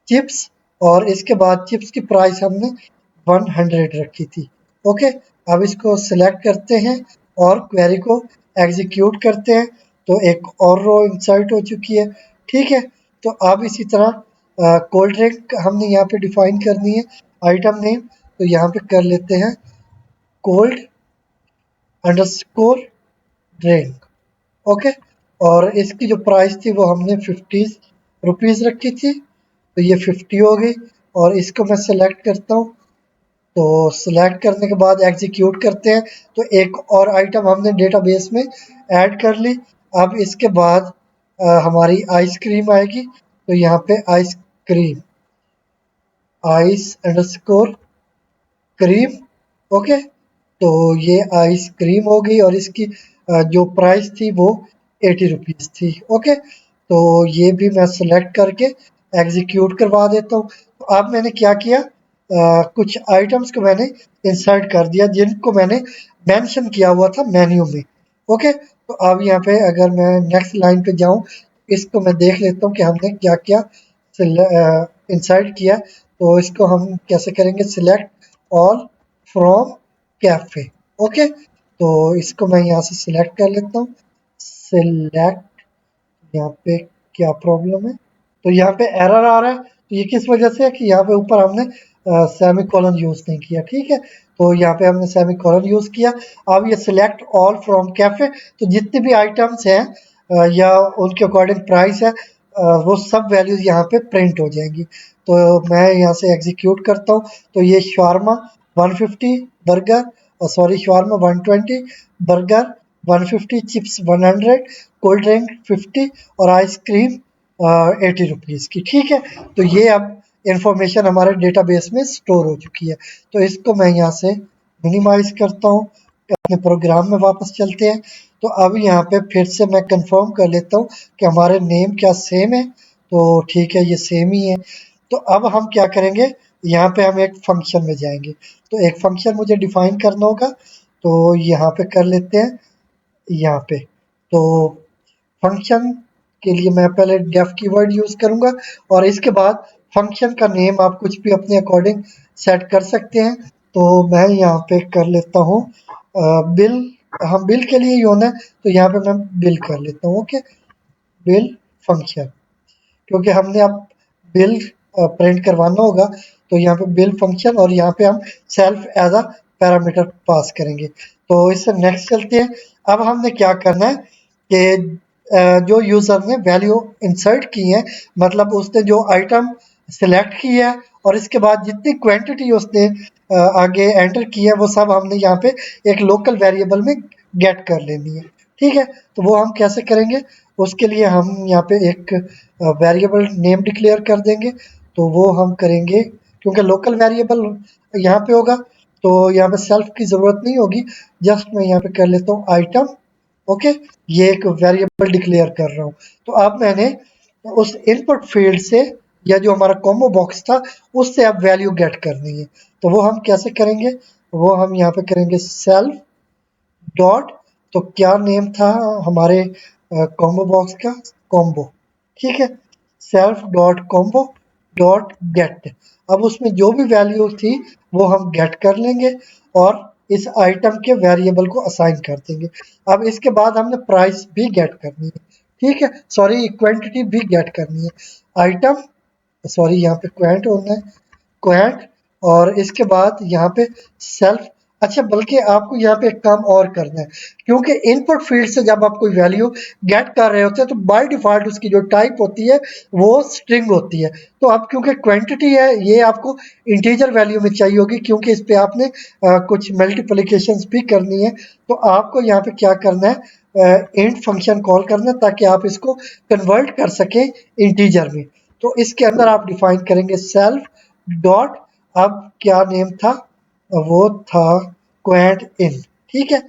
चिप्स, और इसके बाद चिप्स की प्राइस हमने 100 रखी थी। ओके, अब इसको सिलेक्ट करते हैं और क्वेरी को एग्जीक्यूट करते हैं, तो एक और रो इंसर्ट हो चुकी है। ठीक है, तो अब इसी तरह कोल्ड ड्रिंक हमने यहाँ पे डिफाइन करनी है आइटम नेम, तो यहाँ पे कर लेते हैं कोल्ड अंडरस्कोर ड्रिंक। ओके, और इसकी जो प्राइस थी वो हमने 50 रुपीज़ रखी थी, तो ये 50 हो गई। और इसको मैं सिलेक्ट करता हूँ, तो सिलेक्ट करने के बाद एग्जीक्यूट करते हैं, तो एक और आइटम हमने डेटाबेस में ऐड कर ली। अब इसके बाद हमारी आइसक्रीम आएगी, तो यहाँ पे ice cream, ice underscore cream. Okay, तो ये आइसक्रीम हो गई और इसकी जो प्राइस थी वो 80 रुपीज़ थी। ओके, तो ये भी मैं सिलेक्ट करके एग्जीक्यूट करवा देता हूँ। तो अब मैंने क्या किया, कुछ आइटम्स को मैंने इंसर्ट कर दिया जिनको मैंने मेंशन किया हुआ था मेन्यू में। ओके, तो अब यहाँ पे अगर मैं नेक्स्ट लाइन पे जाऊँ, इसको मैं देख लेता हूँ कि हमने क्या क्या इंसर्ट किया। तो इसको हम कैसे करेंगे, select all from cafe. Okay, तो इसको मैं यहाँ से सिलेक्ट कर लेता हूँ, सिलेक्ट, यहाँ पे क्या प्रॉब्लम है, तो यहाँ पे एरर आ रहा है। तो ये किस वजह से है कि यहाँ पे ऊपर हमने सेमी कॉलन यूज नहीं किया। ठीक है, तो यहाँ पे हमने सेमी कॉलन यूज किया। अब ये सिलेक्ट ऑल फ्रॉम कैफे, तो जितने भी आइटम्स हैं या उनके अकॉर्डिंग प्राइस है, वो सब वैल्यूज यहाँ पे प्रिंट हो जाएंगी। तो मैं यहाँ से एग्जीक्यूट करता हूँ, तो ये shawarma 150, burger sorry shawarma 120, burger 150, chips 100, cold drink 50 और आइसक्रीम 80 रुपीज़ की। ठीक है, तो ये अब इंफॉर्मेशन हमारे डेटाबेस में स्टोर हो चुकी है। तो इसको मैं यहाँ से मिनिमाइज करता हूँ, अपने प्रोग्राम में वापस चलते हैं। तो अब यहाँ पे फिर से मैं कंफर्म कर लेता हूँ कि हमारे नेम क्या सेम है। तो ठीक है, ये सेम ही है। तो अब हम क्या करेंगे, यहाँ पे हम एक फंक्शन में जाएंगे। तो एक फंक्शन मुझे डिफाइन करना होगा, तो यहाँ पे कर लेते हैं, यहाँ पे। तो फंक्शन के लिए मैं पहले डेफ कीवर्ड यूज करूंगा, और इसके बाद फंक्शन का नेम आप कुछ भी अपने अकॉर्डिंग सेट कर सकते हैं। तो मैं यहाँ पे कर लेता हूँ बिल। हम बिल के लिए ही होना है, तो यहाँ पे मैं बिल कर लेता हूँ। ओके, बिल फंक्शन, क्योंकि हमने अब बिल प्रिंट करवाना होगा, तो यहाँ पे बिल फंक्शन, और यहाँ पे हम self as a parameter pass करेंगे। तो इससे नेक्स्ट चलते हैं। अब हमने क्या करना है कि जो यूजर ने वैल्यू इंसर्ट की है, मतलब उसने जो आइटम सिलेक्ट की है, और इसके बाद जितनी क्वांटिटी उसने आगे एंटर की है, वो सब हमने यहाँ पे एक लोकल वेरिएबल में गेट कर लेनी है। ठीक है, तो वो हम कैसे करेंगे, उसके लिए हम यहाँ पे एक वेरिएबल नेम डिक्लेयर कर देंगे। तो वो हम करेंगे, क्योंकि लोकल वेरिएबल यहाँ पे होगा, तो यहाँ पे सेल्फ की ज़रूरत नहीं होगी। जस्ट मैं यहाँ पे कर लेता हूँ आइटम। ओके, ये एक वेरिएबल डिक्लेयर कर रहा हूँ। तो अब मैंने उस इनपुट फील्ड से, या जो हमारा कॉम्बो बॉक्स था, उससे अब वैल्यू गेट करनी है। तो वो हम कैसे करेंगे, वो हम यहाँ पे करेंगे सेल्फ डॉट, तो क्या नेम था हमारे कॉम्बो बॉक्स का, कॉम्बो। ठीक है, self dot combo dot gate. अब उसमें जो भी वैल्यू थी वो हम गेट कर लेंगे, और इस आइटम के वेरिएबल को असाइन कर देंगे। अब इसके बाद हमने प्राइस भी गेट करनी है। ठीक है, सॉरी, क्वांटिटी भी गेट करनी है। आइटम, सॉरी, यहाँ पे क्वांट होना है, क्वांट, और इसके बाद यहाँ पे सेल्फ। अच्छा, बल्कि आपको यहाँ पे एक काम और करना है, क्योंकि इनपुट फील्ड से जब आप कोई वैल्यू गेट कर रहे होते हैं, तो बाय डिफॉल्ट उसकी जो टाइप होती है वो स्ट्रिंग होती है। तो अब क्योंकि क्वांटिटी है, ये आपको इंटीजर वैल्यू में चाहिए होगी, क्योंकि इस पे आपने कुछ मल्टीप्लिकेशंस भी करनी है। तो आपको यहाँ पे क्या करना है, इंट फंक्शन कॉल करना है, ताकि आप इसको कन्वर्ट कर सकें इंटीजर में। तो इसके अंदर आप डिफाइन करेंगे सेल्फ डॉट, अब क्या नेम था, वो था क्वेंट इन। ठीक है,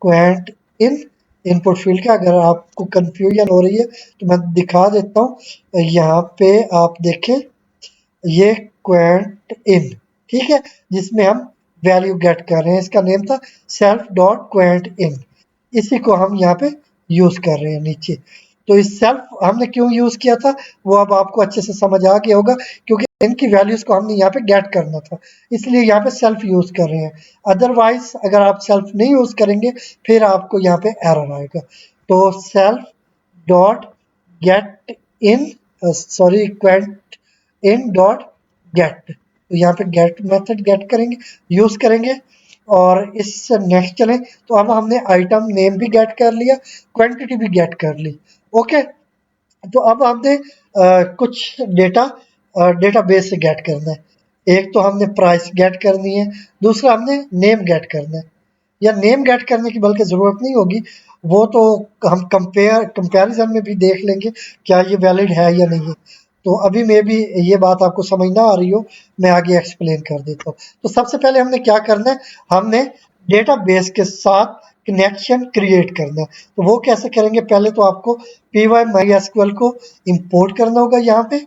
क्वेंट इन इनपुट फील्ड का। अगर आपको कंफ्यूजन हो रही है तो मैं दिखा देता हूँ, यहाँ पे आप देखें, ये क्वेंट इन, ठीक है, जिसमें हम वैल्यू गेट कर रहे हैं, इसका नेम था सेल्फ डॉट क्वेंट इन। इसी को हम यहाँ पे यूज कर रहे हैं नीचे। तो इस सेल्फ हमने क्यों यूज किया था, वो अब आपको अच्छे से समझ आ गया होगा, क्योंकि इनकी वैल्यूज को हमने यहाँ पे गेट करना था, इसलिए यहाँ पे सेल्फ यूज कर रहे हैं। अदरवाइज अगर आप सेल्फ नहीं यूज करेंगे, फिर आपको यहाँ पे एरर आएगा। तो self dot get in, sorry, Quint in dot gate, तो यहाँ पे गेट मेथड गेट करेंगे, यूज करेंगे। और इससे नेक्स्ट चलें, तो अब हमने आइटम नेम भी गेट कर लिया, क्वांटिटी भी गेट कर ली। ओके, तो अब हमने कुछ डेटा डेटाबेस से गेट करना है। एक तो हमने प्राइस गेट करनी है, दूसरा हमने नेम गेट करना है। या नेम गेट करने की बल्कि ज़रूरत नहीं होगी, वो तो हम कंपैरिजन में भी देख लेंगे क्या ये वैलिड है या नहीं है। तो अभी मे भी ये बात आपको समझ ना आ रही हो, मैं आगे एक्सप्लेन कर देता हूँ। तो सबसे पहले हमने क्या करना है, हमने डेटाबेस के साथ कनेक्शन क्रिएट करना है। तो वो कैसे करेंगे, पहले तो आपको py mysql को इंपोर्ट करना होगा यहाँ पे।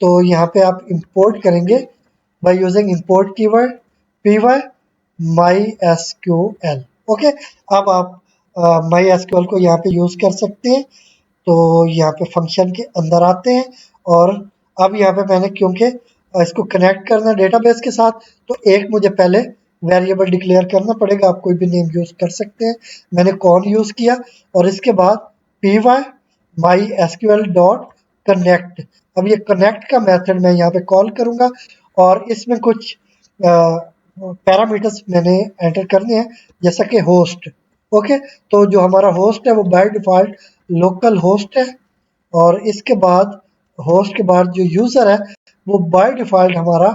तो यहाँ पे आप इंपोर्ट करेंगे by using import keyword py mysql। Okay, अब आप mysql को यहाँ पे यूज कर सकते हैं। तो यहाँ पे फंक्शन के अंदर आते हैं, और अब यहाँ पे मैंने क्योंकि इसको कनेक्ट करना डेटाबेस के साथ, तो एक मुझे पहले वेरिएबल डिक्लेयर करना पड़ेगा। आप कोई भी नेम यूज कर सकते हैं, मैंने कौन यूज किया, और इसके बाद py mysql डॉट कनेक्ट। अब ये कनेक्ट का मेथड मैं यहाँ पे कॉल करूँगा, और इसमें कुछ पैरामीटर्स मैंने एंटर करने हैं, जैसा कि होस्ट। ओके, तो जो हमारा होस्ट है वो बाय डिफॉल्ट लोकल होस्ट है, और इसके बाद होस्ट के बाद जो यूज़र है वो बाय डिफॉल्ट हमारा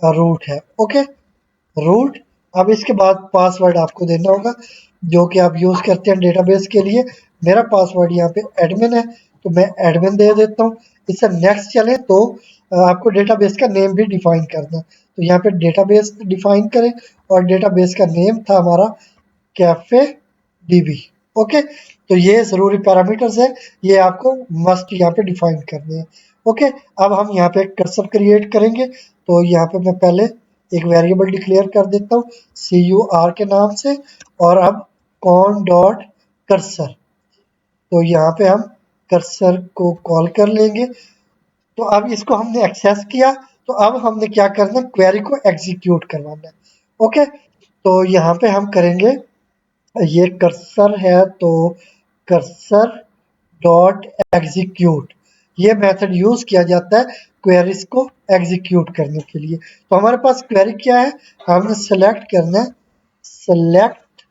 रूट है। Okay, root. अब इसके बाद पासवर्ड आपको देना होगा, जो कि आप यूज़ करते हैं डेटाबेस के लिए। मेरा पासवर्ड यहाँ पे एडमिन है, तो मैं एडमिन दे देता हूँ। इससे नेक्स्ट चले तो आपको डेटाबेस का नेम भी डिफाइन करना है। तो यहाँ पे डेटाबेस डिफाइन करें, और डेटाबेस का नेम था हमारा कैफे डीबी। ओके, तो ये ज़रूरी पैरामीटर्स है, ये आपको मस्ट यहाँ पे डिफाइन करने हैं। ओके, अब हम यहाँ पे कर्सर क्रिएट करेंगे। तो यहाँ पे मैं पहले एक वेरिएबल डिक्लेयर कर देता हूँ CUR के नाम से, और अब कॉन डॉट कर्सर। तो यहाँ पे हम कर्सर को कॉल कर लेंगे। तो अब इसको हमने एक्सेस किया, तो अब हमने क्या करना है, क्वेरी को एग्जीक्यूट करवाना है। ओके, तो यहाँ पे हम करेंगे, ये कर्सर है तो कर्सर डॉट एग्जीक्यूट, ये मेथड यूज किया जाता है क्वेरीज को एग्जीक्यूट करने के लिए। तो हमारे पास क्वेरी क्या है, हमने सेलेक्ट करना है सेलेक्ट।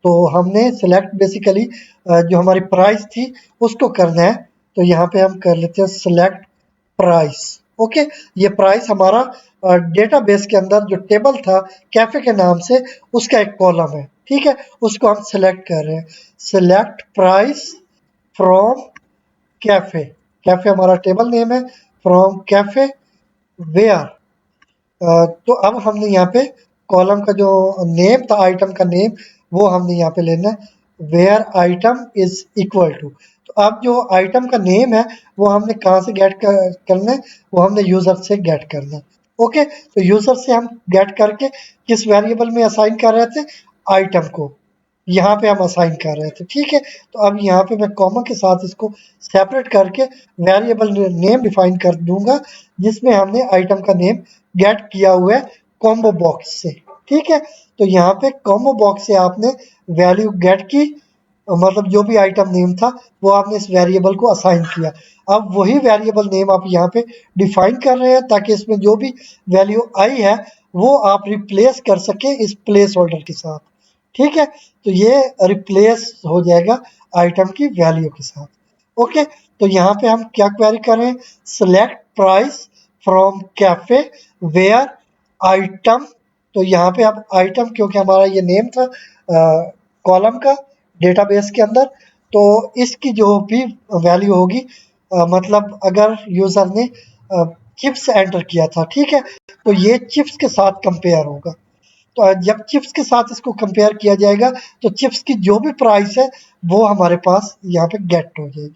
तो हमने सेलेक्ट बेसिकली जो हमारी प्राइस थी उसको करना है। तो यहाँ पे हम कर लेते हैं सेलेक्ट प्राइस। ओके, ये प्राइस हमारा डेटाबेस के अंदर जो टेबल था कैफे के नाम से, उसका एक कॉलम है। ठीक है, उसको हम सेलेक्ट कर रहे हैं, select price from cafe. Cafe हमारा टेबल नेम है, फ्रॉम कैफे वेयर। तो अब हमने यहाँ पे कॉलम का जो नेम था, आइटम का नेम, वो हमने यहाँ पे लेना है where item is equal to. तो अब जो आइटम का नेम है वो हमने कहाँ से गेट करना है, वो हमने यूजर से गेट करना है। ओके, तो यूजर से हम गेट करके किस वेरिएबल में असाइन कर रहे थे, आइटम को यहाँ पे हम असाइन कर रहे थे। ठीक है, तो अब यहाँ पे मैं कॉमा के साथ इसको सेपरेट करके वेरिएबल नेम डिफाइन कर दूंगा, जिसमें हमने आइटम का नेम गेट किया हुआ है कॉम्बो बॉक्स से। ठीक है, तो यहाँ पे कॉम्बो बॉक्स से आपने वैल्यू गेट की, मतलब जो भी आइटम नेम था वो आपने इस वेरिएबल को असाइन किया। अब वही वेरिएबल नेम आप यहाँ पे डिफाइन कर रहे हैं, ताकि इसमें जो भी वैल्यू आई है वो आप रिप्लेस कर सके इस प्लेस होल्डर के साथ। ठीक है, तो ये रिप्लेस हो जाएगा आइटम की वैल्यू के साथ। ओके, तो यहाँ पे हम क्या क्वेरी करें, select price from cafe where item. तो यहाँ पे अब आइटम, क्योंकि हमारा ये नेम था कॉलम का डेटाबेस के अंदर, तो इसकी जो भी वैल्यू होगी, मतलब अगर यूजर ने चिप्स एंटर किया था, ठीक है, तो ये चिप्स के साथ कंपेयर होगा। तो जब चिप्स के साथ इसको कंपेयर किया जाएगा तो चिप्स की जो भी प्राइस है वो हमारे पास यहाँ पे गेट हो जाएगी।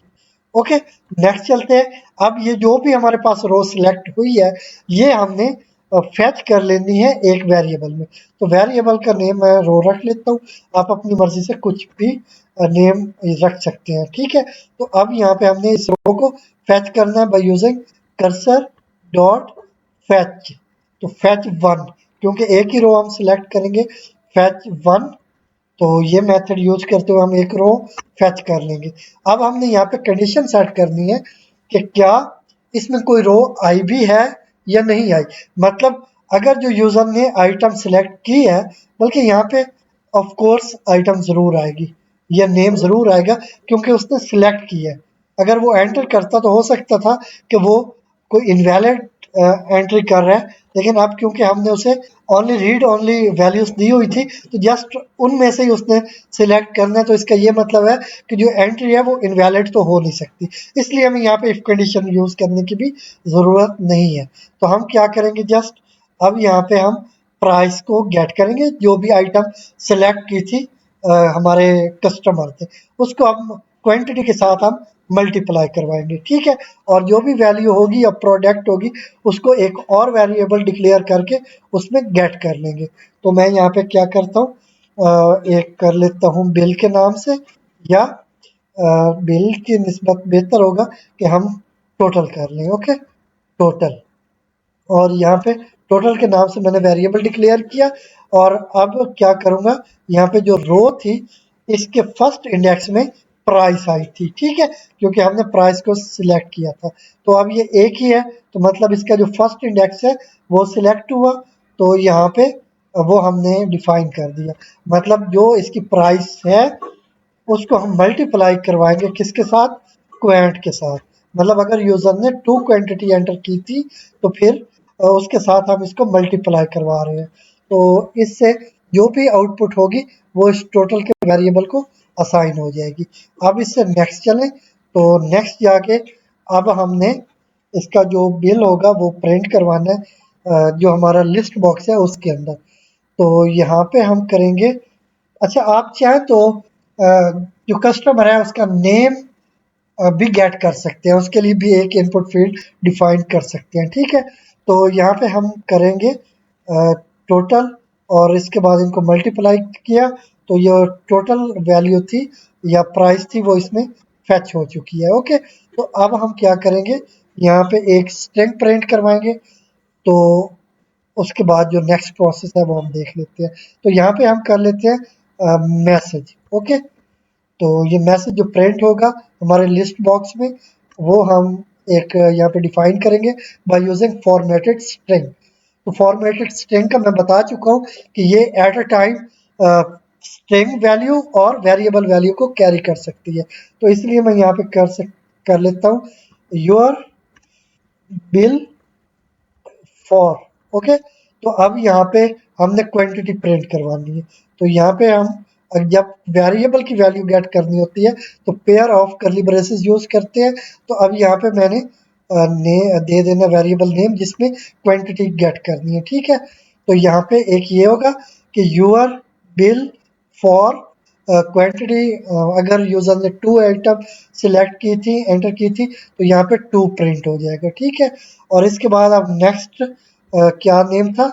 ओके, नेक्स्ट चलते हैं। अब ये जो भी हमारे पास रो सिलेक्ट हुई है, ये हमने फेच कर लेनी है एक वेरिएबल में। तो वेरिएबल का नेम मैं रो रख लेता हूँ, आप अपनी मर्जी से कुछ भी नेम रख सकते हैं। ठीक है, तो अब यहाँ पे हमने इस रो को फेच करना है by using cursor dot fetch. तो फेच वन, क्योंकि एक ही रो हम सिलेक्ट करेंगे, फेच वन। तो ये मेथड यूज करते हुए हम एक रो फेच कर लेंगे। अब हमने यहाँ पे कंडीशन सेट करनी है कि क्या इसमें कोई रो आई भी है या नहीं आई। मतलब अगर जो यूजर ने आइटम सिलेक्ट की है, बल्कि यहाँ पे ऑफ कोर्स आइटम जरूर आएगी या नेम जरूर आएगा, क्योंकि उसने सिलेक्ट की है। अगर वो एंटर करता तो हो सकता था कि वो कोई इनवैलिड एंट्री कर रहा है, लेकिन अब क्योंकि हमने उसे ओनली रीड ओनली वैल्यूज दी हुई थी, तो जस्ट उनमें से ही उसने सिलेक्ट करना है। तो इसका ये मतलब है कि जो एंट्री है वो इनवैलिड तो हो नहीं सकती, इसलिए हमें यहाँ पे इफ कंडीशन यूज करने की भी ज़रूरत नहीं है। तो हम क्या करेंगे, जस्ट अब यहाँ पे हम प्राइस को गेट करेंगे, जो भी आइटम सेलेक्ट की थी हमारे कस्टमर थे, उसको हम क्वांटिटी के साथ हम मल्टीप्लाई करवाएंगे। ठीक है, और जो भी वैल्यू होगी या प्रोडक्ट होगी उसको एक और वेरिएबल डिक्लेयर करके उसमें गेट कर लेंगे। तो मैं यहाँ पे क्या करता हूँ, एक कर लेता हूँ बिल के नाम से, या बिल की निस्बत बेहतर होगा कि हम टोटल कर लें। ओके, टोटल, और यहाँ पे टोटल के नाम से मैंने वेरिएबल डिक्लेयर किया। और अब क्या करूँगा, यहाँ पे जो रो थी इसके फर्स्ट इंडेक्स में प्राइस आई थी। ठीक है, क्योंकि हमने प्राइस को सिलेक्ट किया था। तो अब ये एक ही है, तो मतलब इसका जो फर्स्ट इंडेक्स है वो सिलेक्ट हुआ, तो यहाँ पे वो हमने डिफाइन कर दिया। मतलब जो इसकी प्राइस है उसको हम मल्टीप्लाई करवाएंगे किसके साथ, क्वेंट के साथ। मतलब अगर यूजर ने 2 क्वांटिटी एंटर की थी तो फिर उसके साथ हम इसको मल्टीप्लाई करवा रहे हैं। तो इससे जो भी आउटपुट होगी वो इस टोटल के वेरिएबल को असाइन हो जाएगी। अब इससे नेक्स्ट चलें, तो नेक्स्ट जाके अब हमने इसका जो बिल होगा वो प्रिंट करवाना है, जो हमारा लिस्ट बॉक्स है उसके अंदर। तो यहाँ पे हम करेंगे, अच्छा आप चाहें तो जो कस्टमर है उसका नेम भी गेट कर सकते हैं, उसके लिए भी एक इनपुट फील्ड डिफाइन कर सकते हैं। ठीक है, तो यहाँ पे हम करेंगे टोटल और इसके बाद इनको मल्टीप्लाई किया तो ये टोटल वैल्यू थी या प्राइस थी वो इसमें फैच हो चुकी है। ओके, तो अब हम क्या करेंगे, यहाँ पे एक स्ट्रिंग प्रिंट करवाएंगे। तो उसके बाद जो नेक्स्ट प्रोसेस है वो हम देख लेते हैं। तो यहाँ पे हम कर लेते हैं मैसेज। ओके, तो ये मैसेज जो प्रिंट होगा हमारे लिस्ट बॉक्स में वो हम एक यहाँ पे डिफाइन करेंगे बाय यूजिंग फॉर्मेटेड स्ट्रिंग। तो फॉर्मेटेड स्ट्रिंग का मैं बता चुका हूँ कि ये at a time string value और वेरिएबल वैल्यू को कैरी कर सकती है। तो इसलिए मैं यहाँ पे कर लेता हूँ योर बिल फॉर। ओके, तो अब यहाँ पे हमने क्वांटिटी प्रिंट करवानी है। तो यहाँ पे हम जब वेरिएबल की वैल्यू गेट करनी होती है तो पेयर ऑफ करली ब्रेसेस यूज करते हैं। तो अब यहाँ पे मैंने दे देना वेरिएबल नेम जिसमें क्वांटिटी गेट करनी है। ठीक है, तो यहाँ पे एक ये होगा कि यूर बिल फॉर क्वांटिटी। अगर यूजर ने 2 आइटम सिलेक्ट की थी, एंटर की थी, तो यहाँ पे 2 प्रिंट हो जाएगा। ठीक है, और इसके बाद अब नेक्स्ट क्या नेम था,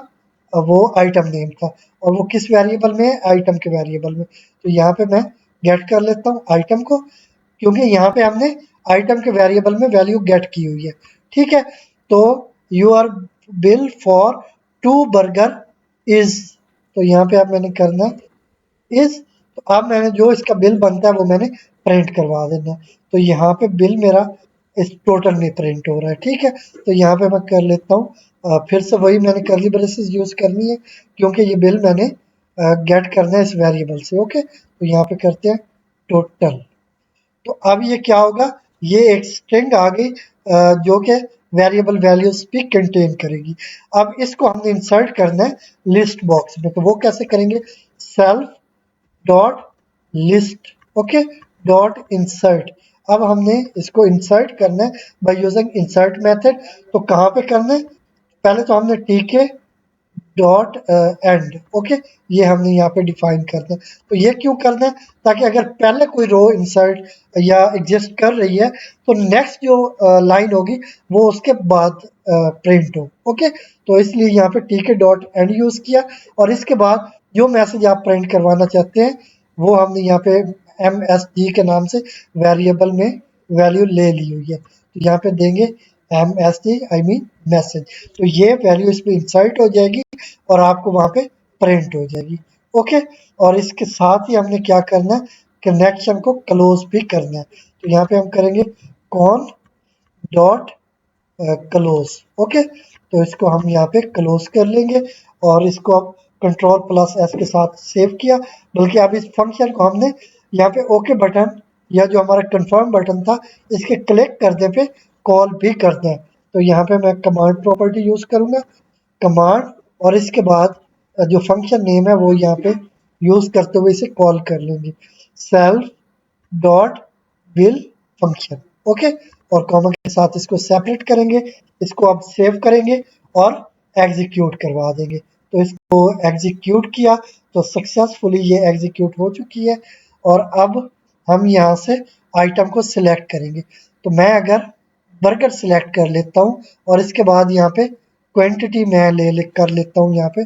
वो आइटम नेम था और वो किस वेरिएबल में है, आइटम के वेरिएबल में। तो यहाँ पे मैं गेट कर लेता हूँ आइटम को, क्योंकि यहाँ पे हमने आइटम के वेरिएबल में वैल्यू गेट की हुई है। ठीक है, तो your bill for 2 burger is, तो यहाँ पे अब मैंने करना इज, तो अब मैंने जो इसका बिल बनता है वो मैंने प्रिंट करवा देना है। तो यहाँ पे बिल मेरा इस टोटल में प्रिंट हो रहा है। ठीक है, तो यहाँ पे मैं कर लेता हूँ फिर से वही मैंने करली ब्रेसेस यूज करनी है क्योंकि ये बिल मैंने गेट करना है इस वेरिएबल से। ओके, तो यहाँ पे करते हैं टोटल। तो अब ये क्या होगा, ये एक स्ट्रिंग आ गई जो कि वेरिएबल वैल्यूज भी कंटेन करेगी। अब इसको हमने इंसर्ट करना है लिस्ट बॉक्स में। तो वो कैसे करेंगे, self dot list. Okay, dot insert. अब हमने इसको इंसर्ट करना है बाय यूजिंग इंसर्ट मेथड। तो कहाँ पे करना है, पहले तो हमने टीके डॉट एंड। ओके, ये हमने यहाँ पे डिफाइन करना है। तो ये क्यों करना है, ताकि अगर पहले कोई रो इंसर्ट या एग्जिस्ट कर रही है तो नेक्स्ट जो लाइन होगी वो उसके बाद प्रिंट हो। ओके, तो इसलिए यहाँ पे टीके डॉट एंड यूज किया और इसके बाद जो मैसेज आप प्रिंट करवाना चाहते हैं वो हमने यहाँ पे MSG के नाम से वेरिएबल में वैल्यू ले ली हुई है। तो यहाँ पे देंगे MSG आई मीन मैसेज। तो ये वैल्यू इसमें इंसर्ट हो जाएगी और आपको वहां पे प्रिंट हो जाएगी। ओके, और इसके साथ ही हमने क्या करना है, कनेक्शन को क्लोज भी करना है। तो यहाँ पे हम करेंगे कॉन डॉट क्लोज। ओके, तो इसको हम यहाँ पे क्लोज कर लेंगे और इसको अब कंट्रोल प्लस एस के साथ सेव किया। बल्कि अब इस फंक्शन को हमने यहाँ पे ओके बटन या जो हमारा कंफर्म बटन था इसके क्लिक करने पे कॉल भी करते हैं। तो यहाँ पे मैं कमांड प्रॉपर्टी यूज करूंगा, कमांड, और इसके बाद जो फंक्शन नेम है वो यहाँ पे यूज करते हुए इसे कॉल कर लेंगे, self dot bill function. Okay, और कॉमा के साथ इसको सेपरेट करेंगे, इसको अब सेव करेंगे और एग्जीक्यूट करवा देंगे। तो इसको एग्जीक्यूट किया तो सक्सेसफुली ये एग्जीक्यूट हो चुकी है। और अब हम यहाँ से आइटम को सिलेक्ट करेंगे। तो मैं अगर बर्गर सिलेक्ट कर लेता हूँ और इसके बाद यहाँ पे क्वांटिटी मैं कर लेता हूँ यहाँ पे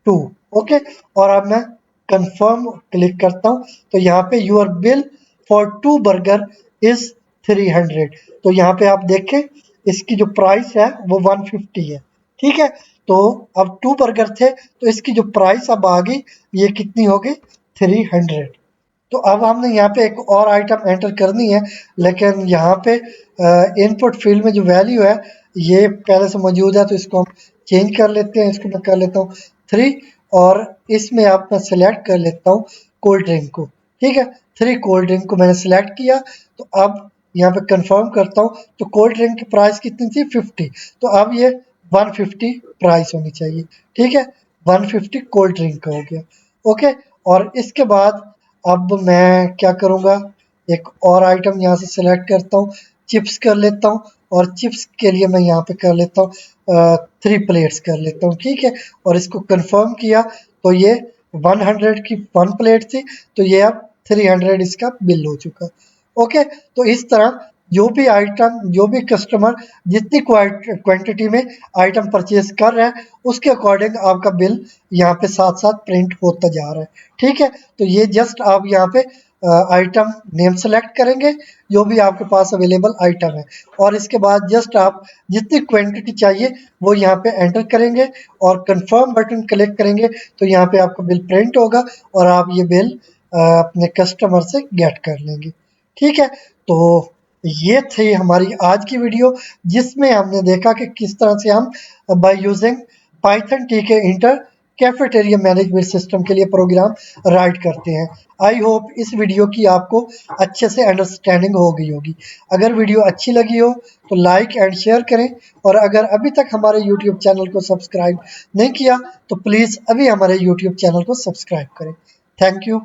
2। ओके, और अब मैं कंफर्म क्लिक करता हूँ तो यहाँ पे your bill for 2 burger is 300। तो यहाँ पे आप देखें इसकी जो प्राइस है वो 150 है। ठीक है, तो अब 2 बर्गर थे तो इसकी जो प्राइस अब आ गई ये कितनी हो गई, 300। तो अब हमने यहाँ पे एक और आइटम एंटर करनी है, लेकिन यहाँ पे इनपुट फील्ड में जो वैल्यू है ये पहले से मौजूद है तो इसको हम चेंज कर लेते हैं। इसको मैं कर लेता हूँ 3 और इसमें आप मैं सिलेक्ट कर लेता हूँ कोल्ड ड्रिंक को। ठीक है, 3 कोल्ड ड्रिंक को मैंने सिलेक्ट किया। तो अब यहाँ पे कंफर्म करता हूँ तो कोल्ड ड्रिंक की प्राइस कितनी थी, 50। तो अब ये 150 प्राइस होनी चाहिए। ठीक है, 150 कोल्ड ड्रिंक का हो गया। ओके, और इसके बाद अब मैं क्या करूँगा, एक और आइटम यहाँ से सिलेक्ट करता हूँ, चिप्स कर लेता हूँ और चिप्स के लिए मैं यहाँ पे कर लेता हूँ 3 प्लेट्स कर लेता हूँ। ठीक है, और इसको कंफर्म किया तो ये 100 की 1 प्लेट थी तो ये अब 300 इसका बिल हो चुका। ओके, तो इस तरह जो भी कस्टमर जितनी क्वांटिटी में आइटम परचेज कर रहा है उसके अकॉर्डिंग आपका बिल यहाँ पे साथ साथ प्रिंट होता जा रहा है। ठीक है, तो ये जस्ट आप यहाँ पे आइटम नेम सेलेक्ट करेंगे जो भी आपके पास अवेलेबल आइटम है, और इसके बाद जस्ट आप जितनी क्वांटिटी चाहिए वो यहाँ पे एंटर करेंगे और कंफर्म बटन क्लिक करेंगे तो यहाँ पे आपका बिल प्रिंट होगा और आप ये बिल अपने कस्टमर से गेट कर लेंगे। ठीक है, तो ये थी हमारी आज की वीडियो जिसमें हमने देखा कि किस तरह से हम बाय यूजिंग पाइथन टीके इंटर कैफेटेरिया मैनेजमेंट सिस्टम के लिए प्रोग्राम राइट करते हैं। आई होप इस वीडियो की आपको अच्छे से अंडरस्टैंडिंग हो गई होगी। अगर वीडियो अच्छी लगी हो तो लाइक एंड शेयर करें, और अगर अभी तक हमारे यूट्यूब चैनल को सब्सक्राइब नहीं किया तो प्लीज़ अभी हमारे यूट्यूब चैनल को सब्सक्राइब करें। Thank you.